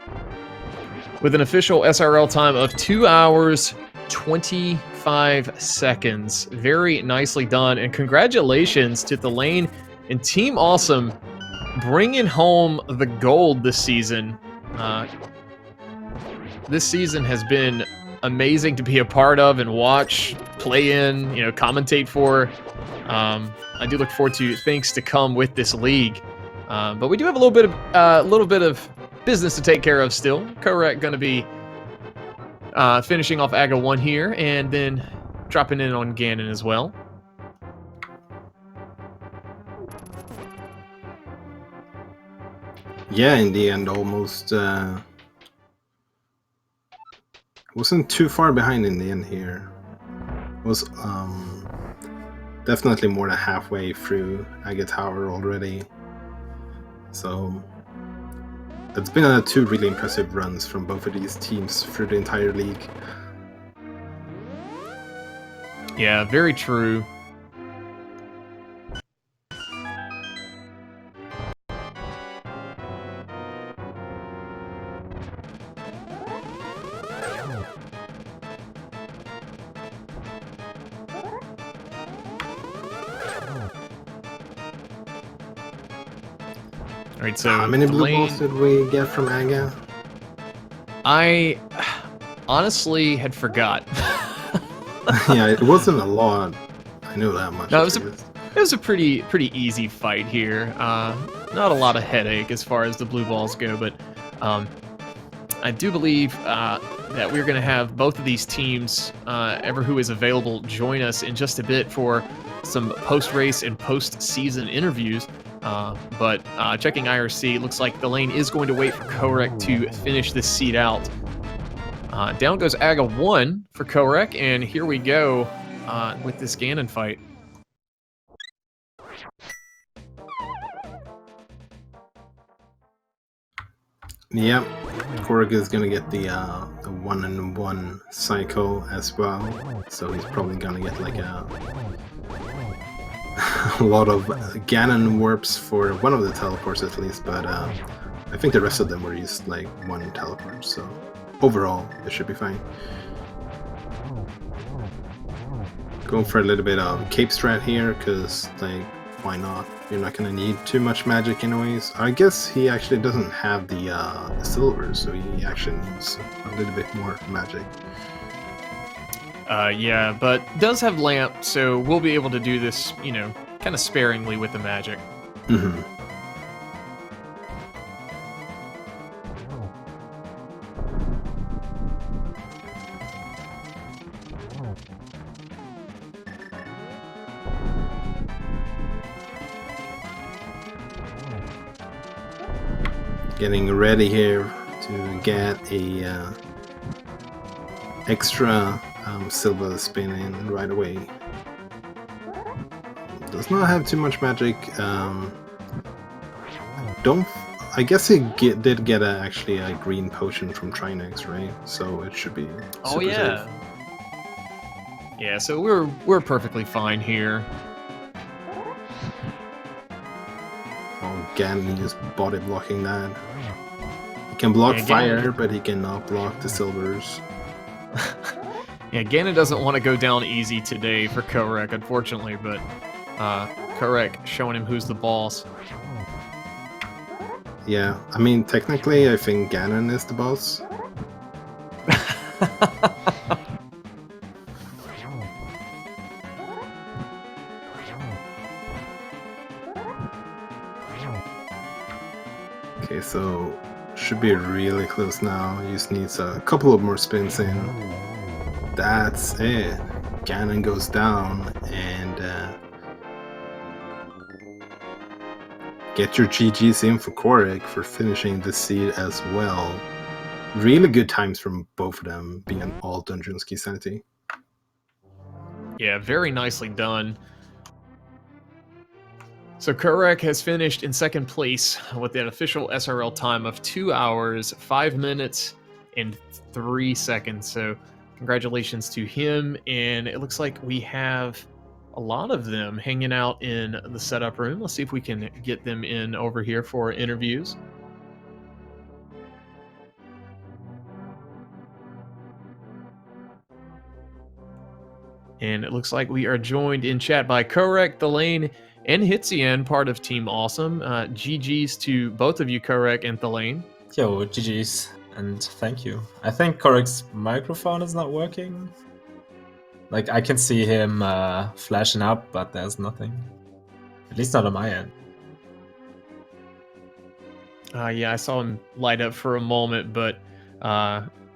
[SPEAKER 1] with an official SRL time of 2 hours, 25 seconds. Very nicely done. And congratulations to Thalane and Team Awesome bringing home the gold this season. This season has been amazing to be a part of and watch, play in, commentate for. I do look forward to things to come with this league, but we do have a little bit of business to take care of still. Kohrek going to be finishing off AGA 1 here, and then dropping in on Ganon as well.
[SPEAKER 2] Yeah, in the end, almost wasn't too far behind in the end here. Was definitely more than halfway through AGA Tower already. So it's been 2 really impressive runs from both of these teams through the entire league.
[SPEAKER 1] Yeah, very true. All right, so
[SPEAKER 2] how many blue balls did we get from AGA?
[SPEAKER 1] I honestly had forgot.
[SPEAKER 2] Yeah, it wasn't a lot. I know that much.
[SPEAKER 1] No, it was a pretty easy fight here. Not a lot of headache as far as the blue balls go, but I do believe that we're going to have both of these teams, ever who is available, join us in just a bit for some post-race and post-season interviews. But checking IRC, it looks like Thalane is going to wait for Kohrek to finish this seed out. Down goes AGA 1 for Kohrek, and here we go with this Ganon fight.
[SPEAKER 2] Yep, Kohrek is gonna get the 1-in-1 cycle as well, so he's probably gonna get like a lot of Ganon warps for one of the teleports at least, but I think the rest of them were just like 1 teleport, so overall it should be fine. Going for a little bit of cape strat here, because like, why not? You're not gonna need too much magic anyways. I guess he actually doesn't have the silver, so he actually needs a little bit more magic.
[SPEAKER 1] Yeah, but does have lamp, so we'll be able to do this, kind of sparingly with the magic.
[SPEAKER 2] Mm-hmm. Getting ready here to get a extra silver spin in right away. Does not have too much magic. I guess he did get actually a green potion from Trinex, right? So it should be super safe.
[SPEAKER 1] Yeah, so we're perfectly fine here.
[SPEAKER 2] Oh, Ganon just body blocking that. He can block fire, but he cannot block the silvers.
[SPEAKER 1] Yeah, Ganon doesn't want to go down easy today for Kohrek, unfortunately, but Kohrek showing him who's the boss.
[SPEAKER 2] Yeah, I mean, technically, I think Ganon is the boss. Okay, so should be really close now. He just needs a couple of more spins in. That's it. Ganon goes down, and get your GGs in for Kohrek for finishing the seed as well. Really good times from both of them, being all Dungeons Key Sanity.
[SPEAKER 1] Yeah, very nicely done. So Kohrek has finished in second place with an official SRL time of 2 hours, 5 minutes, and 3 seconds. So congratulations to him. And it looks like we have a lot of them hanging out in the setup room. Let's see if we can get them in over here for interviews. And it looks like we are joined in chat by Kohrek, thalane, and Hitzian, part of Team Awesome. GG's to both of you, Kohrek and thalane.
[SPEAKER 3] Yo, GG's, and thank you. I think Kohrek's microphone is not working. Like, I can see him flashing up, but there's nothing. At least not on my end.
[SPEAKER 1] Yeah, I saw him light up for a moment, but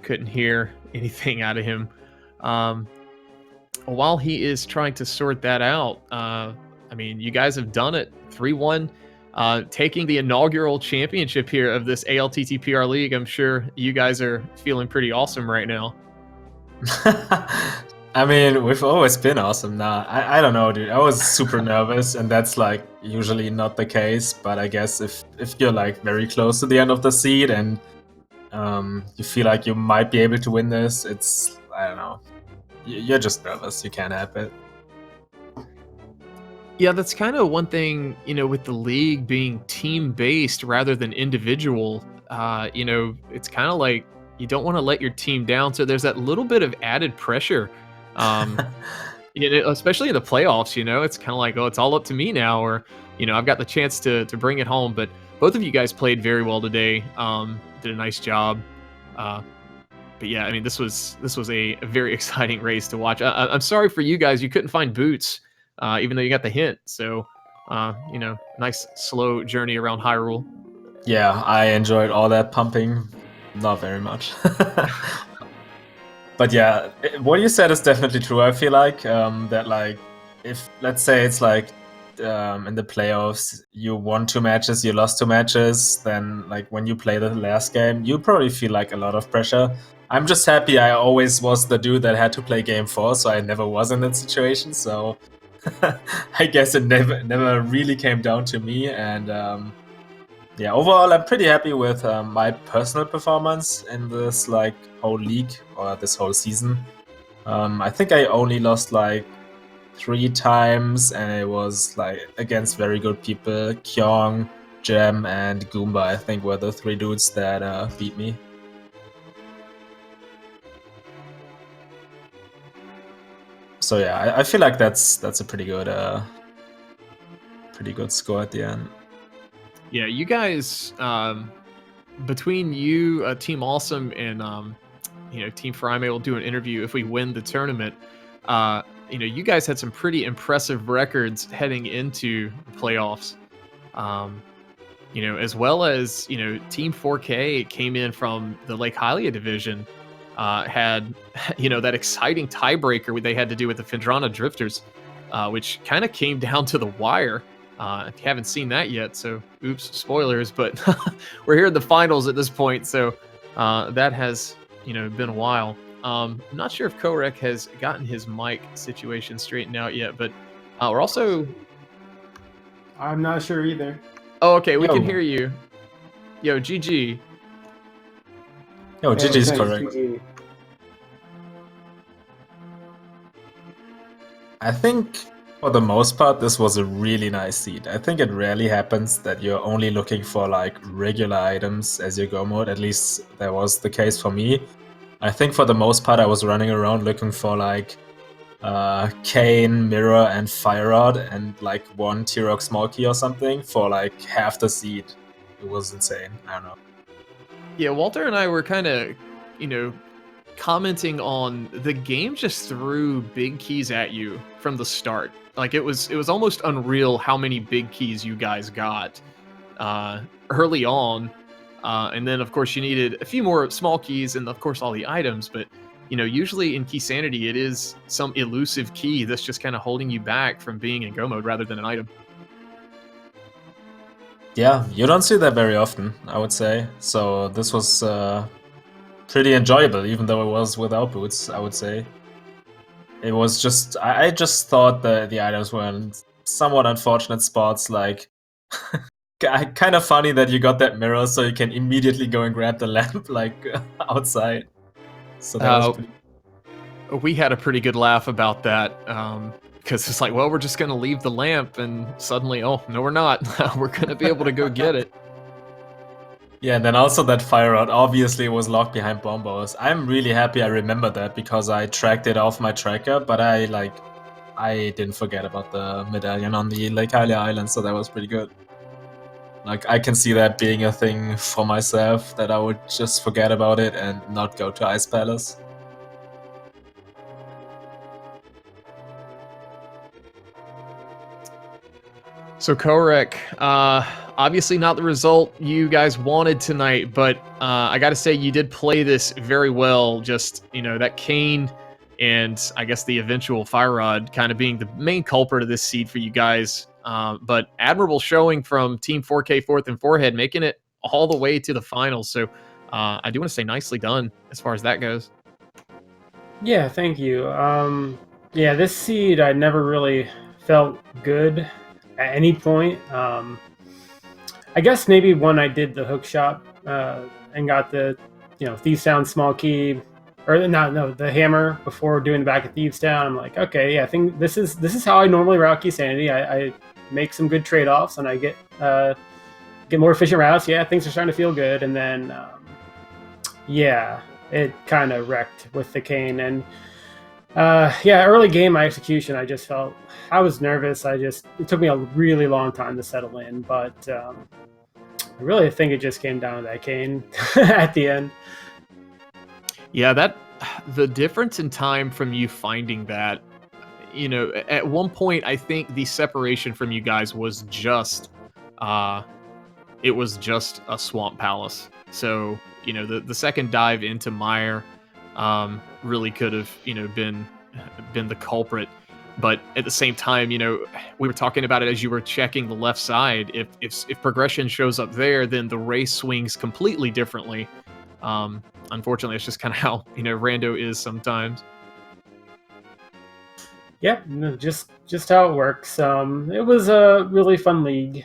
[SPEAKER 1] couldn't hear anything out of him. While he is trying to sort that out, I mean, you guys have done it 3-1, taking the inaugural championship here of this ALTTPR league. I'm sure you guys are feeling pretty awesome right now.
[SPEAKER 3] I mean, we've always been awesome now. I don't know, dude. I was super nervous, and that's like usually not the case. But I guess if you're like very close to the end of the seed and you feel like you might be able to win this, it's, I don't know. You're just nervous. You can't help it.
[SPEAKER 1] Yeah, that's kind of one thing, with the league being team-based rather than individual. It's kind of like you don't want to let your team down. So there's that little bit of added pressure. Especially in the playoffs, it's kind of like, oh, it's all up to me now, or, I've got the chance to bring it home. But both of you guys played very well today. Did a nice job. But yeah, I mean, this was a very exciting race to watch. I'm sorry for you guys. You couldn't find boots, even though you got the hint. So, nice slow journey around Hyrule.
[SPEAKER 3] Yeah, I enjoyed all that pumping. Not very much. But yeah, what you said is definitely true. I feel like that, like, if, let's say it's like in the playoffs, you won 2 matches, you lost 2 matches, then like when you play the last game, you probably feel like a lot of pressure. I'm just happy I always was the dude that had to play game 4, so I never was in that situation. So I guess it never really came down to me. And yeah, overall, I'm pretty happy with my personal performance in this like whole league or this whole season. I think I only lost like 3 times, and it was like against very good people. Kyong, Gem, and Goomba, I think, were the 3 dudes that beat me. So yeah, I feel like that's a pretty good score at the end.
[SPEAKER 1] Yeah, you guys, between you, Team Awesome, and Team Frime will do an interview if we win the tournament. You guys had some pretty impressive records heading into the playoffs. As well as Team 4K came in from the Lake Hylia division. Had that exciting tiebreaker they had to do with the Phendrana Drifters, which kind of came down to the wire. If you haven't seen that yet, so oops, spoilers, but we're here in the finals at this point, so that has been a while. I'm not sure if Kohrek has gotten his mic situation straightened out yet, but we're also...
[SPEAKER 4] I'm not sure either.
[SPEAKER 1] Oh, okay, we can hear you. Yo, GG.
[SPEAKER 3] Yo, GG's correct.
[SPEAKER 4] GG.
[SPEAKER 3] I think for the most part, this was a really nice seed. I think it rarely happens that you're only looking for like regular items as your go mode. At least that was the case for me. I think for the most part, I was running around looking for like Cane, Mirror, and Fire Rod, and like 1 T-Rock Small Key or something for like half the seed. It was insane. I don't know.
[SPEAKER 1] Yeah, Walter and I were kind of, commenting on the game just threw big keys at you from the start. Like it was almost unreal how many big keys you guys got early on. And then of course you needed a few more small keys and of course all the items, but usually in Key Sanity it is some elusive key that's just kind of holding you back from being in go mode rather than an item.
[SPEAKER 3] Yeah, you don't see that very often, I would say. So this was pretty enjoyable, even though it was without boots, I would say. It was just, I just thought that the items weren't somewhat unfortunate spots. Like, kind of funny that you got that mirror so you can immediately go and grab the lamp like outside. So that was pretty.
[SPEAKER 1] We had a pretty good laugh about that because it's like, well, we're just going to leave the lamp, and suddenly, oh no, we're not. We're going to be able to go get it.
[SPEAKER 3] Yeah, and then also that fire rod obviously was locked behind bombos. I'm really happy I remembered that because I tracked it off my tracker, but I didn't forget about the medallion on the Lake Hylia Island, so that was pretty good. Like, I can see that being a thing for myself, that I would just forget about it and not go to Ice Palace.
[SPEAKER 1] So Kohrek, obviously not the result you guys wanted tonight, but I got to say you did play this very well. Just, that cane and I guess the eventual fire rod kind of being the main culprit of this seed for you guys. But admirable showing from Team 4K Fourth and Forehead, making it all the way to the finals. So I do want to say nicely done as far as that goes.
[SPEAKER 4] Yeah, thank you. Yeah, this seed I never really felt good at any point. I guess maybe when I did the hook shot and got the Thieves Town small key, or no, the hammer before doing the back of Thieves Town, I'm like, okay, yeah, I think this is how I normally route Key Sanity. I make some good trade offs and I get more efficient routes. Yeah, things are starting to feel good, and then yeah, it kind of wrecked with the cane. And yeah, early game, my execution, I just felt I was nervous. It took me a really long time to settle in, but I really think it just came down to that cane at the end.
[SPEAKER 1] Yeah, the difference in time from you finding that, at one point I think the separation from you guys was just it was just a swamp palace. So, the second dive into Mire really could have, been the culprit. But at the same time, we were talking about it as you were checking the left side. If progression shows up there, then the race swings completely differently. Unfortunately, it's just kind of how Rando is sometimes.
[SPEAKER 4] Yeah, just how it works. It was a really fun league.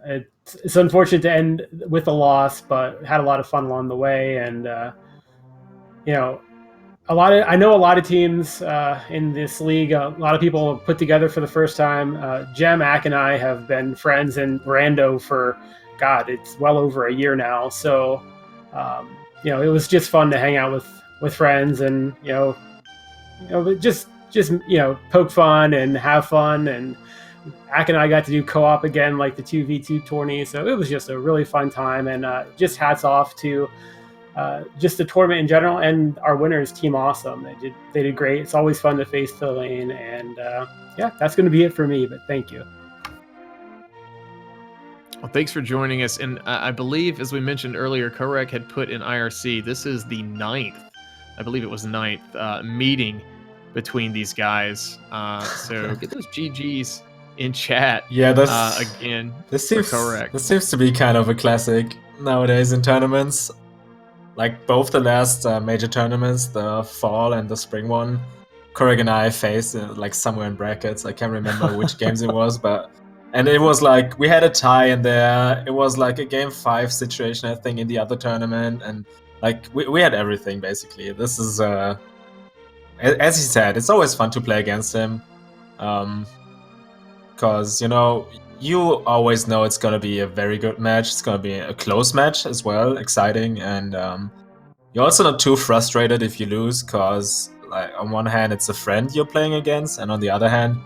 [SPEAKER 4] It's unfortunate to end with a loss, but had a lot of fun along the way, and I know a lot of teams in this league. A lot of people put together for the first time. Jem, Ack, and I have been friends in Rando for, God, it's well over a year now. So, it was just fun to hang out with friends and just poke fun and have fun. And Ack and I got to do co-op again, like the 2v2 tourney. So it was just a really fun time, and just hats off to just the tournament in general and our winners, Team Awesome. They did great. It's always fun to face thalane, and yeah, that's going to be it for me. But thank you.
[SPEAKER 1] Well, thanks for joining us. And I believe, as we mentioned earlier, Kohrek had put in IRC. This is the 9th, I believe it was 9th meeting between these guys. So get those GGs in chat.
[SPEAKER 3] Yeah,
[SPEAKER 1] again.
[SPEAKER 3] This seems to be kind of a classic nowadays in tournaments. Like both the last major tournaments, the fall and the spring one, Kohrek and I faced like somewhere in brackets. I can't remember which games it was, and it was like we had a tie in there. It was like a game 5 situation, I think, in the other tournament, and like we had everything basically. This is as he said, it's always fun to play against him, because you always know it's gonna be a very good match. It's gonna be a close match as well, exciting, and you're also not too frustrated if you lose, because like on one hand it's a friend you're playing against, and on the other hand,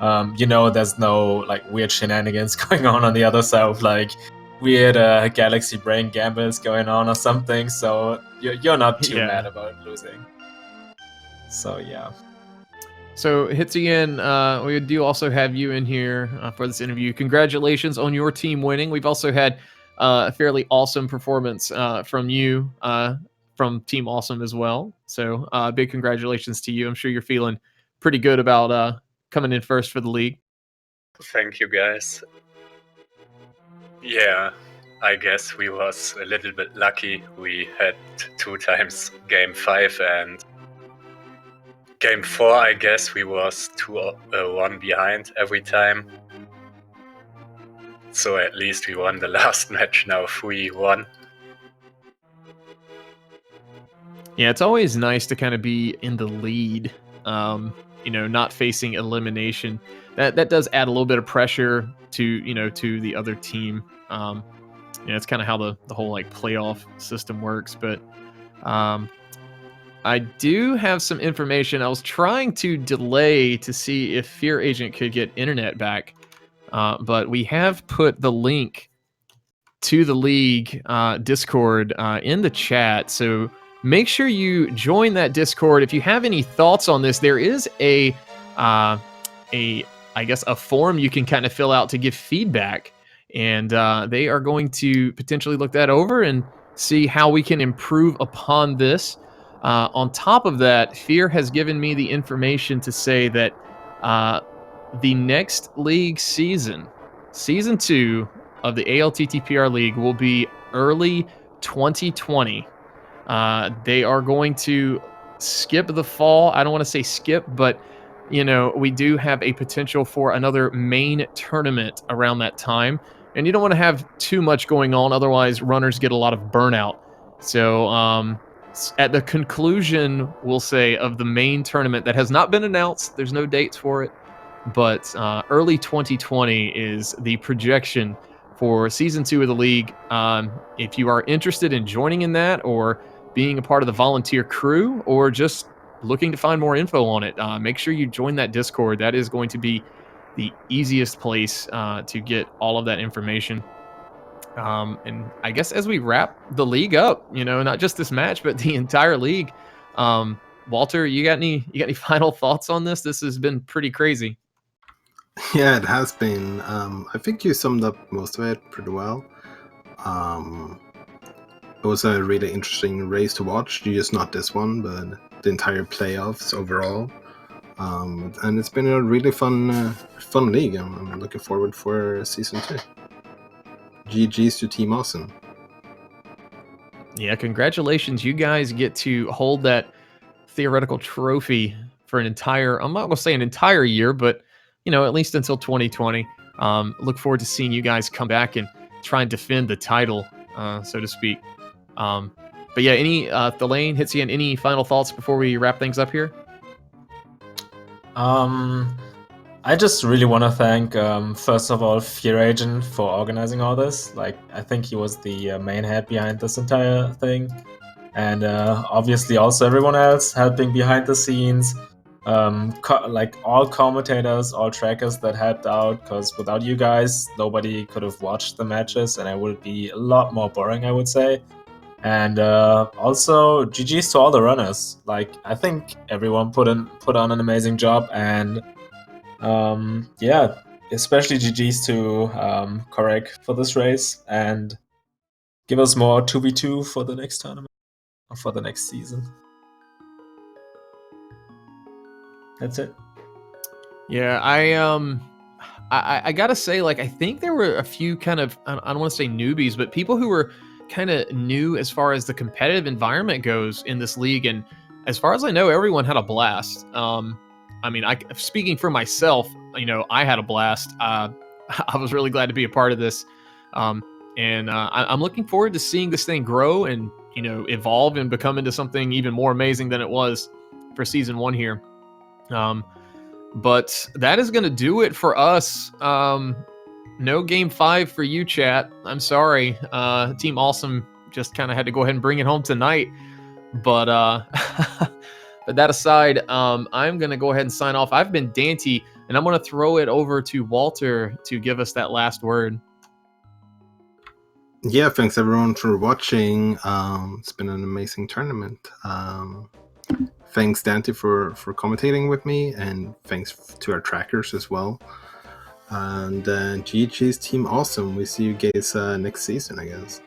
[SPEAKER 3] there's no like weird shenanigans going on the other side of like weird galaxy brain gambles going on or something. So you're not too mad about losing. So yeah.
[SPEAKER 1] So, Hitzian, we do also have you in here for this interview. Congratulations on your team winning. We've also had a fairly awesome performance from you, from Team Awesome as well. So, big congratulations to you. I'm sure you're feeling pretty good about coming in first for the league.
[SPEAKER 5] Thank you, guys. Yeah, I guess we was a little bit lucky. We had 2 times game 5 and game 4, I guess we was 2-1 behind every time. So at least we won the last match now 3-1.
[SPEAKER 1] Yeah, it's always nice to kind of be in the lead, not facing elimination. That does add a little bit of pressure to the other team. It's kind of how the whole like playoff system works. But I do have some information. I was trying to delay to see if Fear Agent could get internet back, but we have put the link to the league Discord in the chat. So make sure you join that Discord. If you have any thoughts on this, there is a form you can kind of fill out to give feedback, and they are going to potentially look that over and see how we can improve upon this. On top of that, Fear has given me the information to say that the next league season 2 of the ALTTPR League will be early 2020. They are going to skip the fall. I don't want to say skip, but we do have a potential for another main tournament around that time. And you don't want to have too much going on, otherwise runners get a lot of burnout. So at the conclusion, we'll say, of the main tournament that has not been announced, there's no dates for it, but early 2020 is the projection for Season 2 of the league. If you are interested in joining in that, or being a part of the volunteer crew, or just looking to find more info on it, make sure you join that Discord. That is going to be the easiest place to get all of that information. And I guess as we wrap the league up, not just this match, but the entire league, Walter, you got any final thoughts on this? This has been pretty crazy.
[SPEAKER 2] Yeah, it has been. I think you summed up most of it pretty well. It was a really interesting race to watch. Just not this one, but the entire playoffs overall. And it's been a really fun league. I'm looking forward for Season 2. GG's to Team Awesome.
[SPEAKER 1] Yeah, congratulations. You guys get to hold that theoretical trophy for an entire, I'm not going to say an entire year, but, at least until 2020. Look forward to seeing you guys come back and try and defend the title, so to speak. But yeah, any Thalane, Hitzian, any final thoughts before we wrap things up here?
[SPEAKER 3] I just really want to thank, first of all, Fear Agent for organizing all this. Like, I think he was the main head behind this entire thing. And obviously also everyone else helping behind the scenes. Like all commentators, all trackers that helped out, because without you guys, nobody could have watched the matches, and it would be a lot more boring, I would say. And also, GG's to all the runners. Like, I think everyone put on an amazing job, and yeah, especially GG's to Kohrek for this race, and give us more 2v2 for the next tournament, or for the next season. That's it.
[SPEAKER 1] Yeah, I gotta say, like, I think there were a few kind of, I don't want to say newbies, but people who were kind of new as far as the competitive environment goes in this league. And as far as I know, everyone had a blast. I mean, speaking for myself, I had a blast. I was really glad to be a part of this. And I'm looking forward to seeing this thing grow and, evolve and become into something even more amazing than it was for Season 1 here. But that is going to do it for us. No Game 5 for you, chat. I'm sorry. Team Awesome just kind of had to go ahead and bring it home tonight. But but that aside, I'm going to go ahead and sign off. I've been Dante, and I'm going to throw it over to Walter to give us that last word.
[SPEAKER 2] Yeah, thanks everyone for watching. It's been an amazing tournament. Thanks, Dante, for commentating with me, and thanks to our trackers as well. And GG's Team Awesome. We see you guys next season, I guess.